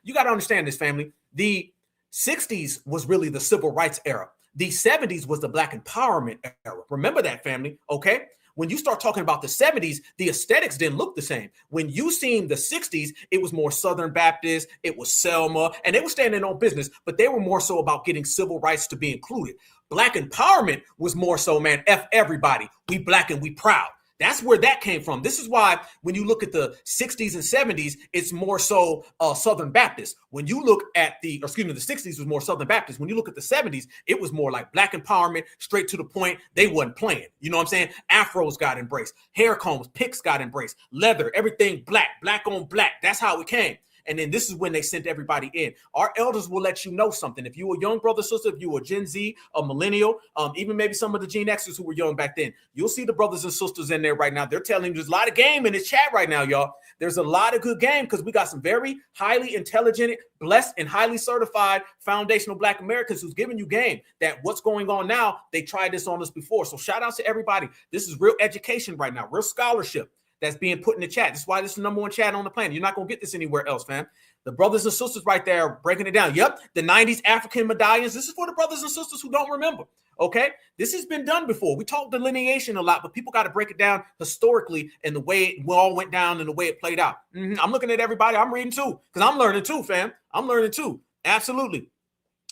you got to understand this, family. The 60s was really the civil rights era. The 70s was the Black empowerment era. Remember that, family, okay? When you start talking about the 70s, the aesthetics didn't look the same. When you seen the 60s, it was more Southern Baptist, it was Selma, and they were standing on business, but they were more so about getting civil rights to be included. Black empowerment was more so, man, F everybody. We Black and we proud. That's where that came from. This is why when you look at the 60s and 70s, it's more so Southern Baptist. When you look at the 60s was more Southern Baptist. When you look at the 70s, it was more like Black empowerment, straight to the point. They wasn't playing. You know what I'm saying? Afros got embraced. Hair combs, picks got embraced. Leather, everything black, black on black. That's how it came. And then this is when they sent everybody in. Our elders will let you know something. If you were a young brother, sister, if you were Gen Z, a millennial, even maybe some of the Gen Xers who were young back then, you'll see the brothers and sisters in there right now. They're telling you there's a lot of game in this chat right now, y'all. There's a lot of good game because we got some very highly intelligent, blessed, and highly certified foundational Black Americans who's giving you game that what's going on now, they tried this on us before. So shout out to everybody. This is real education right now, real scholarship that's being put in the chat. That's why this is the number one chat on the planet. You're not going to get this anywhere else, fam. The brothers and sisters right there breaking it down. Yep, the 90s African medallions. This is for the brothers and sisters who don't remember, okay? This has been done before. We talk delineation a lot, but people got to break it down historically and the way it all went down and the way it played out. I'm looking at everybody. I'm reading too because I'm learning too, fam. I'm learning too. Absolutely.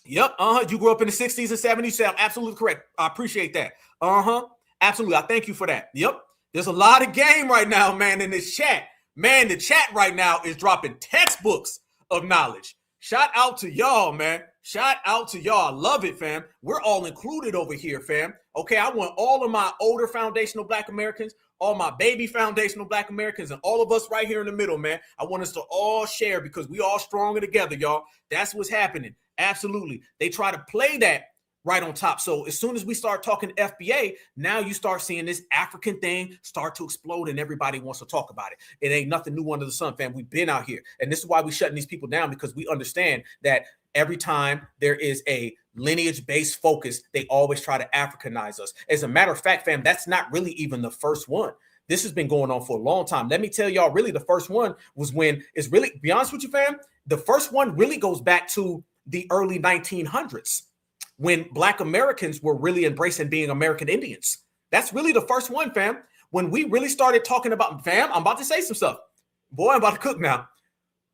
Yep, You grew up in the 60s and 70s, Sam. Absolutely correct. I appreciate that. Absolutely. I thank you for that. Yep. There's a lot of game right now, man, in this chat. Man, the chat right now is dropping textbooks of knowledge. Shout out to y'all, man. Shout out to y'all. I love it, fam. We're all included over here, fam. Okay, I want all of my older foundational Black Americans, all my baby foundational Black Americans, and all of us right here in the middle, man. I want us to all share because we all stronger together, y'all. That's what's happening. Absolutely. They try to play that right on top. So as soon as we start talking FBA, now you start seeing this African thing start to explode and everybody wants to talk about it. It ain't nothing new under the sun, fam. We've been out here. And this is why we're shutting these people down, because we understand that every time there is a lineage-based focus, they always try to Africanize us. As a matter of fact, fam, that's not really even the first one. This has been going on for a long time. Let me tell y'all, really, the first one was when, it's really, to be honest with you, fam, the first one really goes back to the early 1900s. When Black Americans were really embracing being American Indians. That's really the first one, fam. When we really started talking about, fam, I'm about to say some stuff. Boy, I'm about to cook now.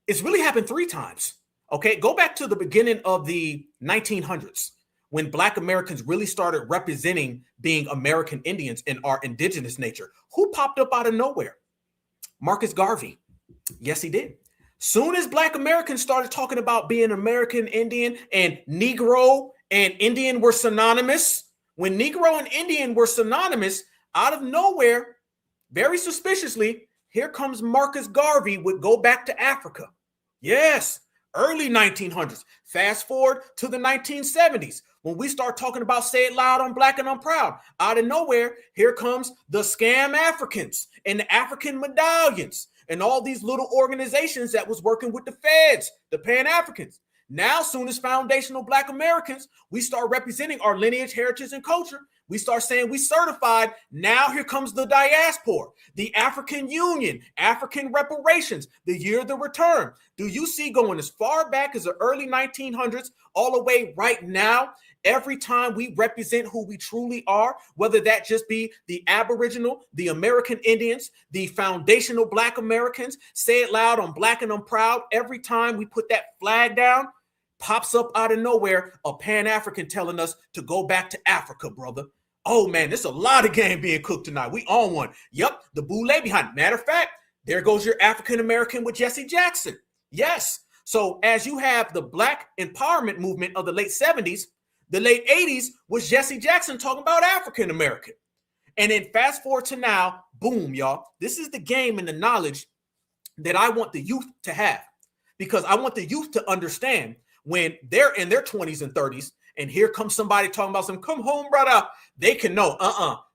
It's really happened 3 times. Okay, go back to the beginning of the 1900s when Black Americans really started representing being American Indians in our indigenous nature. Who popped up out of nowhere? Marcus Garvey. Yes, he did. Soon as Black Americans started talking about being American Indian and Negro and Indian were synonymous, when Negro and Indian were synonymous, out of nowhere, very suspiciously, here comes Marcus Garvey would go back to Africa. Yes, early 1900s. Fast forward to the 1970s. When we start talking about say it loud, I'm Black and I'm proud. Out of nowhere, here comes the Scam Africans and the African Medallions and all these little organizations that was working with the feds, the Pan-Africans. Now, soon as foundational Black Americans, we start representing our lineage, heritage, and culture. We start saying we certified. Now here comes the diaspora, the African Union, African Reparations, the year of the return. Do you see going as far back as the early 1900s all the way right now? Every time we represent who we truly are, whether that just be the Aboriginal, the American Indians, the foundational Black Americans, say it loud, I'm Black and I'm proud. Every time we put that flag down, pops up out of nowhere a Pan-African telling us to go back to Africa, brother. Oh man, there's a lot of game being cooked tonight. We on one. Yep, the boule behind. Matter of fact, there goes your African American with Jesse Jackson. Yes. So as you have the Black empowerment movement of the late 70s, the late 80s was Jesse Jackson talking about African American. And then fast forward to now, boom, y'all. This is the game and the knowledge that I want the youth to have, because I want the youth to understand when they're in their 20s and 30s, and here comes somebody talking about some, come home, brother. They can know,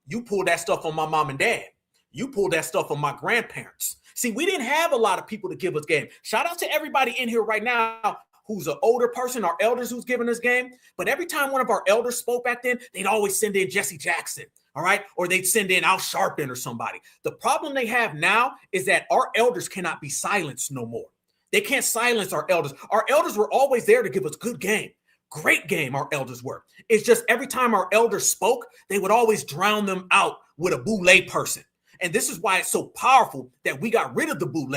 you pull that stuff on my mom and dad. You pull that stuff on my grandparents. See, we didn't have a lot of people to give us game. Shout out to everybody in here right now who's an older person, our elders who's giving us game. But every time one of our elders spoke back then, they'd always send in Jesse Jackson, all right? Or they'd send in Al Sharpton or somebody. The problem they have now is that our elders cannot be silenced no more. They can't silence our elders. Our elders were always there to give us good game. Great game, our elders were. It's just every time our elders spoke, they would always drown them out with a boule person. And this is why it's so powerful that we got rid of the boule.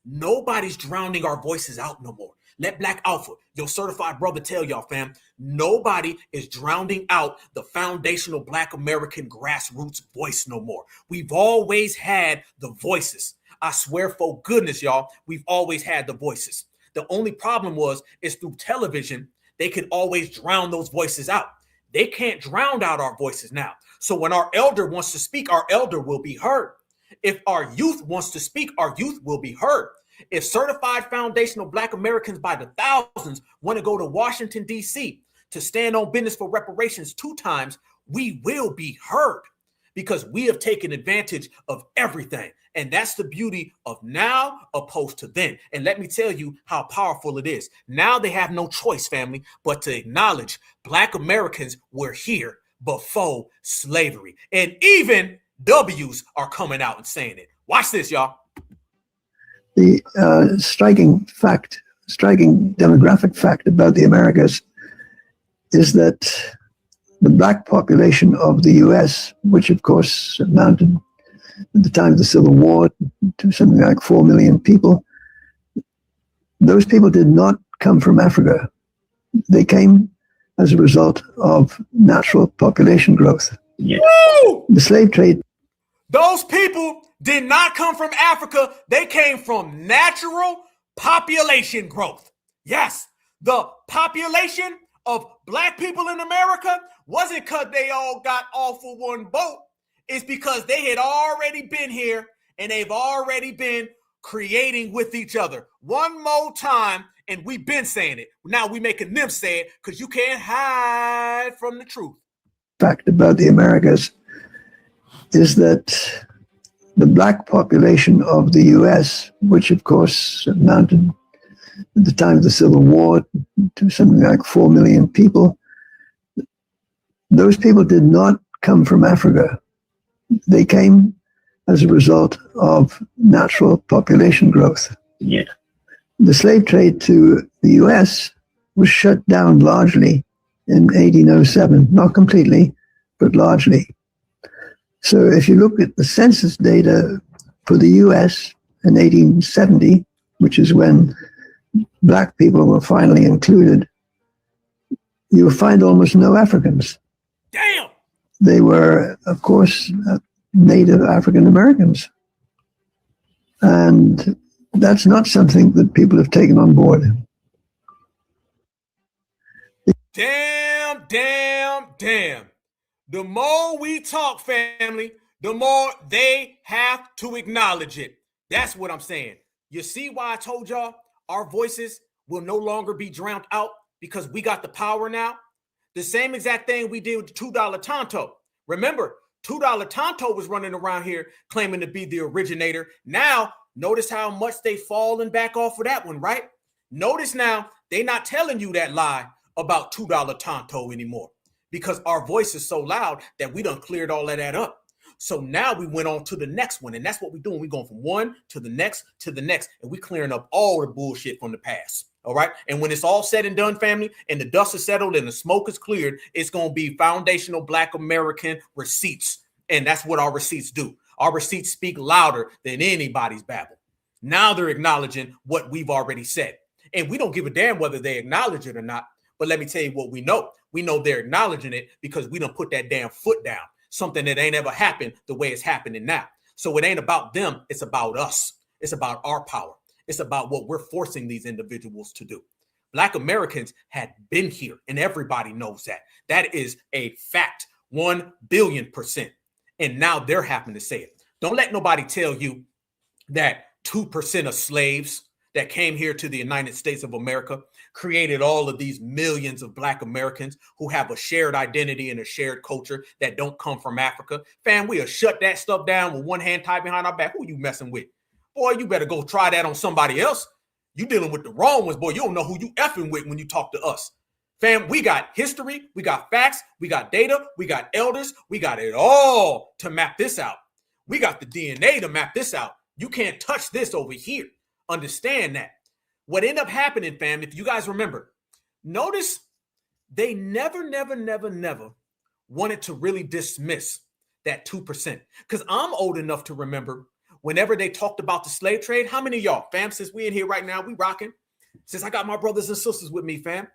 Nobody's drowning our voices out no more. Let Black Alpha, your certified brother, tell y'all, fam, nobody is drowning out the foundational Black American grassroots voice no more. We've always had the voices. I swear for goodness, y'all, we've always had the voices. The only problem is through television, they could always drown those voices out. They can't drown out our voices now. So when our elder wants to speak, our elder will be heard. If our youth wants to speak, our youth will be heard. If certified foundational Black Americans by the thousands want to go to Washington, D.C. to stand on business for reparations 2 times, we will be heard because we have taken advantage of everything. And that's the beauty of now opposed to then. And let me tell you how powerful it is. Now they have no choice, family, but to acknowledge Black Americans were here before slavery. And even W's are coming out and saying it. Watch this, y'all. The striking demographic fact about the Americas is that the Black population of the U.S., which of course amounted at the time of the Civil War to something like 4 million people, those people did not come from Africa. They came as a result of natural population growth. Woo! The slave trade. Those people did not come from Africa. They came from natural population growth. Yes, the population of black people in America wasn't because they all got off of one boat. It's because they had already been here and they've already been creating with each other. One more time, and we've been saying it. Now we making them say it because you can't hide from the truth. Fact about the Americas is that the black population of the US, which of course amounted at the time of the Civil War to something like 4 million people, those people did not come from Africa. They came as a result of natural population growth. Yeah. The slave trade to the US was shut down largely in 1807, not completely, but largely. So if you look at the census data for the US in 1870, which is when black people were finally included, you'll find almost no Africans. Damn! They were, of course, native African Americans. And that's not something that people have taken on board. Damn, damn, damn. The more we talk, family, the more they have to acknowledge it. That's what I'm saying. You see why I told y'all our voices will no longer be drowned out because we got the power now? The same exact thing we did with the $2 Tonto. Remember, $2 Tonto was running around here claiming to be the originator. Now, notice how much they fallen back off of that one, right? Notice now, they not telling you that lie about $2 Tonto anymore because our voice is so loud that we done cleared all of that up. So now we went on to the next one, and that's what we're doing. We're going from one to the next, and we clearing up all the bullshit from the past. All right. And when it's all said and done, family, and the dust is settled and the smoke is cleared, it's going to be foundational Black American receipts. And that's what our receipts do. Our receipts speak louder than anybody's babble. Now they're acknowledging what we've already said. And we don't give a damn whether they acknowledge it or not. But let me tell you what we know. We know they're acknowledging it because we done put that damn foot down. Something that ain't ever happened the way it's happening now. So it ain't about them. It's about us. It's about our power. It's about what we're forcing these individuals to do. Black Americans had been here, and everybody knows that. That is a fact, 1 billion%. And now they're having to say it. Don't let nobody tell you that 2% of slaves that came here to the United States of America created all of these millions of Black Americans who have a shared identity and a shared culture that don't come from Africa. Fam, we'll shut that stuff down with one hand tied behind our back. Who are you messing with? Boy, you better go try that on somebody else. You dealing with the wrong ones, boy. You don't know who you effing with when you talk to us. Fam, we got history, we got facts, we got data, we got elders, we got it all to map this out. We got the DNA to map this out. You can't touch this over here. Understand that. What ended up happening, fam, if you guys remember, notice they never wanted to really dismiss that 2%. Because I'm old enough to remember whenever they talked about the slave trade. How many of y'all, fam, since we in here right now, we rocking, since I got my brothers and sisters with me, fam,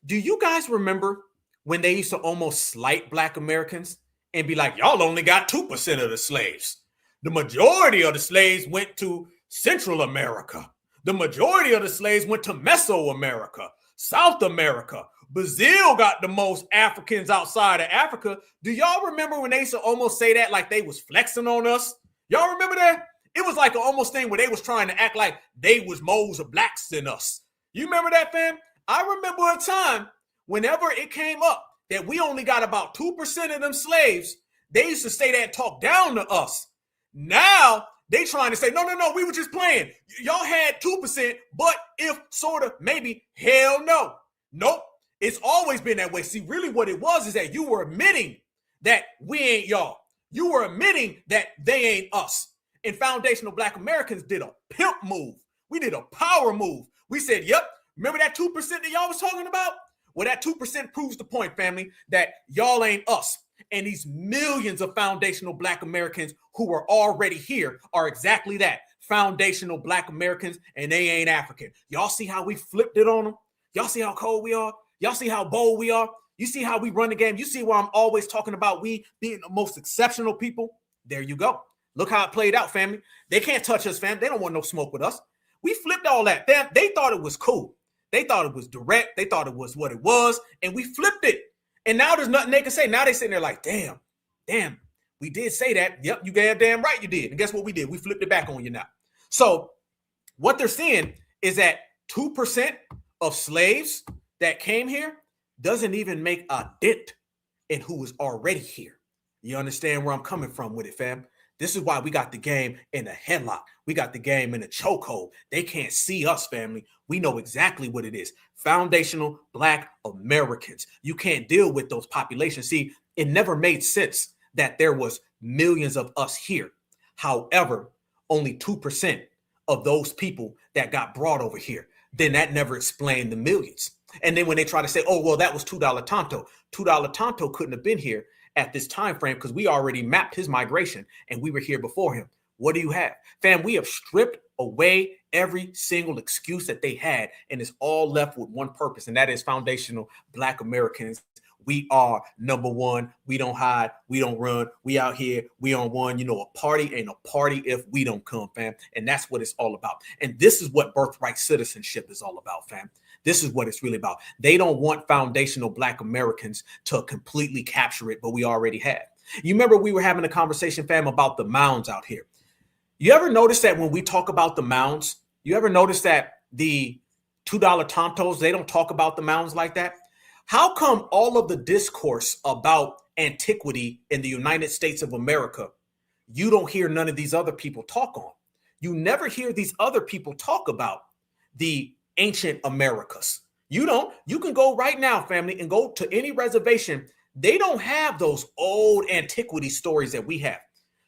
do you guys remember when they used to almost slight Black Americans and be like, y'all only got 2% of the slaves? The majority of the slaves went to Central America. The majority of the slaves went to Mesoamerica, South America. Brazil got the most Africans outside of Africa. Do y'all remember when they used to almost say that like they was flexing on us? Y'all remember that? It was like an almost thing where they was trying to act like they was moles of blacks than us. You remember that, fam? I remember a time whenever it came up that we only got about 2% of them slaves, they used to say that and talk down to us. Now they trying to say, no, we were just playing. Y'all had 2%, but if, sort of, maybe, hell no. Nope. It's always been that way. See, really what it was is that you were admitting that we ain't y'all. You were admitting that they ain't us. And foundational Black Americans did a pimp move. We did a power move. We said, yep, remember that 2% that y'all was talking about? Well, that 2% proves the point, family, that y'all ain't us. And these millions of foundational Black Americans who are already here are exactly that, foundational Black Americans, and they ain't African. Y'all see how we flipped it on them? Y'all see how cold we are? Y'all see how bold we are? You see how we run the game? You see why I'm always talking about we being the most exceptional people? There you go. Look how it played out, family. They can't touch us, fam. They don't want no smoke with us. We flipped all that. They thought it was cool. They thought it was direct. They thought it was what it was, and we flipped it. And now there's nothing they can say. Now they sitting there like, damn, we did say that. Yep, you damn right you did. And guess what we did? We flipped it back on you now. So what they're saying is that 2% of slaves that came here doesn't even make a dent in who is already here. You understand where I'm coming from with it, fam? This is why we got the game in a headlock. We got the game in a chokehold. They can't see us, family. We know exactly what it is. Foundational Black Americans. You can't deal with those populations. See, it never made sense that there was millions of us here. However, only 2% of those people that got brought over here. Then that never explained the millions. And then when they try to say, oh, well, that was $2 Tonto. $2 Tonto couldn't have been here at this time frame because we already mapped his migration and we were here before him. What do you have? Fam, we have stripped away every single excuse that they had, and it's all left with one purpose, and that is foundational Black Americans. We are number one. We don't hide. We don't run. We out here. We on one. You know, a party ain't a party if we don't come, fam. And that's what it's all about. And this is what birthright citizenship is all about, fam. This is what it's really about. They don't want foundational Black Americans to completely capture it, but we already have. You remember we were having a conversation, fam, about the mounds out here. You ever notice that when we talk about the mounds, you ever notice that the $2 Tontos, they don't talk about the mounds like that? How come all of the discourse about antiquity in the United States of America, you don't hear none of these other people talk on? You never hear these other people talk about the ancient Americas. You don't. You can go right now, family, and go to any reservation. They don't have those old antiquity stories that we have.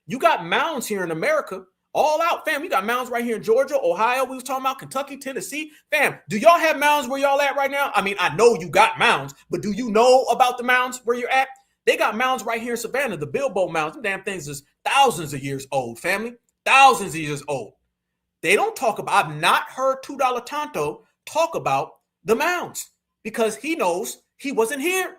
You got mounds here in America, all out, fam. We got mounds right here in Georgia, Ohio. We was talking about Kentucky, Tennessee. Fam, do y'all have mounds where y'all at right now? I mean, I know you got mounds, but do you know about the mounds where you're at? They got mounds right here in Savannah, the Bilbo mounds. Them damn things is thousands of years old, family. Thousands of years old. They don't talk about, I've not heard $2 Tonto talk about the mounds because he knows he wasn't here.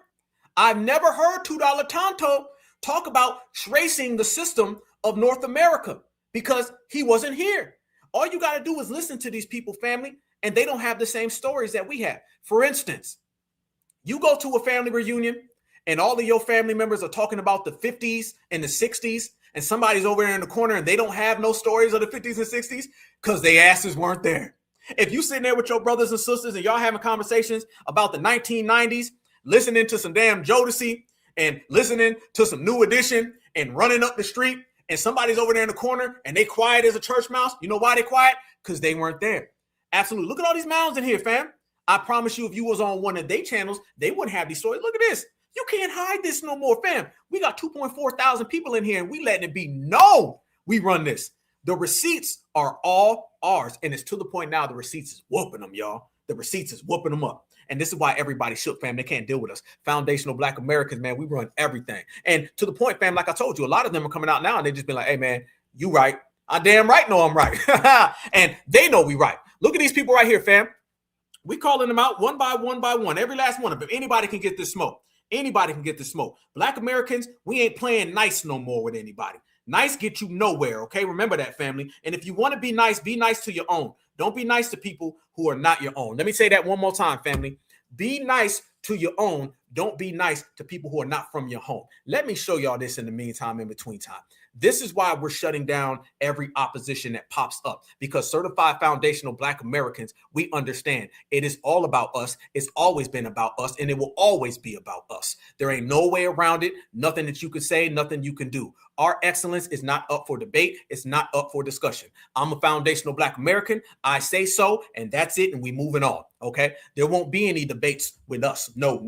I've never heard $2 Tonto talk about tracing the system of North America because he wasn't here. All you got to do is listen to these people, family, and they don't have the same stories that we have. For instance, you go to a family reunion and all of your family members are talking about the 50s and the 60s, and somebody's over there in the corner and they don't have no stories of the 50s and 60s because their asses weren't there. If you sitting there with your brothers and sisters and y'all having conversations about the 1990s, listening to some damn Jodeci and listening to some New Edition and running up the street, and somebody's over there in the corner and they quiet as a church mouse, you know why they quiet? Because they weren't there. Absolutely. Look at all these mounds in here, fam. I promise you, if you was on one of their channels, they wouldn't have these stories. Look at this. You can't hide this no more, fam. We got 2.4 thousand people in here and we letting it be known we run this. The receipts are all ours. And it's to the point now the receipts is whooping them, y'all. The receipts is whooping them up. And this is why everybody shook, fam. They can't deal with us. Foundational Black Americans, man, we run everything. And to the point, fam, like I told you, a lot of them are coming out now and they just been like, hey, man, you right. I damn right know I'm right. And they know we right. Look at these people right here, fam. We calling them out one by one, every last one of them. Anybody can get this smoke. Anybody can get this smoke. Black Americans, we ain't playing nice no more with anybody. Nice get you nowhere, okay? Remember that, family. And if you want to be nice to your own. Don't be nice to people who are not your own. Let me say that one more time, family. Be nice to your own. Don't be nice to people who are not from your home. Let me show y'all this in the meantime, in between time. This is why we're shutting down every opposition that pops up, because certified foundational Black Americans, we understand it is all about us. It's always been about us, and it will always be about us. There ain't no way around it. Nothing that you can say, nothing you can do. Our excellence is not up for debate. It's not up for discussion. I'm a foundational Black American. I say so, and that's it, and we moving on, okay? There won't be any debates with us. No.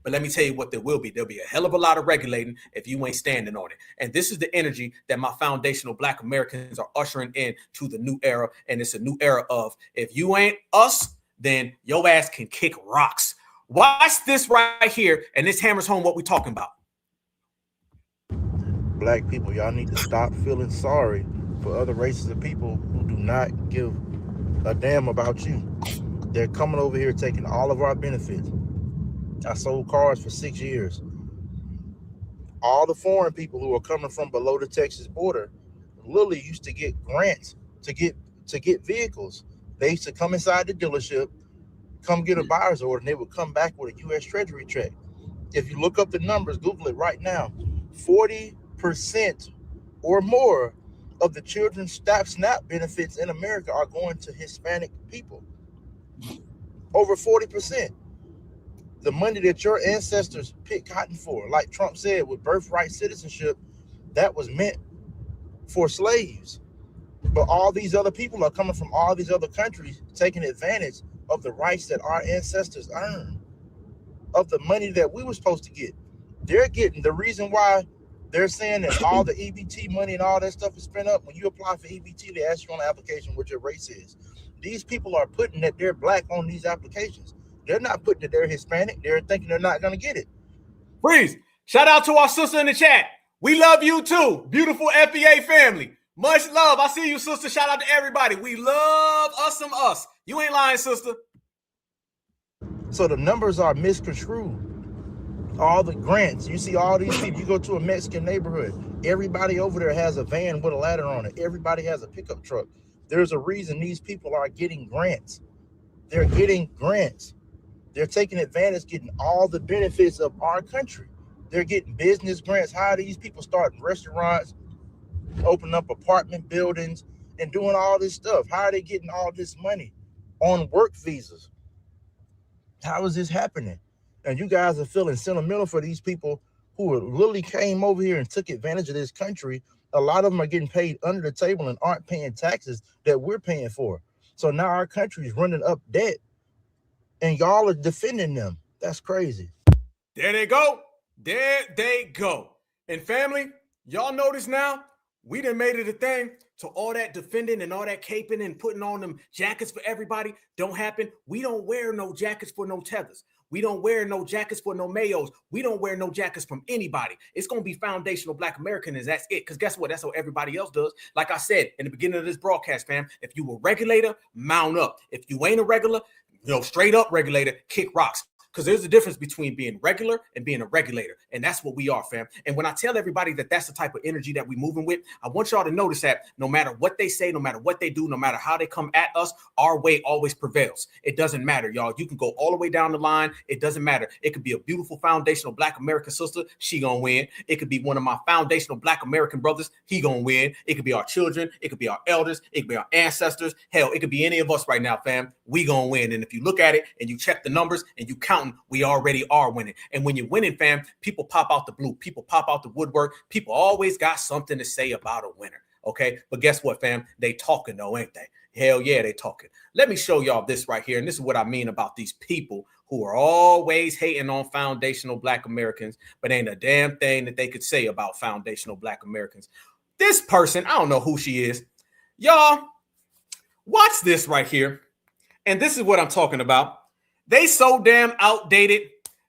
But let me tell you what there will be. There'll be a hell of a lot of regulating if you ain't standing on it. And this is the energy that my foundational Black Americans are ushering in to the new era, and it's a new era of, if you ain't us, then your ass can kick rocks. Watch this right here, and this hammers home what we're talking about. Black people, y'all need to stop feeling sorry for other races of people who do not give a damn about you. They're coming over here taking all of our benefits. I sold cars for 6 years. All the foreign people who are coming from below the Texas border literally used to get grants to get to get vehicles. They used to come inside the dealership, come get a buyer's order, and they would come back with a U.S. Treasury check. If you look up the numbers, Google it right now, 40% or more of the children's SNAP benefits in America are going to Hispanic people. Over 40%. The money that your ancestors picked cotton for, like Trump said, with birthright citizenship, that was meant for slaves. But all these other people are coming from all these other countries, taking advantage of the rights that our ancestors earned, of the money that we were supposed to get. They're getting, the reason why they're saying that all the EBT money and all that stuff is spent up. When you apply for EBT, they ask you on the application what your race is. These people are putting that they're black on these applications. They're not putting that they're Hispanic. They're thinking they're not going to get it. Freeze. Shout out to our sister in the chat. We love you too. Beautiful FBA family. Much love. I see you, sister. Shout out to everybody. We love us some us. You ain't lying, sister. So the numbers are misconstrued. All the grants, you see all these people, you go to a Mexican neighborhood, everybody over there has a van with a ladder on it. Everybody has a pickup truck. There's a reason these people are getting grants. They're getting grants. They're taking advantage, getting all the benefits of our country. They're getting business grants. How are these people starting restaurants, opening up apartment buildings, and doing all this stuff? How are they getting all this money on work visas? How is this happening? And you guys are feeling sentimental for these people who literally came over here and took advantage of this country. A lot of them are getting paid under the table and aren't paying taxes that we're paying for. So now our country is running up debt and y'all are defending them. That's crazy. There they go. There they go. And family, y'all notice now, we done made it a thing. So all that defending and all that caping and putting on them jackets for everybody don't happen. We don't wear no jackets for no tethers. We don't wear no jackets for no mayos. We don't wear no jackets from anybody. It's going to be foundational Black American, and that's it. Because guess what? That's what everybody else does. Like I said in the beginning of this broadcast, fam, if you a regulator, mount up. If you ain't a regular, straight up regulator, kick rocks. Because there's a difference between being regular and being a regulator. And that's what we are, fam. And when I tell everybody that that's the type of energy that we're moving with, I want y'all to notice that no matter what they say, no matter what they do, no matter how they come at us, our way always prevails. It doesn't matter, y'all. You can go all the way down the line. It doesn't matter. It could be a beautiful foundational Black American sister. She gonna win. It could be one of my foundational Black American brothers. He gonna win. It could be our children. It could be our elders. It could be our ancestors. Hell, it could be any of us right now, fam. We gonna win. And if you look at it and you check the numbers and you count, we already are winning. And when you're winning, fam, people pop out the blue, people pop out the woodwork. People always got something to say about a winner. Okay. But guess what, fam? They talking though, ain't they? Hell yeah, they talking. Let me show y'all this right here. And this is what I mean about these people who are always hating on foundational Black Americans, but ain't a damn thing that they could say about foundational Black Americans. This person, I don't know who she is. Y'all, watch this right here. And this is what I'm talking about. They so damn outdated.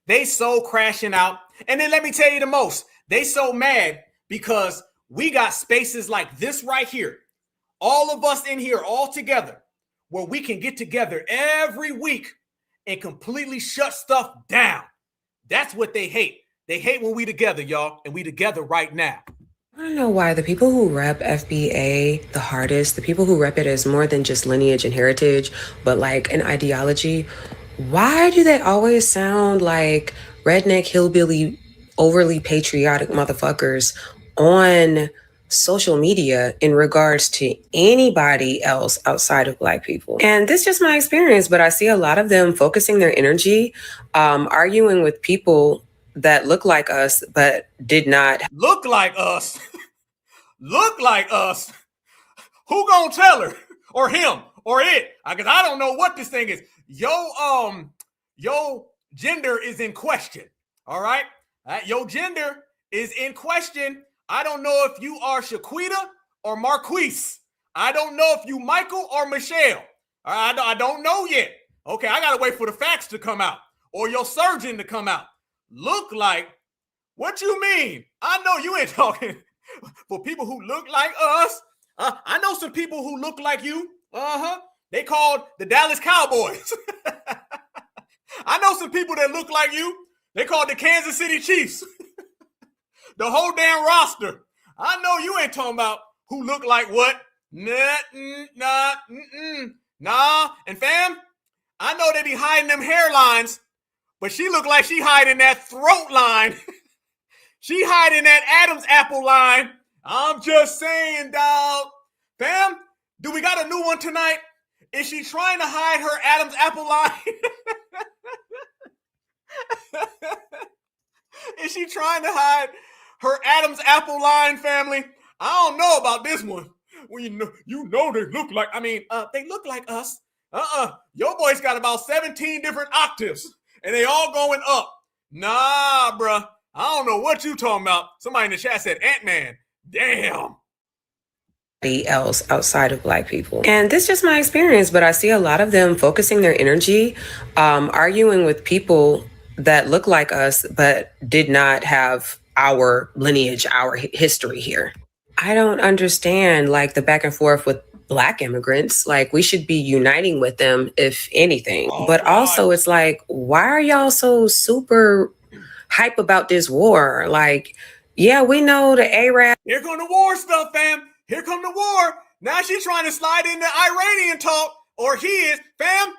They so crashing out. And then let me tell you the most. They so mad because we got spaces like this right here. All of us in here all together where we can get together every week and completely shut stuff down. That's what they hate. They hate when we together, y'all. And we together right now. I don't know why the people who rep FBA the hardest, the people who rep it as more than just lineage and heritage, but like an ideology, why do they always sound like redneck, hillbilly, overly patriotic motherfuckers on social media in regards to anybody else outside of Black people? And this is just my experience, but I see a lot of them focusing their energy, arguing with people that look like us, but did not look like us. Look like us. Who gonna tell her or him or it? Because I don't know what this thing is. Your gender is in question. All right. Your gender is in question. I don't know if you are Shaquita or Marquise. I don't know if you Michael or Michelle. I don't know yet. Okay, I gotta wait for the facts to come out or your surgeon to come out. Look like, what you mean? I know you ain't talking for people who look like us. I know some people who look like you. They called the Dallas Cowboys. I know some people that look like you. They called the Kansas City Chiefs. The whole damn roster. I know you ain't talking about who look like what. Nah. And fam, I know they be hiding them hairlines, but she look like she hiding that throat line. She hiding that Adam's apple line. I'm just saying, dog. Fam, do we got a new one tonight? Is she trying to hide her Adam's apple line? Is she trying to hide her Adam's apple line, family? I don't know about this one. Well, you know they look like, they look like us. Your boy's got about 17 different octaves, and they all going up. Nah, bruh. I don't know what you talking about. Somebody in the chat said Ant-Man. Damn. Else outside of Black people. And this is just my experience, but I see a lot of them focusing their energy, arguing with people that look like us, but did not have our lineage, our history here. I don't understand like the back and forth with Black immigrants. Like we should be uniting with them, if anything. But also it's like, why are y'all so super hype about this war? Like, yeah, we know the Arab. Here come the war stuff, fam. Here come the war. Now she's trying to slide into Iranian talk, or he is, fam.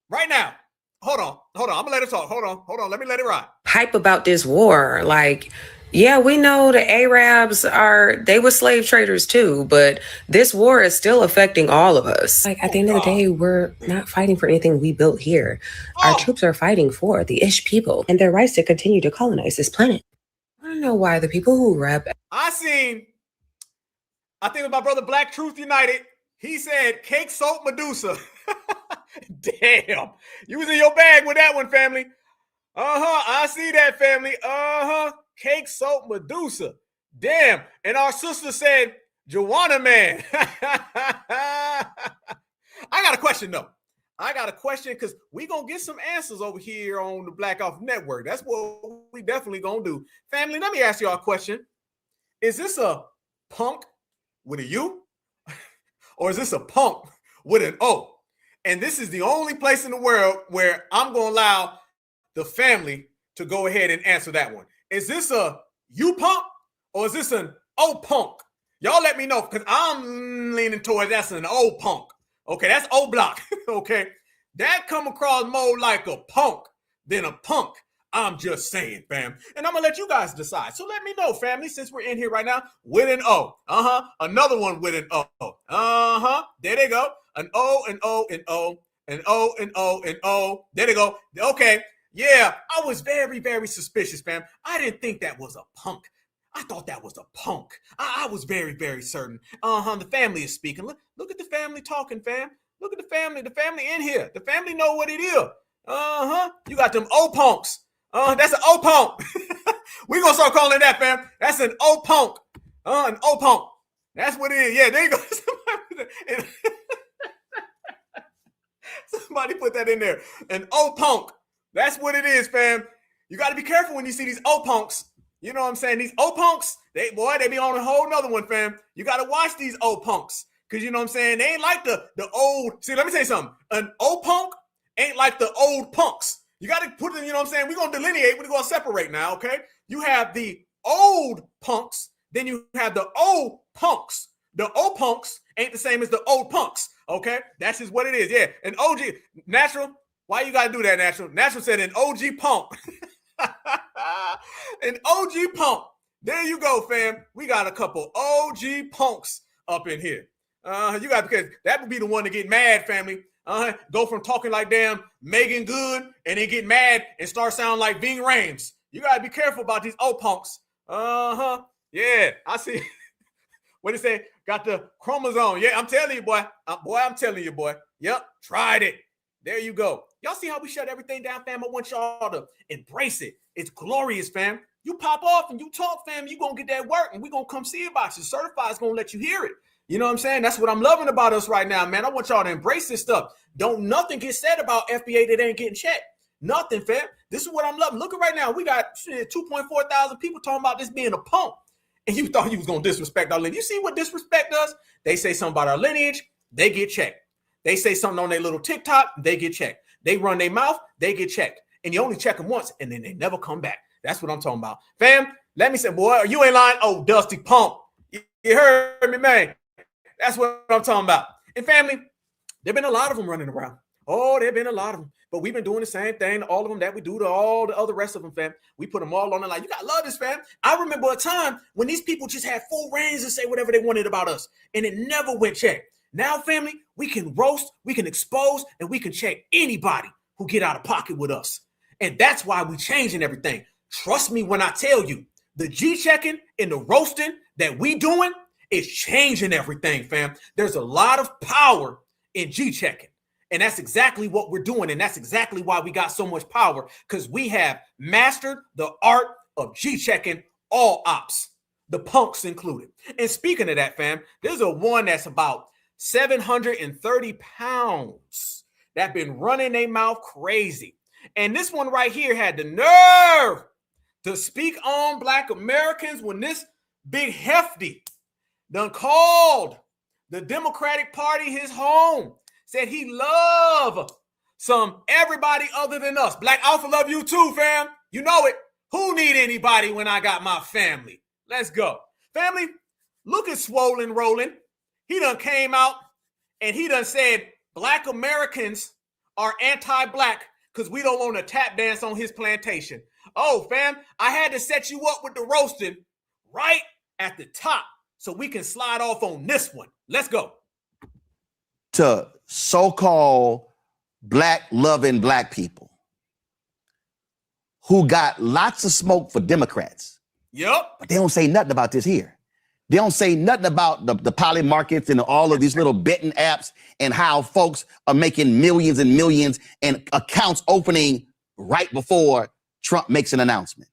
Right now. Hold on. I'm gonna let her talk. Hold on. Let me let it ride. Hype about this war. Like, yeah, we know the Arabs they were slave traders too, but this war is still affecting all of us. Like at the end of the day, we're not fighting for anything we built here. Our troops are fighting for the Ish people and their rights to continue to colonize this planet. I don't know why the people who rep. I think with my brother Black Truth United, he said cake soap Medusa. Damn. You was in your bag with that one, family. I see that, family. Cake soap Medusa. Damn. And our sister said, Joanna man. I got a question, though. Because we going to get some answers over here on the Black Off Network. That's what we definitely going to do. Family, let me ask y'all a question. Is this a punk with a U? Or is this a punk with an O? And this is the only place in the world where I'm going to allow the family to go ahead and answer that one. Is this a U punk or is this an O punk? Y'all let me know, because I'm leaning towards that's an O punk. Okay, that's O block. Okay, that come across more like a punk than a punk. I'm just saying, fam. And I'm going to let you guys decide. So let me know, family, since we're in here right now with an O. Another one with an O. There they go. An O, an O, an O, an O, an O, an O. There they go. Okay. Yeah, I was very, very suspicious, fam. I didn't think that was a punk. I thought that was a punk. I was very, very certain. The family is speaking. Look at the family talking, fam. Look at the family. The family in here. The family know what it is. You got them O punks. That's an O punk. We're going to start calling it that, fam. That's an O punk. An O punk. That's what it is. Yeah, there you go. Somebody put that in there. An O punk. That's what it is, fam. You got to be careful when you see these O punks. You know what I'm saying? These O punks, they be on a whole nother one, fam. You got to watch these O punks. Because you know what I'm saying? They ain't like the old. See, let me tell you something. An O punk ain't like the old punks. You got to put them, you know what I'm saying? We're going to delineate. We're going to separate now, okay? You have the old punks. Then you have the old punks. The O punks ain't the same as the old punks, okay? That's just what it is, yeah. An OG, Natural, why you got to do that, Natural? Natural said an OG punk. An OG punk. There you go, fam. We got a couple OG punks up in here. You got, because that would be the one to get mad, family. Go from talking like damn Megan Good and then get mad and start sounding like Ving Rhames. You got to be careful about these old punks. Yeah, I see. What did it say? Got the chromosome. Yeah, I'm telling you, boy. I'm telling you, boy. Yep, tried it. There you go. Y'all see how we shut everything down, fam? I want y'all to embrace it. It's glorious, fam. You pop off and you talk, fam. You going to get that work, and we going to come see about you. Certified's going to let you hear it. You know what I'm saying? That's what I'm loving about us right now, man. I want y'all to embrace this stuff. Don't nothing get said about FBA that ain't getting checked. Nothing, fam. This is what I'm loving. Look at right now. We got 2.4 thousand people talking about this being a punk. And you thought you was going to disrespect our lineage. You see what disrespect does? They say something about our lineage, they get checked. They say something on their little TikTok, they get checked. They run their mouth, they get checked. And you only check them once, and then they never come back. That's what I'm talking about. Fam, let me say, boy, you ain't lying. Oh, Dusty Pump. You heard me, man. That's what I'm talking about. And family, there have been a lot of them running around. Oh, there have been a lot of them. But we've been doing the same thing to all of them that we do to all the other rest of them, fam. We put them all on the line. You got to love this, fam. I remember a time when these people just had full reigns to say whatever they wanted about us, and it never went checked. Now, family, we can roast, we can expose, and we can check anybody who get out of pocket with us. And that's why we changing everything. Trust me when I tell you, the G-checking and the roasting that we doing is changing everything, fam. There's a lot of power in G-checking. And that's exactly what we're doing. And that's exactly why we got so much power, because we have mastered the art of G-checking all ops, the punks included. And speaking of that, fam, there's a one that's about 730 pounds that been running their mouth crazy. And this one right here had the nerve to speak on Black Americans when this big hefty done called the Democratic Party his home. Said he love some everybody other than us. Black Alpha love you too, fam. You know it. Who need anybody when I got my family? Let's go. Family, look at Swollen Roland. He done came out and he done said Black Americans are anti-Black because we don't want to tap dance on his plantation. Oh, fam, I had to set you up with the roasting right at the top so we can slide off on this one. Let's go. To so-called Black-loving Black people who got lots of smoke for Democrats. Yep. But they don't say nothing about this here. They don't say nothing about the poly markets and all of these little betting apps and how folks are making millions and millions and accounts opening right before Trump makes an announcement.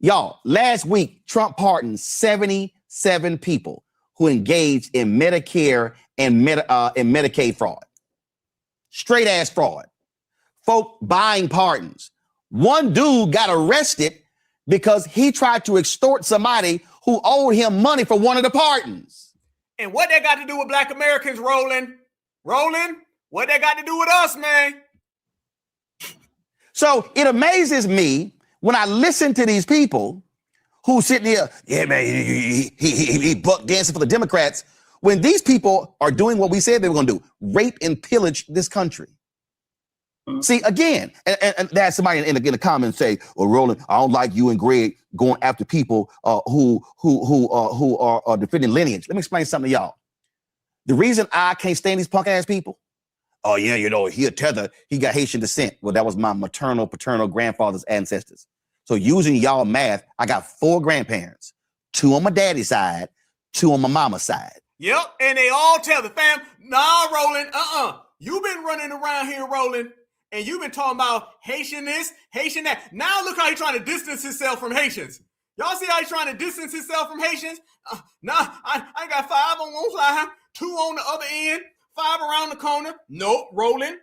Y'all, last week, Trump pardoned 77 people who engaged in Medicare and Medicaid fraud. Straight ass fraud. Folk buying pardons. One dude got arrested because he tried to extort somebody who owed him money for one of the pardons. And what that got to do with Black Americans, Roland? Roland, what that got to do with us, man? So it amazes me when I listen to these people who sitting here, yeah, man, he buck dancing for the Democrats, when these people are doing what we said they were going to do, rape and pillage this country. See, again, and there's somebody in the comments say, well, Roland, I don't like you and Greg going after people who are defending lineage. Let me explain something to y'all. The reason I can't stand these punk ass people, oh yeah, you know, he a Tether, he got Haitian descent. Well, that was my maternal, paternal grandfather's ancestors. So using y'all math, I got 4 grandparents, 2 on my daddy's side, 2 on my mama's side. Yep, and they all Tether, fam. Nah, Roland, You've been running around here, Roland, and you've been talking about Haitian this, Haitian that. Now look how he's trying to distance himself from Haitians. Y'all see how he's trying to distance himself from Haitians? I got 5 on one side, 2 on the other end, 5 around the corner. Nope, Roland,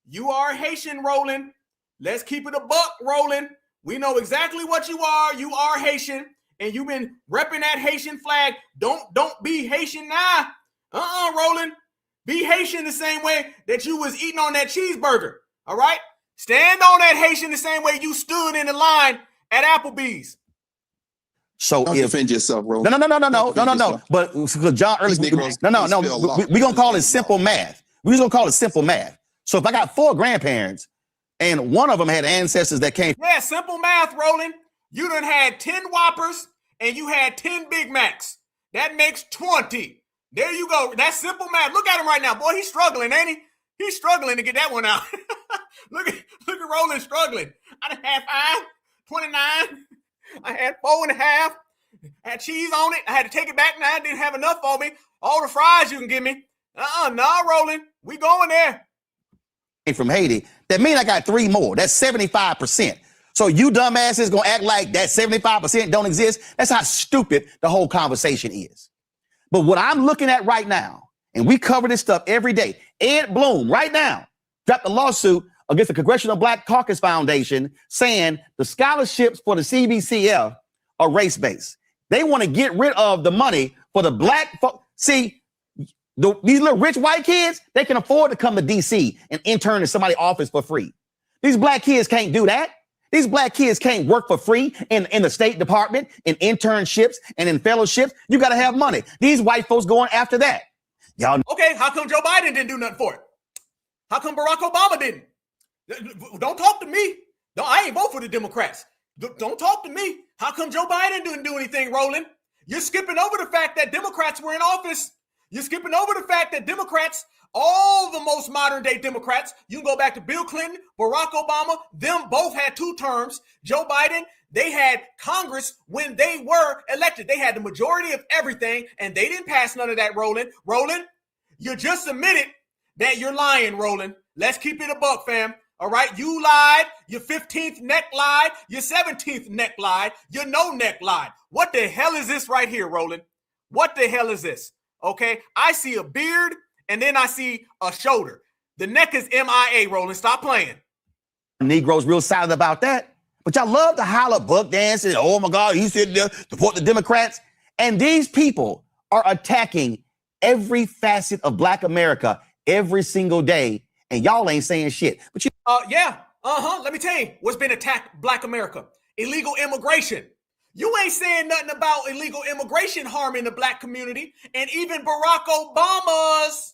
you are Haitian, Roland. Let's keep it a buck, Roland. We know exactly what you are. You are Haitian, and you've been repping that Haitian flag. Don't be Haitian now. Roland. Be Haitian the same way that you was eating on that cheeseburger. All right? Stand on that Haitian the same way you stood in the line at Applebee's. So don't defend yourself, Roland. No. But John early, we're gonna call it simple math. We're just gonna call it simple math. So if I got 4 grandparents and one of them had ancestors that came. Yeah, simple math, Roland. You done had 10 Whoppers and you had 10 Big Macs. That makes 20. There you go. That's simple math. Look at him right now. Boy, he's struggling, ain't he? He's struggling to get that one out. Look at Roland struggling. I done had 5, 29. I had 4.5. Had cheese on it. I had to take it back now. I didn't have enough for me. All the fries you can give me. Nah, Roland. We going there. From Haiti. That means I got 3 more. That's 75%. So you dumbasses gonna act like that 75% don't exist? That's how stupid the whole conversation is. But what I'm looking at right now, and we cover this stuff every day, Ed Bloom right now dropped a lawsuit against the Congressional Black Caucus Foundation saying the scholarships for the CBCF are race-based. They want to get rid of the money for the black folks. See, these little rich white kids, they can afford to come to DC and intern in somebody's office for free. These black kids can't do that. These black kids can't work for free in the State Department, in internships, and in fellowships. You got to have money. These white folks going after that. Y'all. Okay, how come Joe Biden didn't do nothing for it? How come Barack Obama didn't? Don't talk to me. I ain't vote for the Democrats. Don't talk to me. How come Joe Biden didn't do anything, Roland? You're skipping over the fact that Democrats were in office. You're skipping over the fact that Democrats, all the most modern day Democrats, you can go back to Bill Clinton, Barack Obama, them both had 2 terms. Joe Biden, they had Congress when they were elected. They had the majority of everything, and they didn't pass none of that, Roland. Roland, you just admitted that you're lying, Roland. Let's keep it a buck, fam. All right, you lied. Your 15th neck lied. Your 17th neck lied. Your no neck lied. What the hell is this right here, Roland? What the hell is this? Okay, I see a beard and then I see a shoulder. The neck is MIA, Roland. Stop playing. Negroes real silent about that. But y'all love to holler buck dancing. Oh my God, he said support the Democrats. And these people are attacking every facet of Black America every single day. And y'all ain't saying shit. But you Let me tell you what's been attacked Black America. Illegal immigration. You ain't saying nothing about illegal immigration harming the Black community. And even Barack Obama's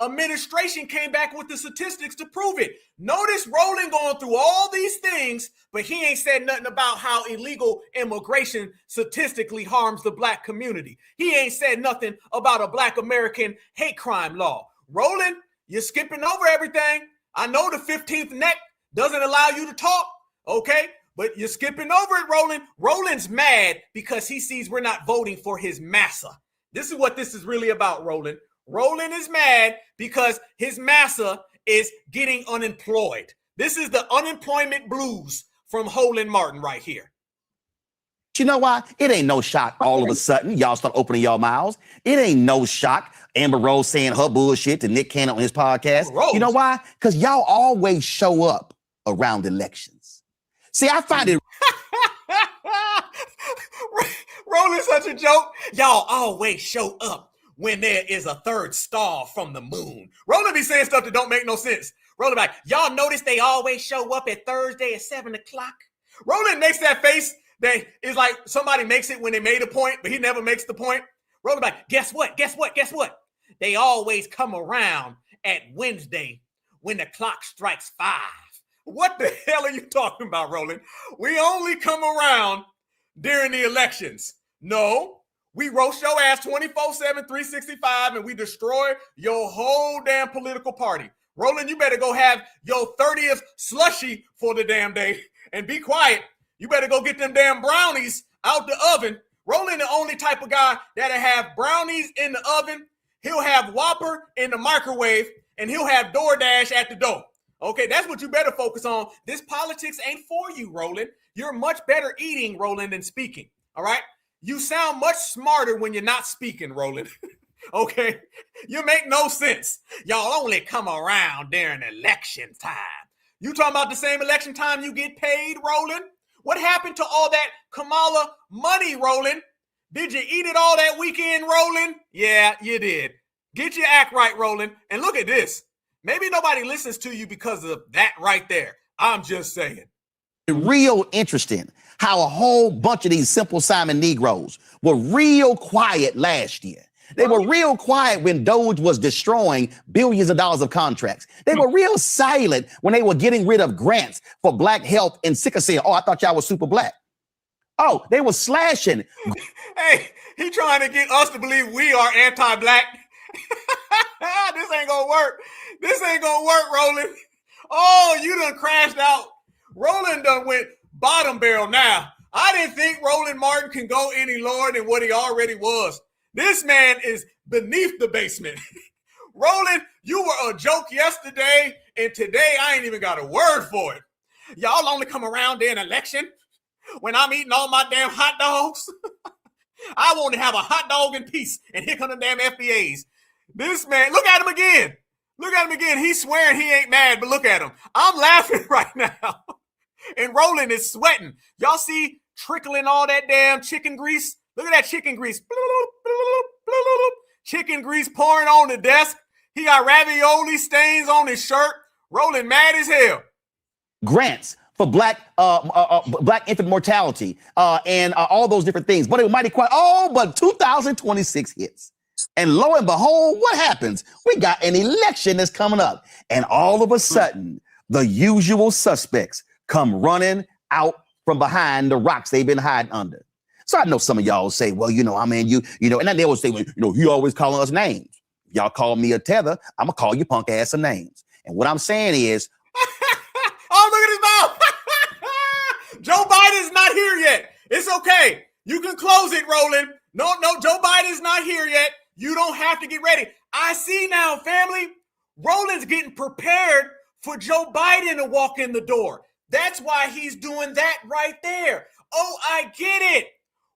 administration came back with the statistics to prove it. Notice Roland going through all these things, but he ain't said nothing about how illegal immigration statistically harms the Black community. He ain't said nothing about a Black American hate crime law. Roland, you're skipping over everything. I know the 15th neck doesn't allow you to talk, okay? But you're skipping over it, Roland. Roland's mad because he sees we're not voting for his massa. This is what this is really about, Roland. Roland is mad because his massa is getting unemployed. This is the unemployment blues from Roland Martin right here. You know why? It ain't no shock all of a sudden y'all start opening your mouths. It ain't no shock Amber Rose saying her bullshit to Nick Cannon on his podcast. You know why? Because y'all always show up around elections. See, I find it... Roland's such a joke. Y'all always show up when there is a third star from the moon. Roland be saying stuff that don't make no sense. Roland like, y'all notice they always show up at Thursday at 7 o'clock? Roland makes that face that is like somebody makes it when they made a point, but he never makes the point. Roland like, guess what? They always come around at Wednesday when the clock strikes 5. What the hell are you talking about, Roland? We only come around during the elections. No, we roast your ass 24/7, 365, and we destroy your whole damn political party. Roland, you better go have your 30th slushy for the damn day and be quiet. You better go get them damn brownies out the oven. Roland the only type of guy that'll have brownies in the oven. He'll have Whopper in the microwave, and he'll have DoorDash at the door. Okay, that's what you better focus on. This politics ain't for you, Roland. You're much better eating, Roland, than speaking. All right? You sound much smarter when you're not speaking, Roland. Okay? You make no sense. Y'all only come around during election time. You talking about the same election time you get paid, Roland? What happened to all that Kamala money, Roland? Did you eat it all that weekend, Roland? Yeah, you did. Get your act right, Roland. And look at this. Maybe nobody listens to you because of that right there. I'm just saying. Real interesting how a whole bunch of these Simple Simon Negroes were real quiet last year. They were real quiet when Doge was destroying billions of dollars of contracts. They were real silent when they were getting rid of grants for Black health and sickle cell. Oh, I thought y'all was super Black. Oh, they were slashing. Hey, he trying to get us to believe we are anti-Black. This ain't gonna work. This ain't gonna work, Roland. Oh, you done crashed out. Roland done went bottom barrel now. I didn't think Roland Martin can go any lower than what he already was. This man is beneath the basement. Roland, you were a joke yesterday, and today I ain't even got a word for it. Y'all only come around during an election when I'm eating all my damn hot dogs. I want to have a hot dog in peace, and here come the damn FBAs. This man, look at him again. Look at him again. He's swearing he ain't mad, but look at him. I'm laughing right now. And Roland is sweating. Y'all see trickling all that damn chicken grease? Look at that chicken grease. Chicken grease pouring on the desk. He got ravioli stains on his shirt. Roland mad as hell. Grants for black infant mortality and all those different things. But it was mighty quiet. Oh, but 2026 hits. And lo and behold, what happens? We got an election that's coming up. And all of a sudden, the usual suspects come running out from behind the rocks they've been hiding under. So I know some of y'all say, well, you know, and then they always say, well, you know, he always calling us names. Y'all call me a tether, I'm gonna call you punk ass some names. And what I'm saying is, oh, look at his mouth. Joe Biden's not here yet. It's okay. You can close it, Roland. No, Joe Biden's not here yet. You don't have to get ready. I see now, family. Roland's getting prepared for Joe Biden to walk in the door. That's why he's doing that right there. Oh, I get it.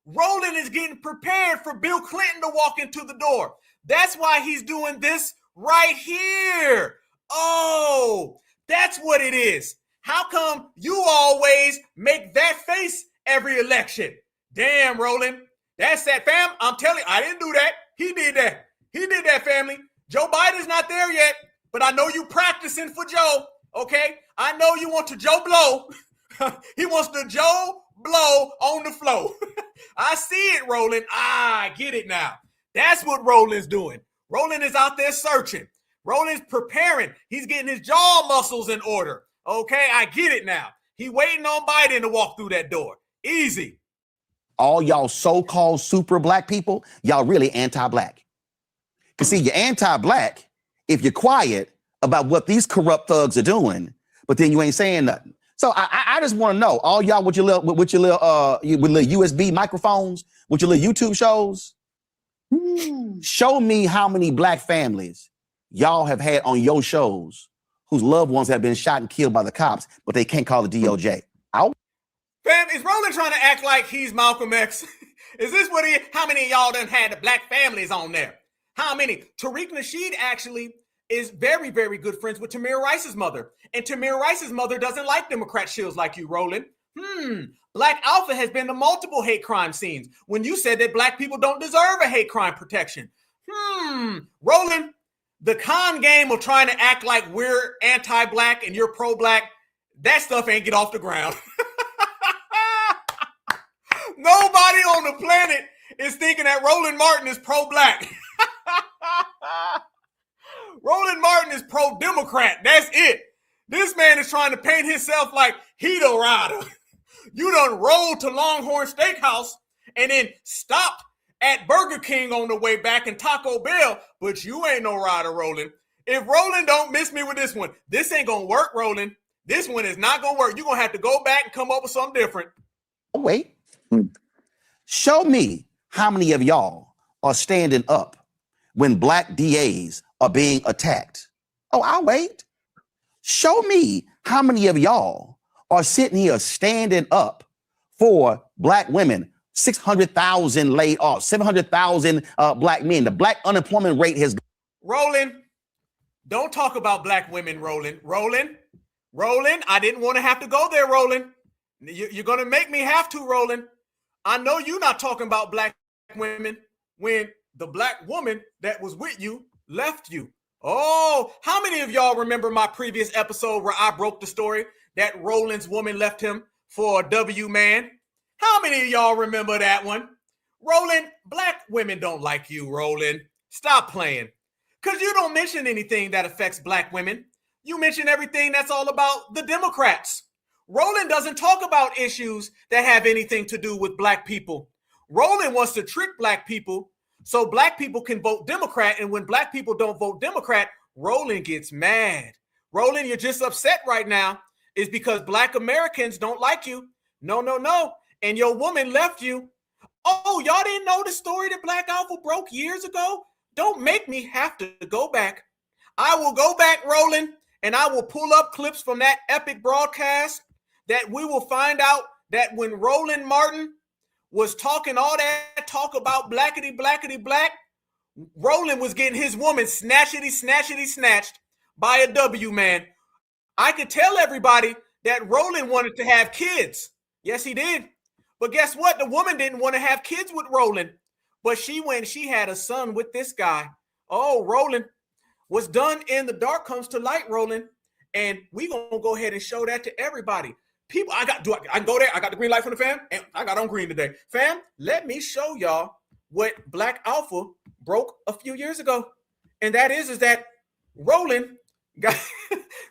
Roland is getting prepared for Bill Clinton to walk into the door. That's why he's doing this right here. Oh, that's what it is. How come you always make that face every election? Damn, Roland. That's that, fam. I'm telling you, I didn't do that. He did that. He did that, family. Joe Biden's not there yet, but I know you practicing for Joe, okay? I know you want to Joe blow. He wants to Joe blow on the floor. I see it, Roland. I get it now. That's what Roland's doing. Roland is out there searching. Roland's preparing. He's getting his jaw muscles in order. Okay, I get it now. He waiting on Biden to walk through that door. Easy. all y'all so-called super black people, y'all really anti-black. Because see, you're anti-black if you're quiet about what these corrupt thugs are doing, but then you ain't saying nothing. So I just want to know, all y'all with your little USB microphones, with your little YouTube shows, show me how many black families y'all have had on your shows whose loved ones have been shot and killed by the cops, but they can't call the DOJ. Fam, is Roland trying to act like he's Malcolm X? Is this what he, how many of y'all done had the black families on there? How many? Tariq Nasheed actually is very, very good friends with Tamir Rice's mother. And Tamir Rice's mother doesn't like Democrat shills like you, Roland. Black Alpha has been to multiple hate crime scenes when you said that black people don't deserve a hate crime protection. Roland, the con game of trying to act like we're anti-black and you're pro-black, that stuff ain't get off the ground. Nobody on the planet is thinking that Roland Martin is pro-black. Roland Martin is pro-Democrat. That's it. This man is trying to paint himself like he the rider. You done rolled to Longhorn Steakhouse and then stopped at Burger King on the way back and Taco Bell, but you ain't no rider, Roland. If Roland don't miss me with this one, this ain't gonna work, Roland. This one is not gonna work. You're gonna have to go back and come up with something different. Oh, wait. Show me how many of y'all are standing up when black DAs are being attacked. Oh, I'll wait. Show me how many of y'all are sitting here standing up for black women. 600,000 laid off, 700,000 black men. The black unemployment rate has. Roland, don't talk about black women, Roland. Roland, I didn't want to have to go there, Roland. You're going to make me have to, Roland. I know you're not talking about black women when the black woman that was with you left you. Oh, how many of y'all remember my previous episode where I broke the story that Roland's woman left him for a W man? How many of y'all remember that one? Roland, black women don't like you, Roland. Stop playing. Because you don't mention anything that affects black women. You mention everything that's all about the Democrats. Roland doesn't talk about issues that have anything to do with black people. Roland wants to trick black people so black people can vote Democrat, and when black people don't vote Democrat, Roland gets mad. Roland, you're just upset right now is because black Americans don't like you. No. And your woman left you. Oh, y'all didn't know the story that Black Alpha broke years ago? Don't make me have to go back. I will go back, Roland, and I will pull up clips from that epic broadcast that we will find out that when Roland Martin was talking all that talk about blackity black, Roland was getting his woman snatched by a W man. I could tell everybody that Roland wanted to have kids. Yes, he did. But guess what? The woman didn't want to have kids with Roland. But she had a son with this guy. Oh, Roland, what's done in the dark comes to light, Roland. And we're going to go ahead and show that to everybody. People, I can go there. I got the green light from the fam, and I got on green today. Fam, let me show y'all what Black Alpha broke a few years ago. And that is that Roland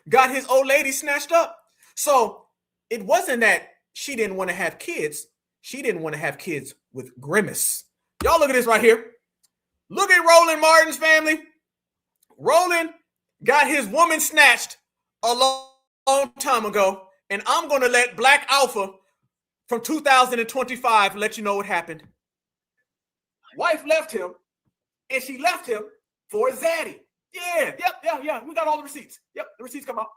got his old lady snatched up. So it wasn't that she didn't want to have kids. She didn't want to have kids with Grimace. Y'all look at this right here. Look at Roland Martin's family. Roland got his woman snatched a long time ago. And I'm going to let Black Alpha from 2025 let you know what happened. Wife left him, and she left him for Zaddy. Yeah. We got all the receipts. Yep, the receipts come out.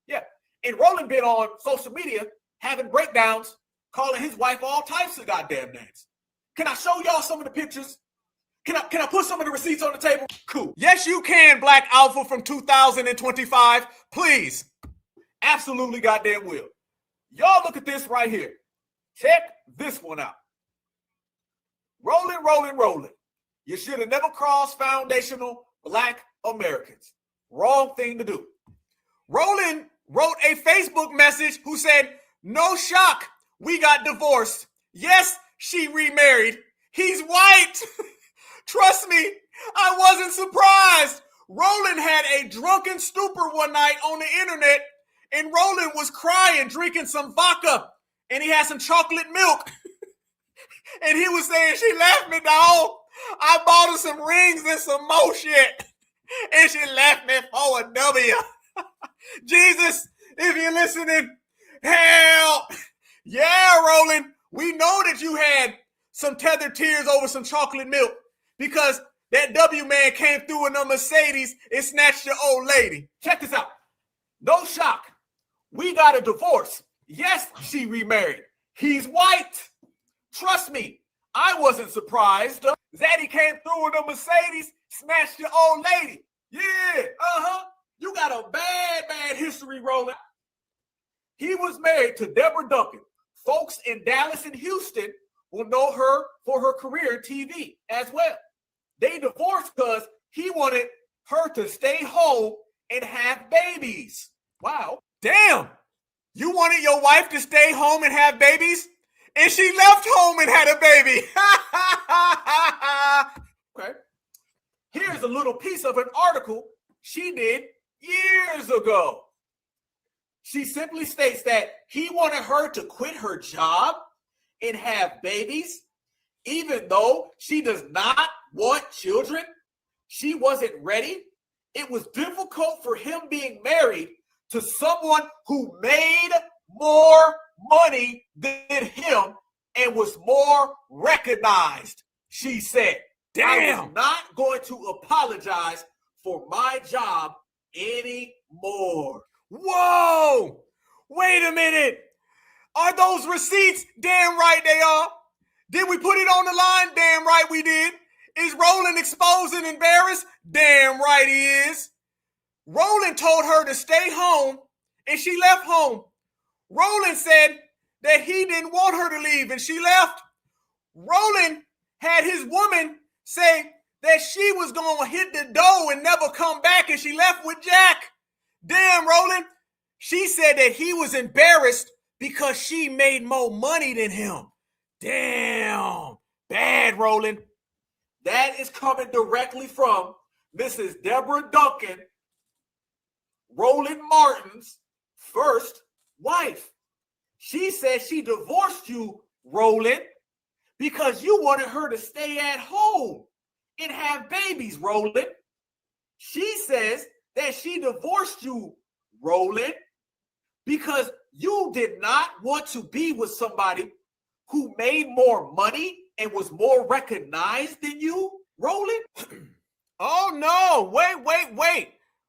Yeah. And Roland been on social media having breakdowns, calling his wife all types of goddamn names. Can I show y'all some of the pictures? Can I put some of the receipts on the table? Cool. Yes, you can, Black Alpha from 2025. Please. Absolutely goddamn will. Y'all look at this right here. Check this one out. Rolling. You should have never crossed foundational Black Americans. Wrong thing to do. Roland wrote a Facebook message who said, no shock, we got divorced. Yes, she remarried. He's white. Trust me, I wasn't surprised. Roland had a drunken stupor one night on the internet, and Roland was crying, drinking some vodka, and he had some chocolate milk. And he was saying, she left me, dog. I bought her some rings and some more shit. And she left me for a W. Jesus, if you're listening, help. Yeah, Roland, we know that you had some tethered tears over some chocolate milk because that W man came through in a Mercedes and snatched your old lady. Check this out. No shock. We got a divorce. Yes, she remarried. He's white. Trust me, I wasn't surprised. Zaddy came through in a Mercedes, snatched your old lady. Yeah, You got a bad history, Roland. He was married to Deborah Duncan. Folks in Dallas and Houston will know her for her career in TV as well. They divorced because he wanted her to stay home and have babies. Wow. Damn. You wanted your wife to stay home and have babies? And she left home and had a baby. Okay. Here's a little piece of an article she did years ago. She simply states that he wanted her to quit her job and have babies, even though she does not want children. She wasn't ready. It was difficult for him being married to someone who made more money than him and was more recognized. She said, damn, I'm not going to apologize for my job anymore. Whoa! Wait a minute. Are those receipts? Damn right they are. Did we put it on the line? Damn right we did. Is Roland exposed and embarrassed? Damn right he is. Roland told her to stay home and she left home. Roland said that he didn't want her to leave and she left. Roland had his woman say that she was going to hit the door and never come back and she left with Jack. Damn, Roland. She said that he was embarrassed because she made more money than him. Damn. Bad, Roland. That is coming directly from Mrs. Deborah Duncan, Roland Martin's first wife. She said she divorced you, Roland, because you wanted her to stay at home and have babies, Roland. She says that she divorced you, Roland, because you did not want to be with somebody who made more money and was more recognized than you, Roland. Oh no, wait.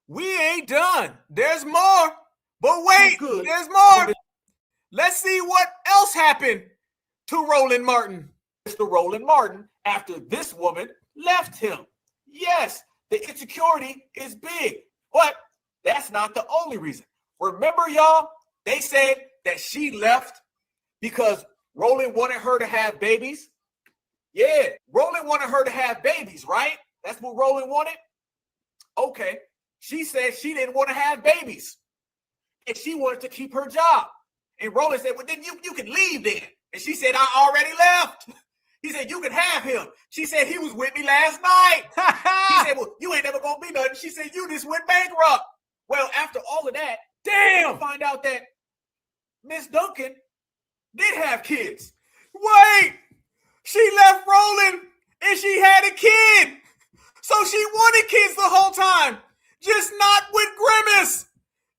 We ain't done. There's more. But wait, there's more. Let's see what else happened to Roland Martin. Mr. Roland Martin, after this woman left him. Yes, the insecurity is big, but that's not the only reason. Remember, y'all, they said that she left because Roland wanted her to have babies. Yeah, Roland wanted her to have babies, right? That's what Roland wanted? Okay. She said she didn't want to have babies and she wanted to keep her job. And Roland said, well, then you can leave then. And she said, I already left. He said, you can have him. She said, he was with me last night. He said, well, you ain't never gonna be nothing. She said, you just went bankrupt. Well, after all of that, damn, find out that Miss Duncan did have kids. Wait, she left Roland and she had a kid. So she wanted kids the whole time, just not with Grimace.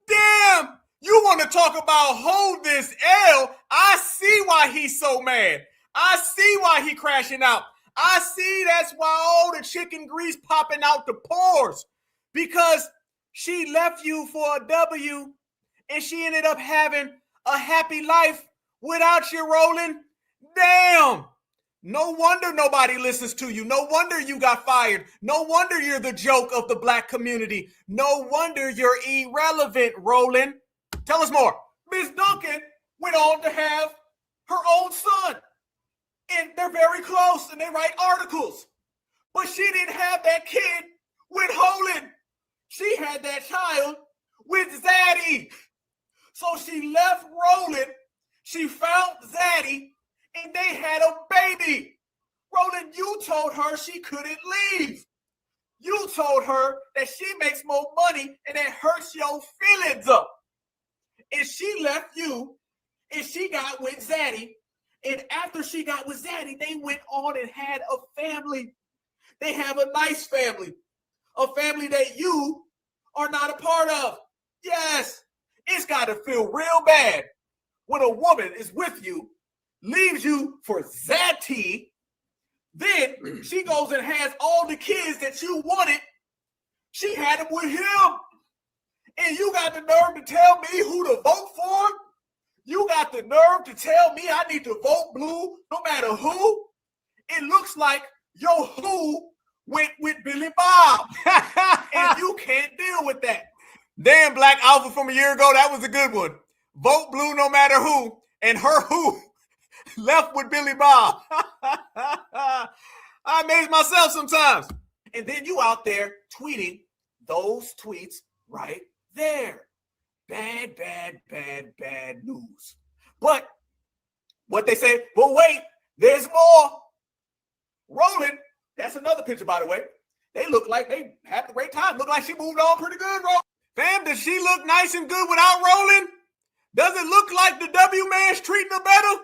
Damn, you want to talk about hold this L? I see why he's so mad. I see why he crashing out. I see that's why all the chicken grease popping out the pores. Because she left you for a W and she ended up having a happy life without you, Roland. Damn. No wonder nobody listens to you. No wonder you got fired. No wonder you're the joke of the black community. No wonder you're irrelevant, Roland. Tell us more. Miss Duncan went on to have her own son. And they're very close and they write articles. But she didn't have that kid with Roland. She had that child with Zaddy. So she left Roland. She found Zaddy. And they had a baby. Roland, you told her she couldn't leave. You told her that she makes more money and it hurts your feelings up. And she left you and she got with Zaddy. And after she got with Zaddy, they went on and had a family. They have a nice family. A family that you are not a part of. Yes, it's got to feel real bad when a woman is with you, leaves you for Zaddy, then she goes and has all the kids that you wanted. She had them with him. And you got the nerve to tell me who to vote for? You got the nerve to tell me I need to vote blue no matter who? It looks like your who went with Billy Bob. And you can't deal with that. Damn, Black Alpha from a year ago, that was a good one. Vote blue no matter who. And her who left with Billy Bob. I amaze myself sometimes. And then you out there tweeting those tweets right there. Bad, bad, bad, bad news. But what they say, but wait, there's more. Roland, that's another picture, by the way. They look like they had a great time. Look like she moved on pretty good, Roland. Fam, does she look nice and good without Roland? Does it look like the W man's treating her better?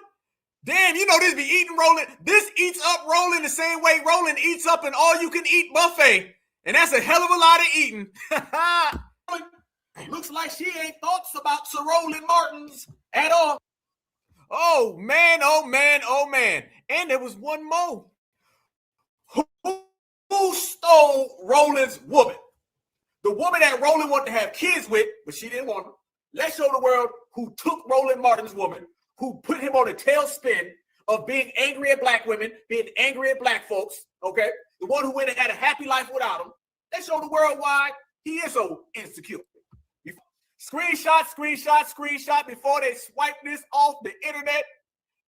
Damn, you know this be eating Roland. This eats up Roland the same way Roland eats up an all-you-can-eat buffet. And that's a hell of a lot of eating. Looks like she ain't thoughts about Sir Roland Martin's at all. Oh, man, oh, man, oh, man. And there was one more. Who stole Roland's woman? The woman that Roland wanted to have kids with, but she didn't want her. Let's show the world who took Roland Martin's woman, who put him on a tailspin of being angry at black women, being angry at black folks, okay? The one who went and had a happy life without him. Let's show the world why he is so insecure. Screenshot, screenshot, screenshot before they swipe this off the internet.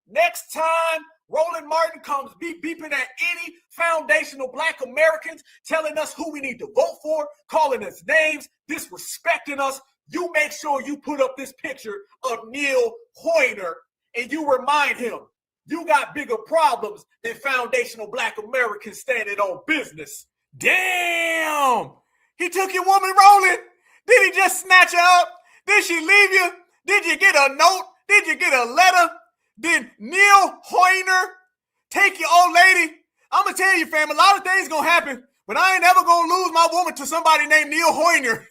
Next time Roland Martin comes beeping at any foundational black Americans, telling us who we need to vote for, calling us names, disrespecting us, you make sure you put up this picture of Neil Hoyner and you remind him you got bigger problems than foundational black Americans standing on business. Damn! He took your woman, Roland. Did he just snatch her up? Did she leave you? Did you get a note? Did you get a letter? Did Neil Hoyner take your old lady? I'm going to tell you, fam, a lot of things going to happen, but I ain't ever going to lose my woman to somebody named Neil Hoyner.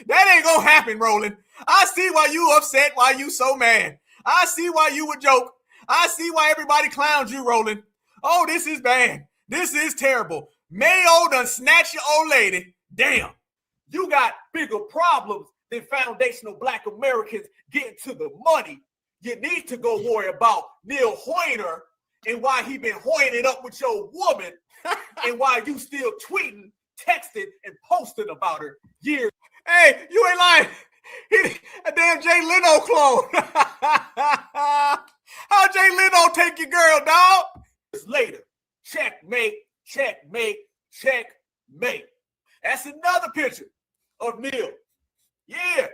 That ain't going to happen, Roland. I see why you upset, why you so mad. I see why you would joke. I see why everybody clowns you, Roland. Oh, this is bad. This is terrible. Mayo done snatched your old lady. Damn. You got bigger problems than foundational black Americans getting to the money. You need to go worry about Neil Hoyner and why he been hoying up with your woman and why you still tweeting, texting, and posting about her years. Hey, you ain't lying. A damn Jay Leno clone. How Jay Leno take your girl, dog? Later. Checkmate, checkmate, checkmate. That's another picture of Neil. Yeah.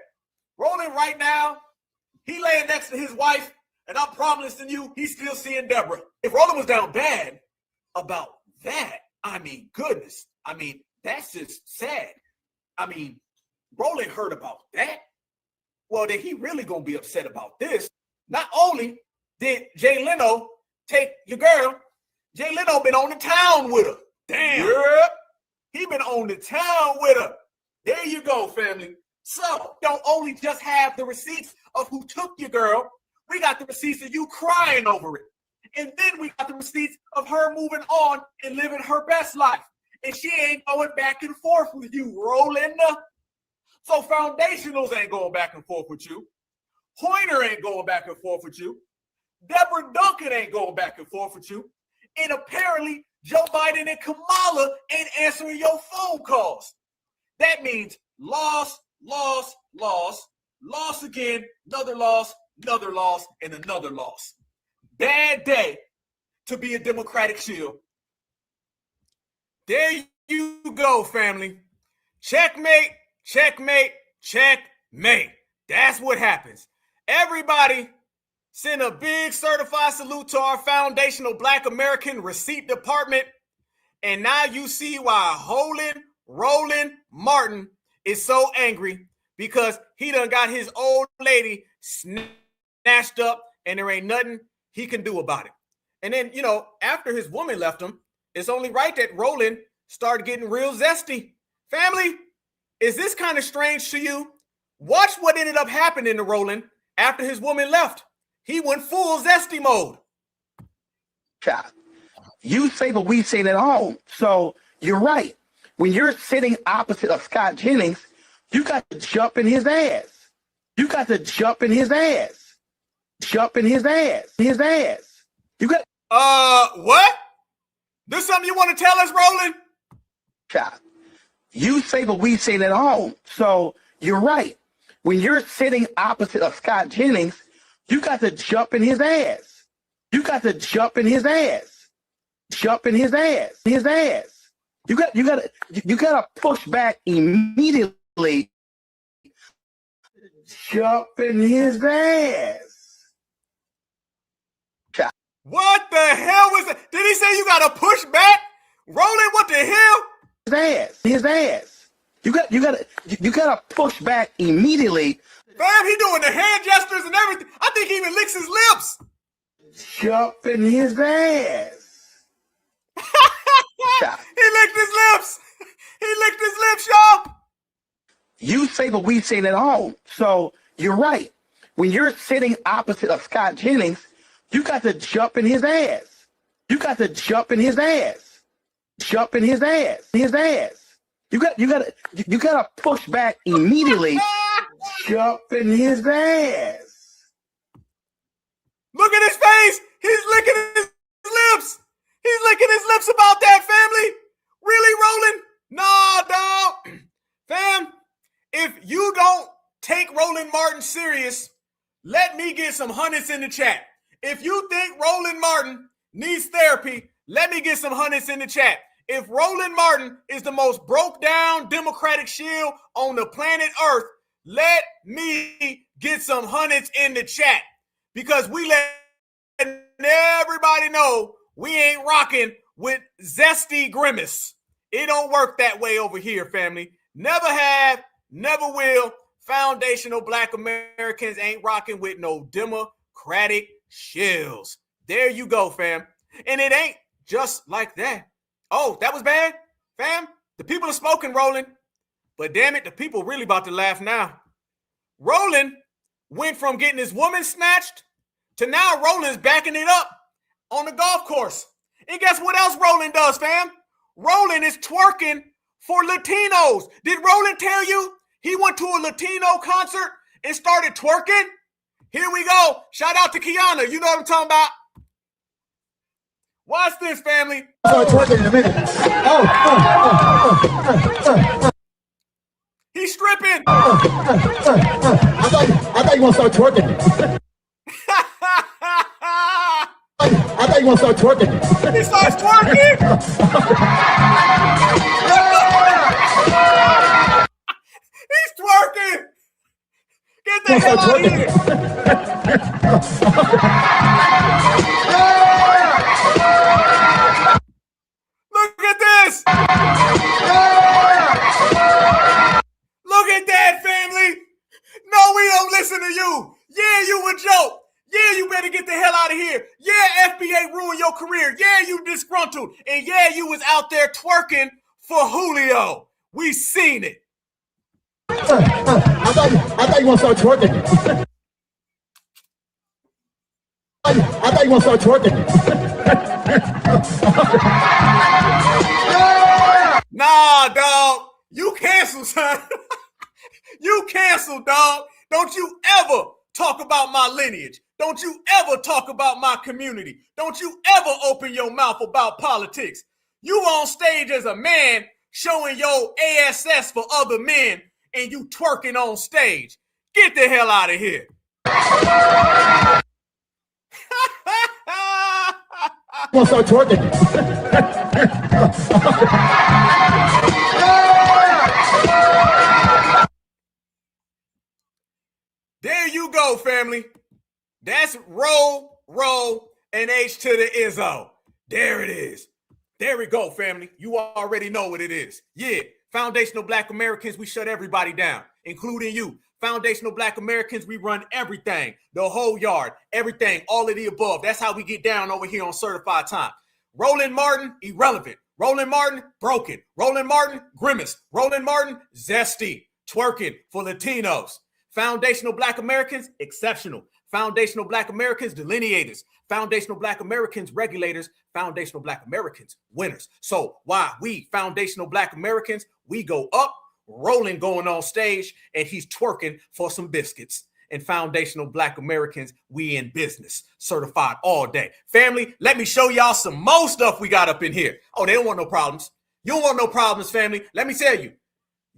Roland right now He laying next to his wife, and I'm promising you, he's still seeing Deborah. If Roland was down bad about that, I mean, goodness. I mean, that's just sad. I mean, Roland heard about that. Well, then he really gonna be upset about this. Not only did Jay Leno take your girl, Jay Leno been on the town with her. Damn. Yeah. He been on the town with her. There you go, family. So, don't only just have the receipts of who took your girl, we got the receipts of you crying over it. And then we got the receipts of her moving on and living her best life. And she ain't going back and forth with you, Roland. So Foundationals ain't going back and forth with you. Pointer ain't going back and forth with you. Deborah Duncan ain't going back and forth with you. And apparently, Joe Biden and Kamala ain't answering your phone calls. That means loss, loss, loss, loss again, another loss, and another loss. Bad day to be a Democratic shield. There you go, family. Checkmate, checkmate, checkmate. That's what happens. Everybody send a big certified salute to our foundational Black American receipt department. And now you see why Roland Martin is so angry, because he done got his old lady snatched up and there ain't nothing he can do about it. And then, after his woman left him, it's only right that Roland started getting real zesty. Family, is this kind of strange to you? Watch what ended up happening to Roland after his woman left. He went full zesty mode. You say what we say at home. So you're right. When you're sitting opposite of Scott Jennings, you got to jump in his ass. You got to jump in his ass. Jump in his ass. His ass. You got. What? This something you want to tell us, Roland? You say what we say at home. So you're right. When you're sitting opposite of Scott Jennings, you got to jump in his ass. You got to jump in his ass. Jump in his ass. His ass. You got to push back immediately. Jump in his ass. What the hell was that? Did he say you got to push back? Roland, what the hell? His ass. His ass. You got to push back immediately. Fam, he doing the hand gestures and everything. I think he even licks his lips. Jump in his ass. He licked his lips. He licked his lips, y'all. You say what we say at home. So you're right. When you're sitting opposite of Scott Jennings, you got to jump in his ass. You got to jump in his ass. Jump in his ass. His ass. You got to push back immediately. Jump in his ass. Look at his face. He's licking his lips. He's licking his lips about that, family. Really, Roland? Nah, dog. Fam, if you don't take Roland Martin serious, let me get some hundreds in the chat. If you think Roland Martin needs therapy, let me get some hundreds in the chat. If Roland Martin is the most broke down Democratic shield on the planet Earth, let me get some hundreds in the chat, because we let everybody know we ain't rocking with zesty grimace. It don't work that way over here, family. Never have, never will. Foundational Black Americans ain't rocking with no Democratic shills. There you go, fam. And it ain't just like that. Oh, that was bad? Fam, the people are smoking, Roland. But damn it, the people really about to laugh now. Roland went from getting his woman snatched to now Roland's backing it up on the golf course. And guess what else Roland does, fam? Roland is twerking for Latinos. Did Roland tell you he went to a Latino concert and started twerking? Here we go. Shout out to Kiana. You know what I'm talking about. Watch this, family. Start twerking in a minute. He's stripping. I thought you want to start twerking. I thought you want to start twerking. He starts twerking. He's twerking. Get Get the hell out of here. Look at this. Look at that, family. No, we don't listen to you. Yeah, you a joke. Yeah, you better get the hell out of here. Yeah, FBA ruined your career. Yeah, you disgruntled. And yeah, you was out there twerking for Julio. We seen it. I thought you want to start twerking. I thought you want to start twerking. Nah, dog. You canceled, son. You canceled, dog. Don't you ever talk about my lineage. Don't you ever talk about my community. Don't you ever open your mouth about politics. You on stage as a man showing your ASS for other men and you twerking on stage. Get the hell out of here. Want to start twerking. There you go, family. That's roll, and H to the Izzo. There it is. There we go, family. You already know what it is. Yeah, foundational Black Americans, we shut everybody down, including you. Foundational Black Americans, we run everything, the whole yard, everything, all of the above. That's how we get down over here on Certified Time. Roland Martin, irrelevant. Roland Martin, broken. Roland Martin, grimace. Roland Martin, zesty. Twerking for Latinos. Foundational Black Americans, exceptional. Foundational Black Americans, delineators. Foundational Black Americans, regulators. Foundational Black Americans, winners. So why we foundational Black Americans, we go up, Roland going on stage, and he's twerking for some biscuits. And foundational Black Americans, we in business, certified all day. Family, let me show y'all some more stuff we got up in here. Oh, they don't want no problems. You don't want no problems, family. Let me tell you,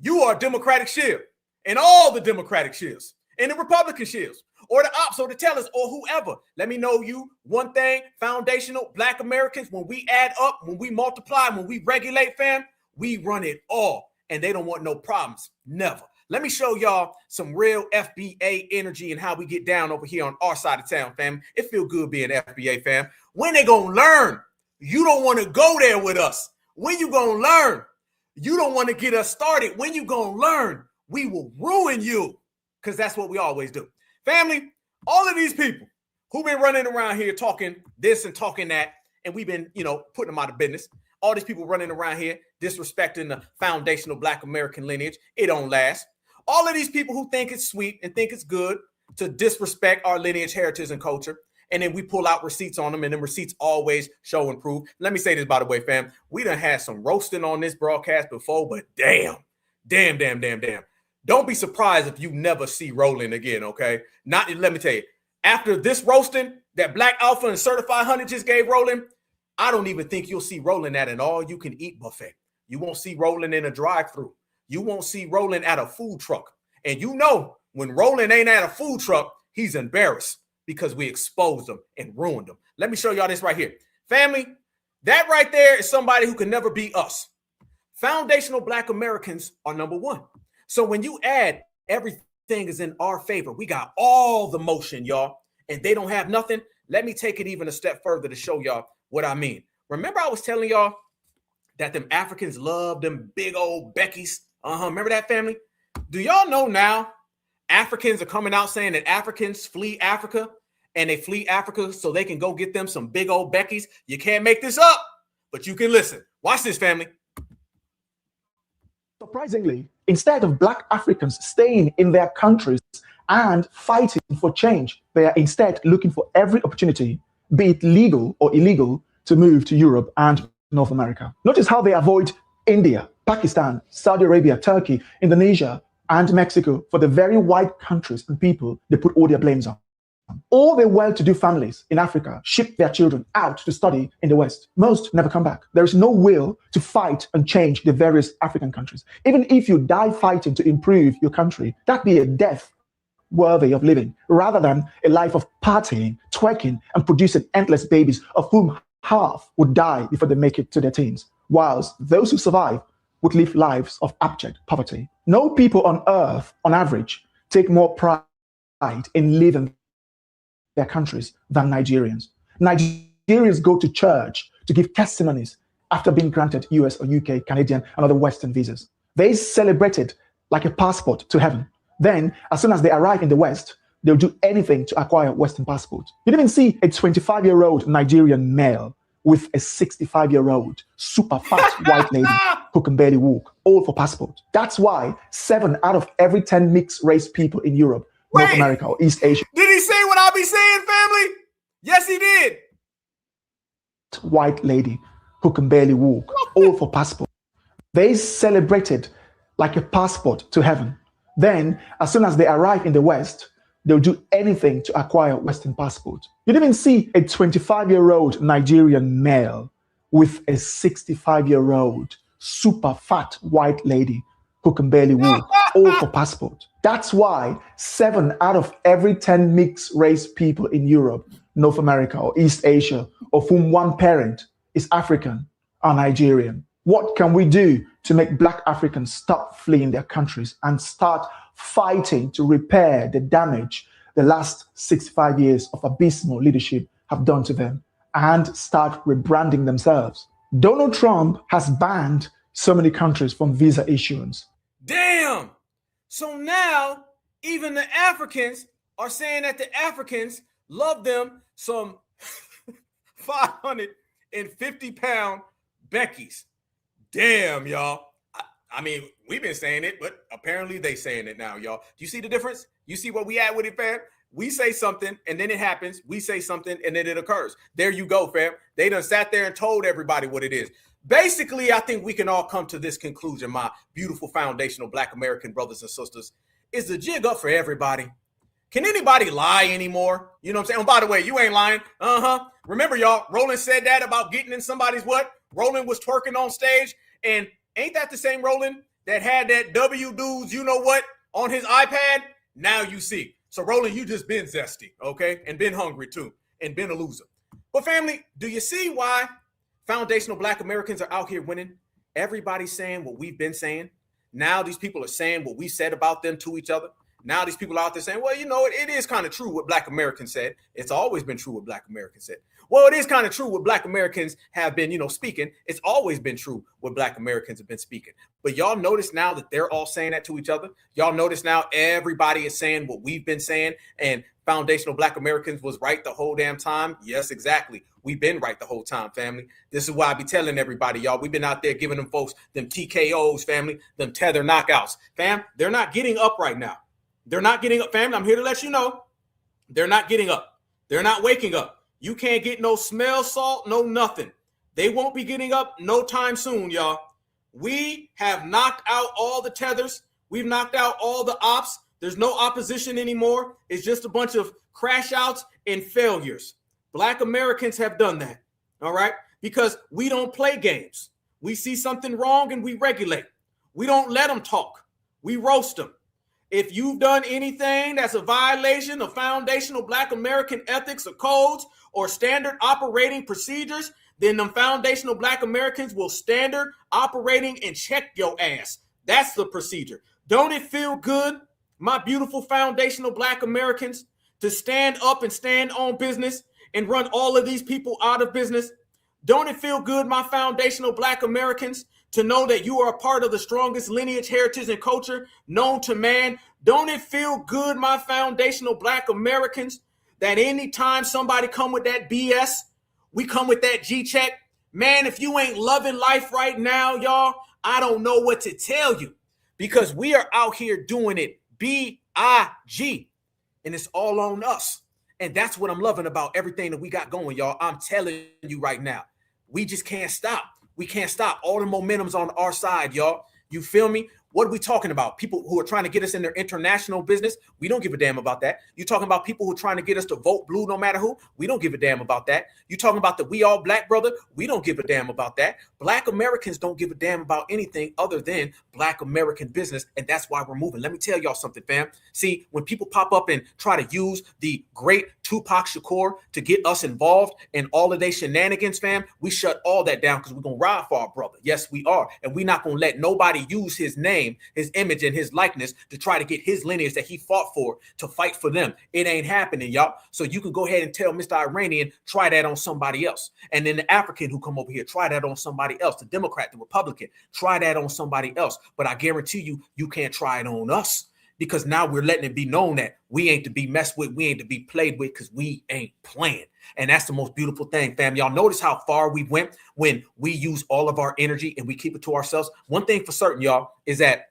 you are a Democratic shield, and all the Democratic shields, and the Republican shields, or the ops, or the tellers, or whoever. Let me know you one thing, foundational Black Americans, when we add up, when we multiply, when we regulate, fam, we run it all, and they don't want no problems, never. Let me show y'all some real FBA energy and how we get down over here on our side of town, fam. It feel good being FBA, fam. When they gonna learn? You don't want to go there with us. When you gonna learn? You don't want to get us started. When you gonna learn? We will ruin you, because that's what we always do. Family, all of these people who've been running around here talking this and talking that, and we've been, putting them out of business. All these people running around here disrespecting the foundational Black American lineage. It don't last. All of these people who think it's sweet and think it's good to disrespect our lineage, heritage, and culture, and then we pull out receipts on them, and then receipts always show and prove. Let me say this, by the way, fam. We done had some roasting on this broadcast before, but damn. Don't be surprised if you never see Roland again, okay? Let me tell you, after this roasting that Black Alpha and Certified Hunter just gave Roland, I don't even think you'll see Roland at an all-you-can-eat buffet. You won't see Roland in a drive-thru. You won't see Roland at a food truck. And you know, when Roland ain't at a food truck, he's embarrassed because we exposed him and ruined him. Let me show y'all this right here. Family, that right there is somebody who can never be us. Foundational Black Americans are number one. So when you add everything is in our favor, we got all the motion, y'all, and they don't have nothing. Let me take it even a step further to show y'all what I mean. Remember I was telling y'all that them Africans love them big old Beckies? Remember that, family? Do y'all know now Africans are coming out saying that Africans flee Africa, and they flee Africa so they can go get them some big old Beckies? You can't make this up, but you can listen. Watch this, family. Surprisingly, instead of Black Africans staying in their countries and fighting for change, they are instead looking for every opportunity, be it legal or illegal, to move to Europe and North America. Notice how they avoid India, Pakistan, Saudi Arabia, Turkey, Indonesia, and Mexico for the very white countries and people they put all their blames on. All the well-to-do families in Africa ship their children out to study in the West. Most never come back. There is no will to fight and change the various African countries. Even if you die fighting to improve your country, that'd be a death worthy of living, rather than a life of partying, twerking, and producing endless babies, of whom half would die before they make it to their teens, whilst those who survive would live lives of abject poverty. No people on earth, on average, take more pride in living their countries than Nigerians. Nigerians go to church to give testimonies after being granted US or UK, Canadian, and other Western visas. They celebrate it like a passport to heaven. Then, as soon as they arrive in the West, they'll do anything to acquire a Western passport. You didn't even see a 25-year-old Nigerian male with a 65-year-old super fat white lady who can barely walk, all for passport. That's why 7 out of every 10 mixed race people in Europe, North America, or East Asia. Did he say what I be saying, family? Yes, he did. White lady who can barely walk, all for passport. They celebrate it like a passport to heaven. Then, as soon as they arrive in the West, they'll do anything to acquire a Western passport. You didn't even see a 25-year-old Nigerian male with a 65-year-old super fat white lady who can barely walk, all for passport. That's why 7 out of every 10 mixed race people in Europe, North America, or East Asia, of whom one parent is African, are Nigerian. What can we do to make Black Africans stop fleeing their countries and start fighting to repair the damage the last 65 years of abysmal leadership have done to them and start rebranding themselves? Donald Trump has banned so many countries from visa issuance. Damn. So now even the Africans are saying that the Africans love them some 550-pound Beckies. Damn, y'all. I mean, we've been saying it, but apparently they saying it now, y'all. Do you see the difference? You see what we at with it, fam? We say something and then it happens. We say something and then it occurs. There you go, fam. They done sat there and told everybody what it is. Basically, I think we can all come to this conclusion, my beautiful foundational Black American brothers and sisters. Is the jig up for everybody? Can anybody lie anymore? You know what I'm saying? Oh, by the way, you ain't lying. Remember, y'all, Roland said that about getting in somebody's what? Roland was twerking on stage. And ain't that the same Roland that had that W dudes, you know what, on his iPad? Now you see. So Roland, you just been zesty, okay? And been hungry too, and been a loser. But family, do you see why foundational Black Americans are out here winning? Everybody's saying what we've been saying. Now these people are saying what we said about them to each other. Now these people out there saying, well, you know, it is kind of true what Black Americans said. It's always been true what Black Americans said. Well, it is kind of true what Black Americans have been, you know, speaking. It's always been true what Black Americans have been speaking. But y'all notice now that they're all saying that to each other. Y'all notice now everybody is saying what we've been saying, and foundational Black Americans was right the whole damn time. Yes, exactly. We've been right the whole time, family. This is why I be telling everybody, y'all, we've been out there giving them folks them TKOs, family, them tether knockouts. Fam, they're not getting up right now. They're not getting up, family. I'm here to let you know. They're not getting up. They're not waking up. You can't get no smell salt, no nothing. They won't be getting up no time soon, y'all. We have knocked out all the tethers. We've knocked out all the ops. There's no opposition anymore. It's just a bunch of crash outs and failures. Black Americans have done that, all right? Because we don't play games. We see something wrong and we regulate. We don't let them talk. We roast them. If you've done anything that's a violation of foundational Black American ethics or codes or standard operating procedures, then them foundational Black Americans will standard operating and check your ass. That's the procedure. Don't it feel good, my beautiful foundational Black Americans, to stand up and stand on business and run all of these people out of business? Don't it feel good, my foundational Black Americans, to know that you are a part of the strongest lineage, heritage, and culture known to man? Don't it feel good, my foundational Black Americans, that anytime somebody come with that BS, we come with that G-check? Man, if you ain't loving life right now, y'all, I don't know what to tell you, because we are out here doing it B-I-G, and it's all on us. And that's what I'm loving about everything that we got going, y'all. I'm telling you right now, we just can't stop. We can't stop. All the momentum's on our side, y'all. You feel me? What are we talking about? People who are trying to get us in their international business? We don't give a damn about that. You talking about people who are trying to get us to vote blue no matter who? We don't give a damn about that. You talking about the we all black brother? We don't give a damn about that. Black Americans don't give a damn about anything other than Black American business, and that's why we're moving. Let me tell y'all something, fam. See, when people pop up and try to use the great Tupac Shakur to get us involved in all of their shenanigans, fam, we shut all that down because we're going to ride for our brother. Yes, we are. And we're not going to let nobody use his name name, his image, and his likeness to try to get his lineage that he fought for to fight for them. It ain't happening, y'all. So you can go ahead and tell Mr. Iranian, try that on somebody else. And then the African who come over here, try that on somebody else. The Democrat, the Republican, try that on somebody else. But I guarantee you, you can't try it on us, because now we're letting it be known that we ain't to be messed with, we ain't to be played with, because we ain't playing. And that's the most beautiful thing, fam. Y'all notice how far we went when we use all of our energy and we keep it to ourselves. One thing for certain, y'all, is that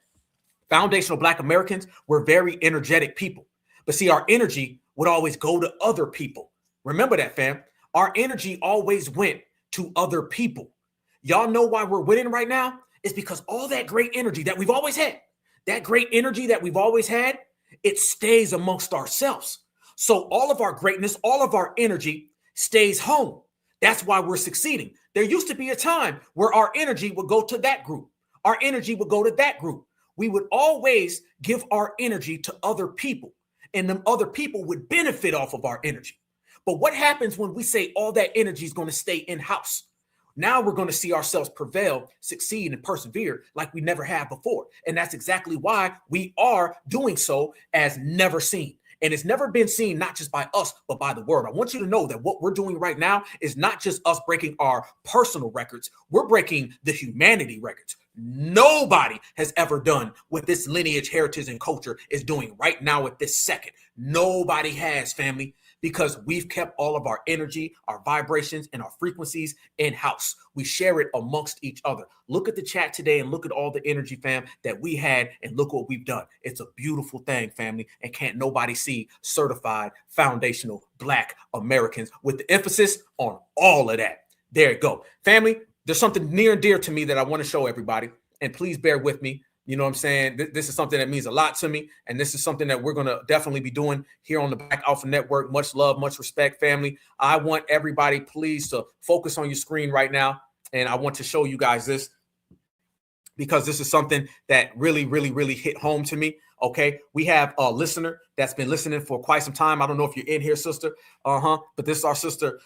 foundational Black Americans were very energetic people. But see, our energy would always go to other people. Remember that, fam. Our energy always went to other people. Y'all know why we're winning right now? It's because all that great energy that we've always had, it stays amongst ourselves. So all of our greatness, all of our energy stays home. That's why we're succeeding. There used to be a time where our energy would go to that group. Our energy would go to that group. We would always give our energy to other people, and them other people would benefit off of our energy. But what happens when we say all that energy is going to stay in-house? Now we're going to see ourselves prevail, succeed, and persevere like we never have before. And that's exactly why we are doing so as never seen. And it's never been seen, not just by us, but by the world. I want you to know that what we're doing right now is not just us breaking our personal records. We're breaking the humanity records. Nobody has ever done what this lineage, heritage, and culture is doing right now at this second. Nobody has, family, because we've kept all of our energy, our vibrations, and our frequencies in-house. We share it amongst each other. Look at the chat today and look at all the energy, fam, that we had, and look what we've done. It's a beautiful thing, family, and can't nobody see certified foundational Black Americans with the emphasis on all of that. There you go. Family, there's something near and dear to me that I want to show everybody, and please bear with me. You know what I'm saying? This is something that means a lot to me. And this is something that we're going to definitely be doing here on the Black Alpha Network. Much love, much respect, family. I want everybody, please, to focus on your screen right now. And I want to show you guys this, because this is something that really, really, really hit home to me. Okay, we have a listener that's been listening for quite some time. I don't know if you're in here, sister. But this is our sister,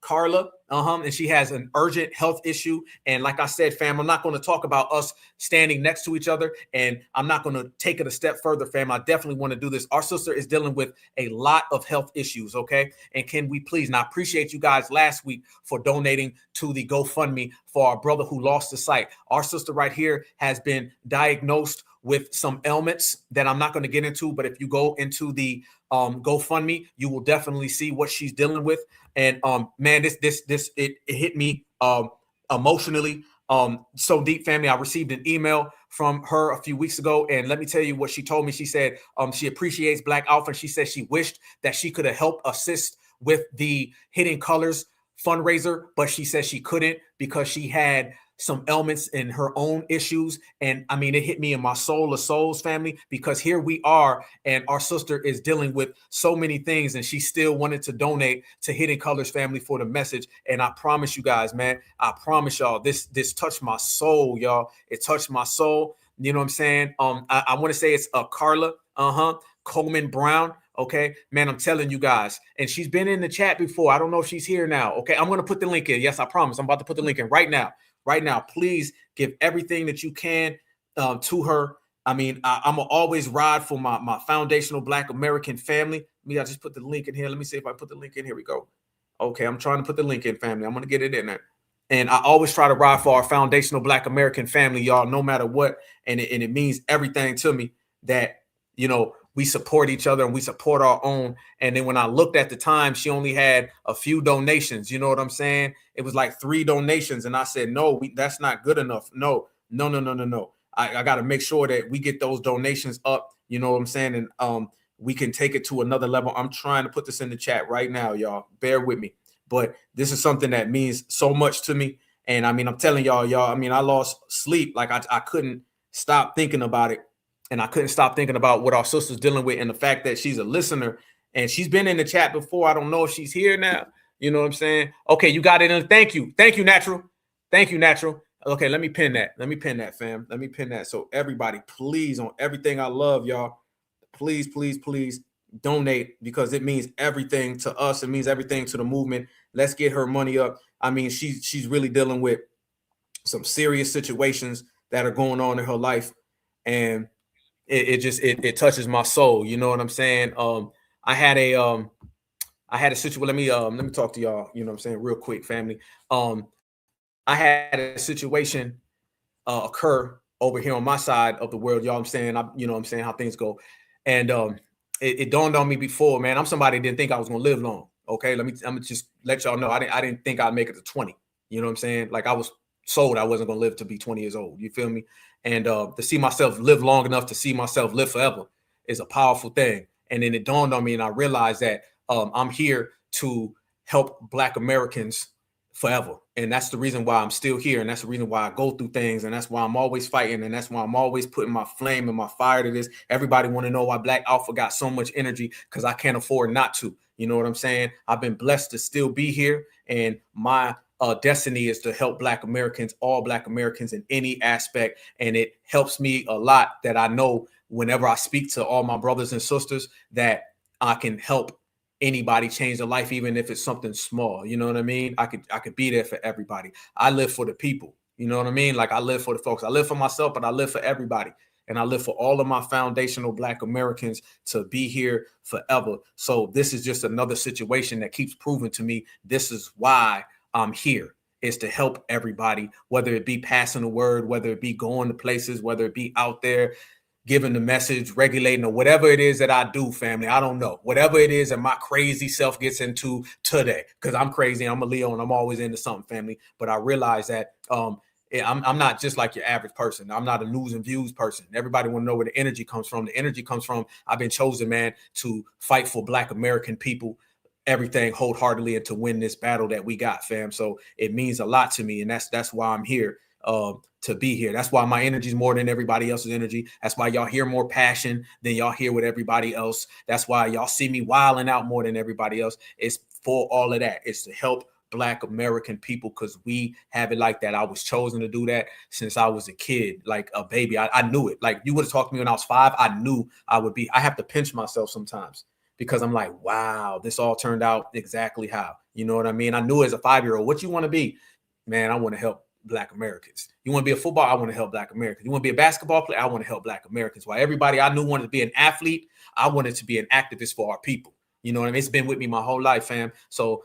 Carla. And she has an urgent health issue. And like I said, fam, I'm not going to talk about us standing next to each other, and I'm not going to take it a step further, fam. I definitely want to do this. Our sister is dealing with a lot of health issues. Okay, and can we please? And I appreciate you guys last week for donating to the GoFundMe for our brother who lost his sight. Our sister right here has been diagnosed with some ailments that I'm not going to get into, but if you go into the GoFundMe, you will definitely see what she's dealing with. And man, it hit me emotionally so deep, family. I received an email from her a few weeks ago, and let me tell you what she told me. She said she appreciates Black Alpha, and she said she wished that she could have helped assist with the Hidden Colors fundraiser, but she said she couldn't because she had some ailments in her own issues. And I mean, it hit me in my soul of souls, family, because here we are, and our sister is dealing with so many things, and she still wanted to donate to Hidden Colors, family, for the message. And I promise you guys, man, I promise y'all, this touched my soul, y'all. It touched my soul. You know what I'm saying? I want to say it's Carla, Coleman Brown. Okay, man, I'm telling you guys, and she's been in the chat before. I don't know if she's here now. Okay, I'm going to put the link in. Yes, I promise. I'm about to put the link in right now. Right now, please give everything that you can to her. I mean, I'm going to always ride for my foundational Black American family. I just put the link in here. Let me see if I put the link in. Here we go. Okay, I'm trying to put the link in, family. I'm going to get it in there. And I always try to ride for our foundational Black American family, y'all, no matter what. And it means everything to me that, you know, we support each other and we support our own. And then when I looked at the time, she only had a few donations. You know what I'm saying? It was like 3 donations. And I said, no, that's not good enough. No. I got to make sure that we get those donations up. You know what I'm saying? And we can take it to another level. I'm trying to put this in the chat right now, y'all. Bear with me. But this is something that means so much to me. And I mean, I'm telling y'all, I mean, I lost sleep. Like I couldn't stop thinking about it. And I couldn't stop thinking about what our sister's dealing with, and the fact that she's a listener and she's been in the chat before. I don't know if she's here now. You know what I'm saying? Okay, you got it in. Thank you. Thank you, Natural. Thank you, Natural. Okay, let me pin that. Let me pin that, fam. Let me pin that. So everybody, please, on everything I love, y'all, please, please, please donate, because it means everything to us. It means everything to the movement. Let's get her money up. I mean, she's really dealing with some serious situations that are going on in her life. and it touches my soul. You know what I'm saying? I had a situation. Let me talk to y'all. You know what I'm saying, real quick, family. I had a situation occur over here on my side of the world. Y'all, I'm saying, you know what I'm saying, how things go. And it dawned on me before, man, I'm somebody that didn't think I was gonna live long. Okay, I'm gonna just let y'all know, I didn't think I'd make it to 20. You know what I'm saying? Like, I was sold I wasn't gonna live to be 20 years old. You feel me? And to see myself live long enough to see myself live forever is a powerful thing. And then it dawned on me, and I realized that I'm here to help Black Americans forever. And that's the reason why I'm still here. And that's the reason why I go through things. And that's why I'm always fighting. And that's why I'm always putting my flame and my fire to this. Everybody want to know why Black Alpha got so much energy, because I can't afford not to. You know what I'm saying? I've been blessed to still be here. And my destiny is to help Black Americans, all Black Americans, in any aspect. And it helps me a lot that I know whenever I speak to all my brothers and sisters that I can help anybody change their life, even if it's something small. You know what I mean? I could be there for everybody. I live for the people. You know what I mean? Like, I live for the folks. I live for myself, but I live for everybody. And I live for all of my foundational Black Americans to be here forever. So this is just another situation that keeps proving to me this is why I'm here, is to help everybody, whether it be passing the word, whether it be going to places, whether it be out there giving the message, regulating, or whatever it is that I do, family. I don't know. Whatever it is that my crazy self gets into today, because I'm crazy, I'm a Leo, and I'm always into something, family. But I realize that I'm not just like your average person. I'm not a news and views person. Everybody want to know where the energy comes from. The energy comes from, I've been chosen, man, to fight for Black American people, everything wholeheartedly, and to win this battle that we got, fam. So it means a lot to me, and that's why I'm here. To be here. That's why my energy is more than everybody else's energy. That's why y'all hear more passion than y'all hear with everybody else. That's why y'all see me wilding out more than everybody else. It's for all of that. It's to help Black American people, because we have it like that. I was chosen to do that since I was a kid, like a baby. I knew it. Like, you would have talked to me when I was 5. I knew I would be. I have to pinch myself sometimes, because I'm like, wow, this all turned out exactly how. You know what I mean? I knew as a 5-year-old, what you want to be? Man, I want to help Black Americans. You want to be a football? I want to help Black Americans. You want to be a basketball player? I want to help Black Americans. While everybody I knew wanted to be an athlete, I wanted to be an activist for our people. You know what I mean? It's been with me my whole life, fam. So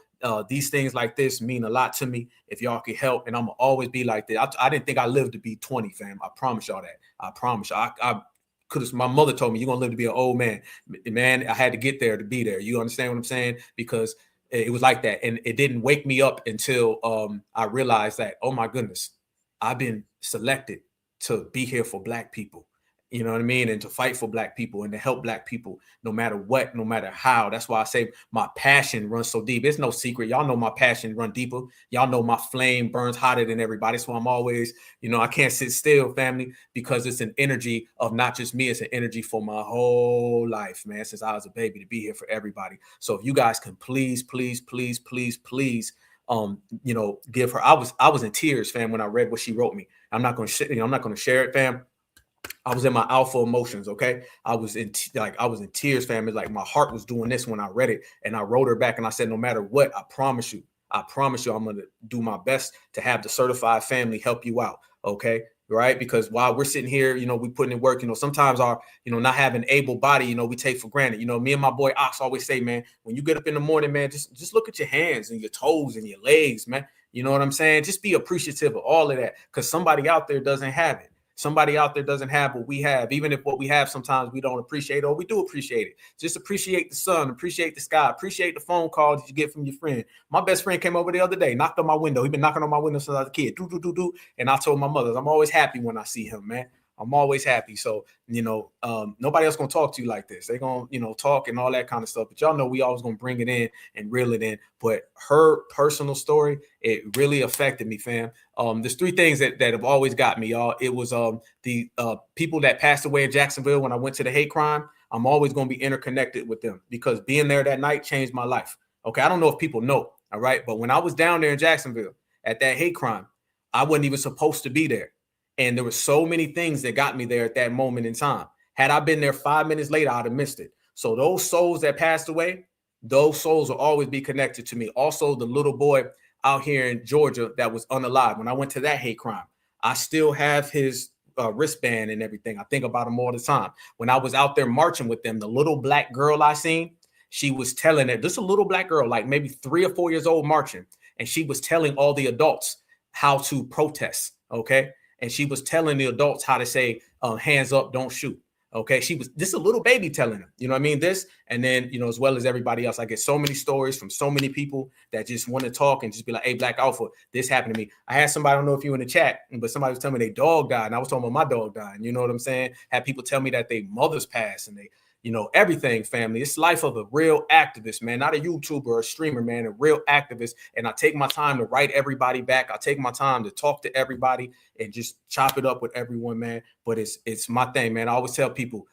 these things like this mean a lot to me. If y'all can help, and I'm gonna always be like that. I didn't think I lived to be 20, fam. I promise y'all that. I promise y'all. I could have. My mother told me, you're gonna live to be an old man. Man, I had to get there to be there. You understand what I'm saying? Because it was like that. And it didn't wake me up until I realized that, oh my goodness, I've been selected to be here for Black people. You know what I mean? And to fight for Black people and to help Black people no matter what, no matter how. That's why I say my passion runs so deep. It's no secret. Y'all know my passion run deeper. Y'all know my flame burns hotter than everybody. So I'm always, I can't sit still, family, because it's an energy of not just me. It's an energy for my whole life, man, since I was a baby, to be here for everybody. So if you guys can please, please, please, please, please, give her. I was in tears, fam, when I read what she wrote me. I'm not going to share it, fam. I was in my alpha emotions. Okay. I was in tears, fam. It's like my heart was doing this when I read it, and I wrote her back and I said, no matter what, I promise you, I'm going to do my best to have the certified family help you out. Okay. Right. Because while we're sitting here, we putting in work, sometimes our, not having able body, we take for granted. Me and my boy Ox always say, man, when you get up in the morning, man, just look at your hands and your toes and your legs, man. You know what I'm saying? Just be appreciative of all of that, because somebody out there doesn't have it. Somebody out there doesn't have what we have, even if what we have sometimes we don't appreciate, or we do appreciate it. Just appreciate the sun, appreciate the sky, appreciate the phone call that you get from your friend. My best friend came over the other day, knocked on my window. He's been knocking on my window since I was a kid. And I told my mother, I'm always happy when I see him, man. I'm always happy. So, nobody else gonna talk to you like this. They're gonna, talk and all that kind of stuff. But y'all know we always gonna bring it in and reel it in. But her personal story, it really affected me, fam. There's 3 things that have always got me, y'all. It was the people that passed away in Jacksonville when I went to the hate crime. I'm always gonna be interconnected with them, because being there that night changed my life. Okay, I don't know if people know, all right, but when I was down there in Jacksonville at that hate crime, I wasn't even supposed to be there. And there were so many things that got me there at that moment in time. Had I been there 5 minutes later, I'd have missed it. So those souls that passed away, those souls will always be connected to me. Also, the little boy out here in Georgia that was unalive, when I went to that hate crime, I still have his wristband and everything. I think about them all the time. When I was out there marching with them, the little black girl I seen, she was telling it, this is a little black girl, like maybe 3 or 4 years old marching. And she was telling all the adults how to protest. Okay. And she was telling the adults how to say, hands up, don't shoot. Okay. She was just a little baby telling them, you know what I mean? This, and then, you know, as well as everybody else, I get so many stories from so many people that just want to talk and just be like, hey, Black Alpha, this happened to me. I had somebody, I don't know if you were in the chat, but somebody was telling me their dog died. And I was talking about my dog dying. You know what I'm saying? Had people tell me that their mothers passed and they, you know, everything, family. It's life of a real activist, man, not a YouTuber or a streamer, man, a real activist. And I take my time to write everybody back. I take my time to talk to everybody and just chop it up with everyone, man. But it's my thing, man. I always tell people,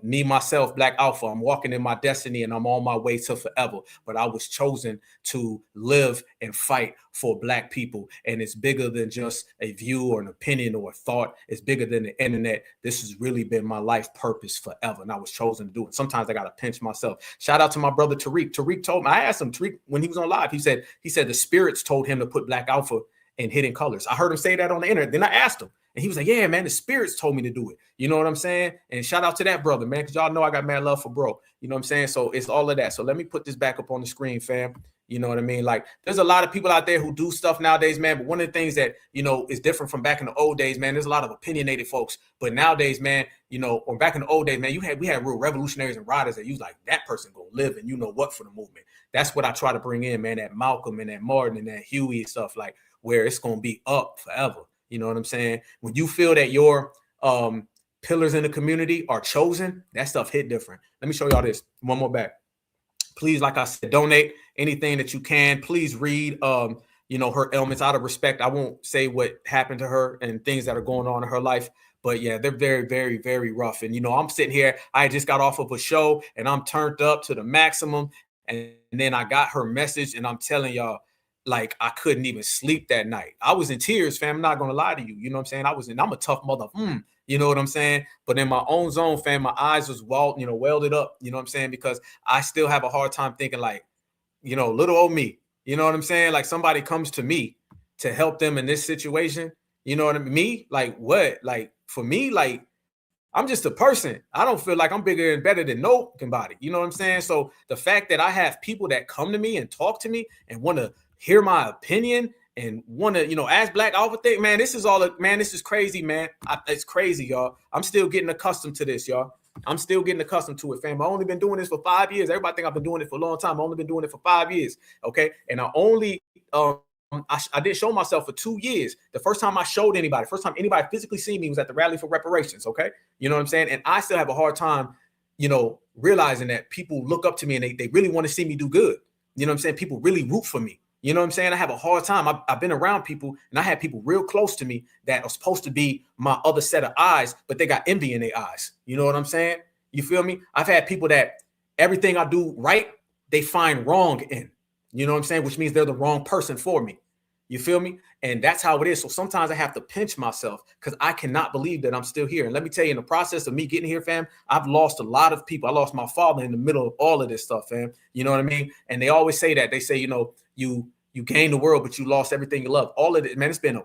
me, myself, Black Alpha, I'm walking in my destiny and I'm on my way to forever. But I was chosen to live and fight for Black people. And it's bigger than just a view or an opinion or a thought. It's bigger than the internet. This has really been my life purpose forever. And I was chosen to do it. Sometimes I got to pinch myself. Shout out to my brother, Tariq. Tariq told me, I asked him, Tariq, when he was on live, he said the spirits told him to put Black Alpha in Hidden Colors. I heard him say that on the internet. Then I asked him. And he was like, yeah, man, the spirits told me to do it. You know what I'm saying? And shout out to that brother, man, because y'all know I got mad love for bro. You know what I'm saying? So it's all of that. So let me put this back up on the screen, fam. You know what I mean? Like, there's a lot of people out there who do stuff nowadays, man. But one of the things that, you know, is different from back in the old days, man, there's a lot of opinionated folks. But nowadays, man, you know, or back in the old days, man, we had real revolutionaries and riders that you was like, that person gonna live and you know what for the movement. That's what I try to bring in, man, that Malcolm and that Martin and that Huey and stuff, like where it's gonna be up forever. You know what I'm saying? When you feel that your pillars in the community are chosen, that stuff hit different. Let me show y'all this. One more back. Please, like I said, donate anything that you can. Please read, you know, her ailments out of respect. I won't say what happened to her and things that are going on in her life. But yeah, they're very, very, very rough. And, you know, I'm sitting here. I just got off of a show and I'm turned up to the maximum. And then I got her message and I'm telling y'all, like, I couldn't even sleep that night. I was in tears, fam. I'm not going to lie to you. You know what I'm saying? I'm a tough mother. You know what I'm saying? But in my own zone, fam, my eyes was welded up. You know what I'm saying? Because I still have a hard time thinking like, you know, little old me. You know what I'm saying? Like somebody comes to me to help them in this situation. You know what I mean? Me? Like what? Like for me, like I'm just a person. I don't feel like I'm bigger and better than nobody. You know what I'm saying? So the fact that I have people that come to me and talk to me and want to hear my opinion and want to, you know, ask Black Alpha thing, man, this is crazy, man. It's crazy, y'all. I'm still getting accustomed to this, y'all. I'm still getting accustomed to it, fam. I've only been doing this for 5 years. Everybody think I've been doing it for a long time. I've only been doing it for 5 years, okay? And I only, I did show myself for 2 years. The first time I showed anybody, first time anybody physically seen me was at the rally for reparations, okay? You know what I'm saying? And I still have a hard time, you know, realizing that people look up to me and they really want to see me do good. You know what I'm saying? People really root for me. You know what I'm saying? I have a hard time. I've been around people and I had people real close to me that are supposed to be my other set of eyes, but they got envy in their eyes. You know what I'm saying? You feel me? I've had people that everything I do right, they find wrong in. You know what I'm saying? Which means they're the wrong person for me. You feel me? And that's how it is. So sometimes I have to pinch myself because I cannot believe that I'm still here. And let me tell you, in the process of me getting here, fam, I've lost a lot of people. I lost my father in the middle of all of this stuff, fam. You know what I mean? And they always say that. They say, you know, you gained the world, but you lost everything you love. All of it, man, it's been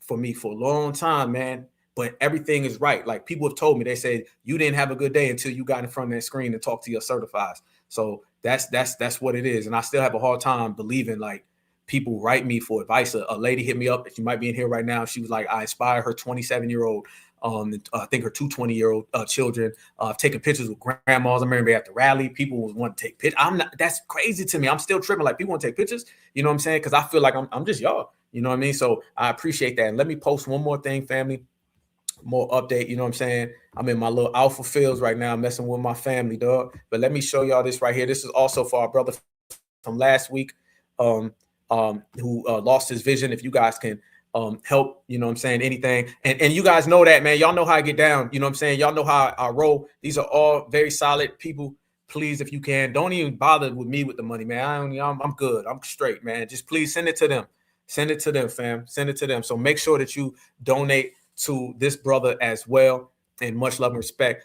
for me for a long time, man. But everything is right. Like people have told me, they said you didn't have a good day until you got in front of that screen and talked to your certifieds. So that's what it is. And I still have a hard time believing like people write me for advice. A lady hit me up. She might be in here right now. She was like, I inspire her 27-year-old. I think her 2 20-year-old children taking pictures with grandmas. I remember at the rally, people was want to take pictures. That's crazy to me. I'm still tripping. Like people want to take pictures. You know what I'm saying? Because I feel like I'm just y'all. You know what I mean? So I appreciate that. And let me post one more thing, family. More update. You know what I'm saying? I'm in my little alpha fields right now, messing with my family, dog. But let me show y'all this right here. This is also for our brother from last week, who lost his vision. If you guys can help, you know what I'm saying, anything. And you guys know that, man. Y'all know how I get down. You know what I'm saying? Y'all know how I roll. These are all very solid people. Please, if you can, don't even bother with me with the money, man. I'm good. I'm straight, man. Just please send it to them. Send it to them, fam. Send it to them. So make sure that you donate to this brother as well. And much love and respect.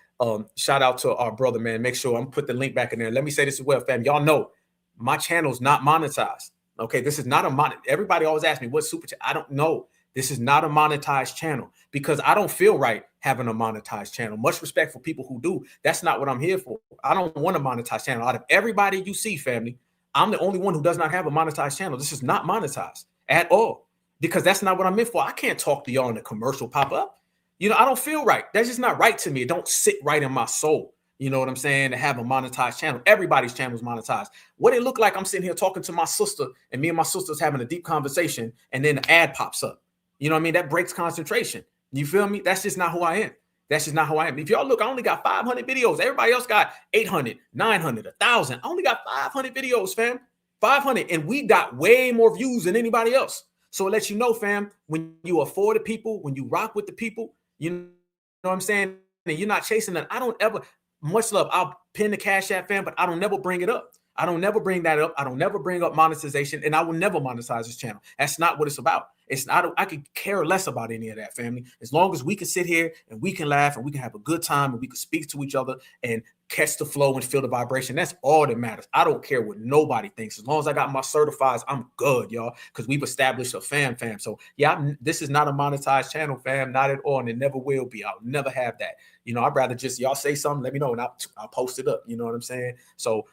Shout out to our brother, man. Make sure I'm put the link back in there. Let me say this as well, fam. Y'all know my channel's not monetized. Okay, this is not a everybody always asks me what super chat. I don't know. This is not a monetized channel because I don't feel right having a monetized channel. Much respect for people who do. That's not what I'm here for. I don't want a monetized channel. Out of everybody you see, family, I'm the only one who does not have a monetized channel. This is not monetized at all because that's not what I'm in for. I can't talk to y'all in the commercial pop up. You know, I don't feel right. That's just not right to me. It don't sit right in my soul. You know what I'm saying? To have a monetized channel. Everybody's channel is monetized. What it look like, I'm sitting here talking to my sister and me and my sister's having a deep conversation and then the ad pops up. You know what I mean? That breaks concentration. You feel me? That's just not who I am. That's just not who I am. If y'all look, I only got 500 videos. Everybody else got 800, 900, 1,000. I only got 500 videos, fam. 500. And we got way more views than anybody else. So it lets you know, fam, when you afford the people, when you rock with the people, you know what I'm saying? And you're not chasing that. I don't ever, much love, I'll pin the Cash App, fam, but I don't never bring it up. I don't never bring that up. I don't never bring up monetization, and I will never monetize this channel. That's not what it's about. It's not. I could care less about any of that, family. As long as we can sit here and we can laugh and we can have a good time and we can speak to each other and catch the flow and feel the vibration. That's all that matters. I don't care what nobody thinks. As long as I got my certifieds, I'm good, y'all, because we've established a fam. So yeah, this is not a monetized channel, fam, not at all, and it never will be. I'll never have that. You know, I'd rather just y'all say something, let me know, and I'll post it up. You know what I'm saying? So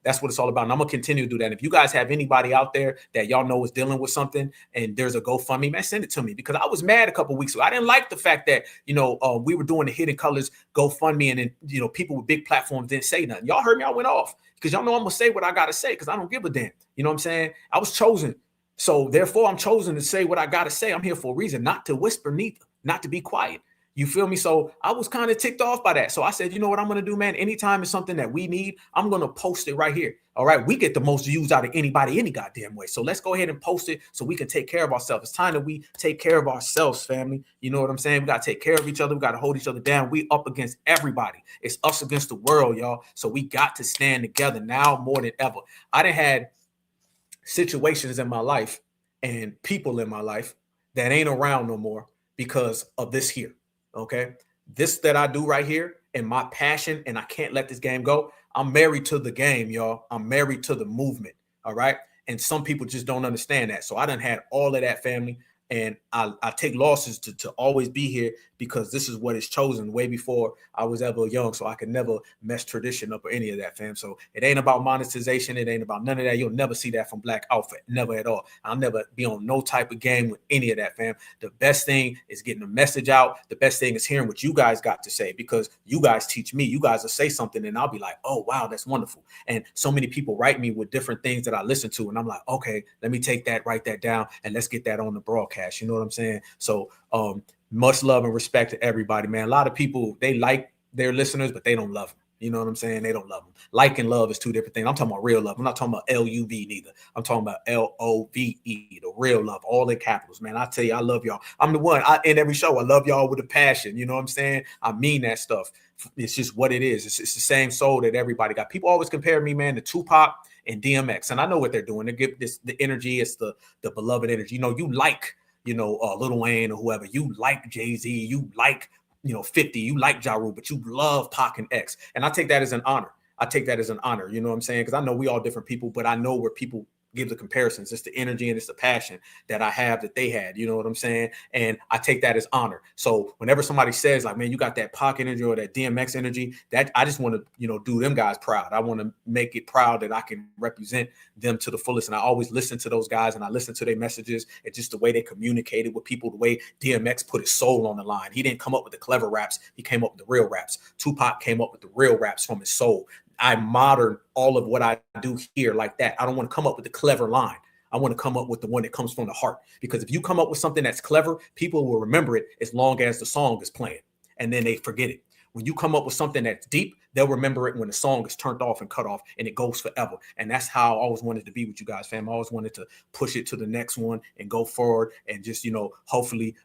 that's what it's all about. And I'm gonna continue to do that. If you guys have anybody out there that y'all know is dealing with something and there's a GoFundMe, man, send it to me, because I was mad a couple weeks ago. I didn't like the fact that, you know, we were doing the Hidden Colors GoFundMe and then, you know, people with big platforms didn't say nothing. Y'all heard me, I went off because y'all know I'm gonna say what I gotta say because I don't give a damn. You know what I'm saying? I was chosen. So therefore I'm chosen to say what I gotta say. I'm here for a reason, not to whisper neither, not to be quiet. You feel me? So I was kind of ticked off by that. So I said, you know what I'm going to do, man? Anytime it's something that we need, I'm going to post it right here. All right. We get the most views out of anybody, any goddamn way. So let's go ahead and post it so we can take care of ourselves. It's time that we take care of ourselves, family. You know what I'm saying? We got to take care of each other. We got to hold each other down. We up against everybody. It's us against the world, y'all. So we got to stand together now more than ever. I done had situations in my life and people in my life that ain't around no more because of this here. Okay, this that I do right here and my passion, and I can't let this game go. I'm married to the game, y'all. I'm married to the movement. All right. And some people just don't understand that. So I done had all of that, family. And I take losses to always be here because this is what is chosen way before I was ever young. So I could never mess tradition up or any of that, fam. So it ain't about monetization. It ain't about none of that. You'll never see that from Black Alpha. Never at all. I'll never be on no type of game with any of that, fam. The best thing is getting the message out. The best thing is hearing what you guys got to say because you guys teach me. You guys will say something and I'll be like, oh, wow, that's wonderful. And so many people write me with different things that I listen to. And I'm like, okay, let me take that, write that down, and let's get that on the broadcast. You know what I'm saying? So much love and respect to everybody, man. A lot of people, they like their listeners, but they don't love them. You know what I'm saying? They don't love them. Like and love is two different things. I'm talking about real love. I'm not talking about L-U-V neither. I'm talking about L-O-V-E, the real love, all in capitals, man. I tell you, I love y'all. I'm the one. In every show, I love y'all with a passion. You know what I'm saying? I mean that stuff. It's just what it is. It's the same soul that everybody got. People always compare me, man, to Tupac and DMX. And I know what they're doing. They give this the energy. It's the beloved energy. You know, you like, you know, Lil Wayne or whoever. You like Jay-Z. You like, you know, 50. You like Ja Rule, but you love Pac and X. And I take that as an honor. I take that as an honor. You know what I'm saying? Because I know we all different people, but I know where people give the comparisons. It's the energy and it's the passion that I have that they had. You know what I'm saying? And I take that as honor. So whenever somebody says like, man, you got that Pac energy or that DMX energy, that I just want to, you know, do them guys proud. I want to make it proud that I can represent them to the fullest. And I always listen to those guys and I listen to their messages. It's just the way they communicated with people, the way DMX put his soul on the line. He didn't come up with the clever raps. He came up with the real raps. Tupac came up with the real raps from his soul. I modern all of what I do here like that. I don't want to come up with the clever line. I want to come up with the one that comes from the heart. Because if you come up with something that's clever, people will remember it as long as the song is playing. And then they forget it. When you come up with something that's deep, they'll remember it when the song is turned off and cut off and it goes forever. And that's how I always wanted to be with you guys, fam. I always wanted to push it to the next one and go forward and just, you know, hopefully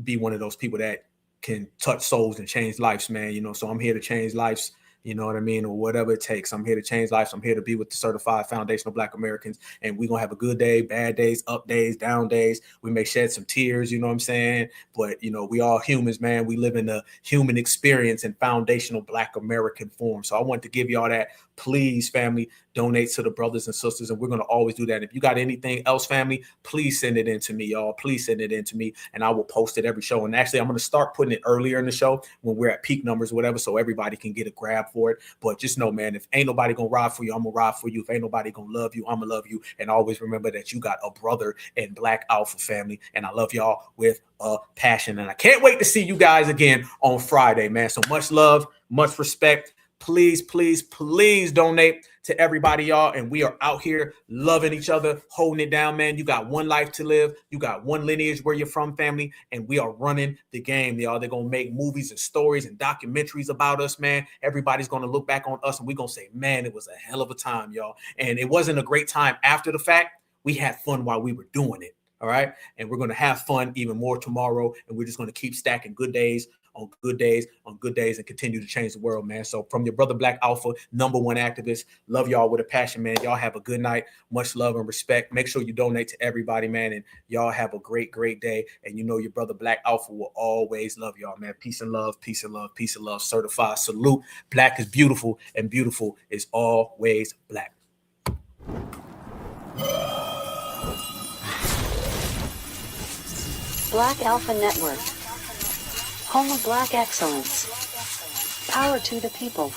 be one of those people that can touch souls and change lives, man. You know, so I'm here to change lives. you know what I mean, or whatever it takes. I'm here to change lives. I'm here to be with the certified foundational Black Americans, and we're gonna have a good day, bad days, up days, down days. We may shed some tears, you know what I'm saying, but you know, we all humans, man. We live in the human experience in foundational Black American form. So I want to give y'all that. Please, family, donate to the brothers and sisters, and we're going to always do that. If you got anything else, family, please send it in to me, y'all. Please send it in to me, and I will post it every show. And actually, I'm going to start putting it earlier in the show when we're at peak numbers or whatever, so everybody can get a grab for it. But just know, man, if ain't nobody going to ride for you, I'm going to ride for you. If ain't nobody going to love you, I'm going to love you. And always remember that you got a brother in Black Alpha, family, and I love y'all with a passion. And I can't wait to see you guys again on Friday, man. So much love, much respect. Please, please, please donate to everybody, y'all. And we are out here loving each other, holding it down, man. You got one life to live. You got one lineage where you're from, family. And we are running the game, y'all. They're going to make movies and stories and documentaries about us, man. Everybody's going to look back on us and we're going to say, man, it was a hell of a time, y'all. And it wasn't a great time after the fact. We had fun while we were doing it. All right. And we're going to have fun even more tomorrow. And we're just going to keep stacking good days on good days on good days and continue to change the world, man. So from your brother Black Alpha, #1 activist, love y'all with a passion, man. Y'all have a good night. Much love and respect. Make sure you donate to everybody, man. And y'all have a great, great day. And you know your brother Black Alpha will always love y'all, man. Peace and love, peace and love, peace and love. Certified salute. Black is beautiful and beautiful is always Black. Black Alpha Network. Home of Black excellence. Power to the people.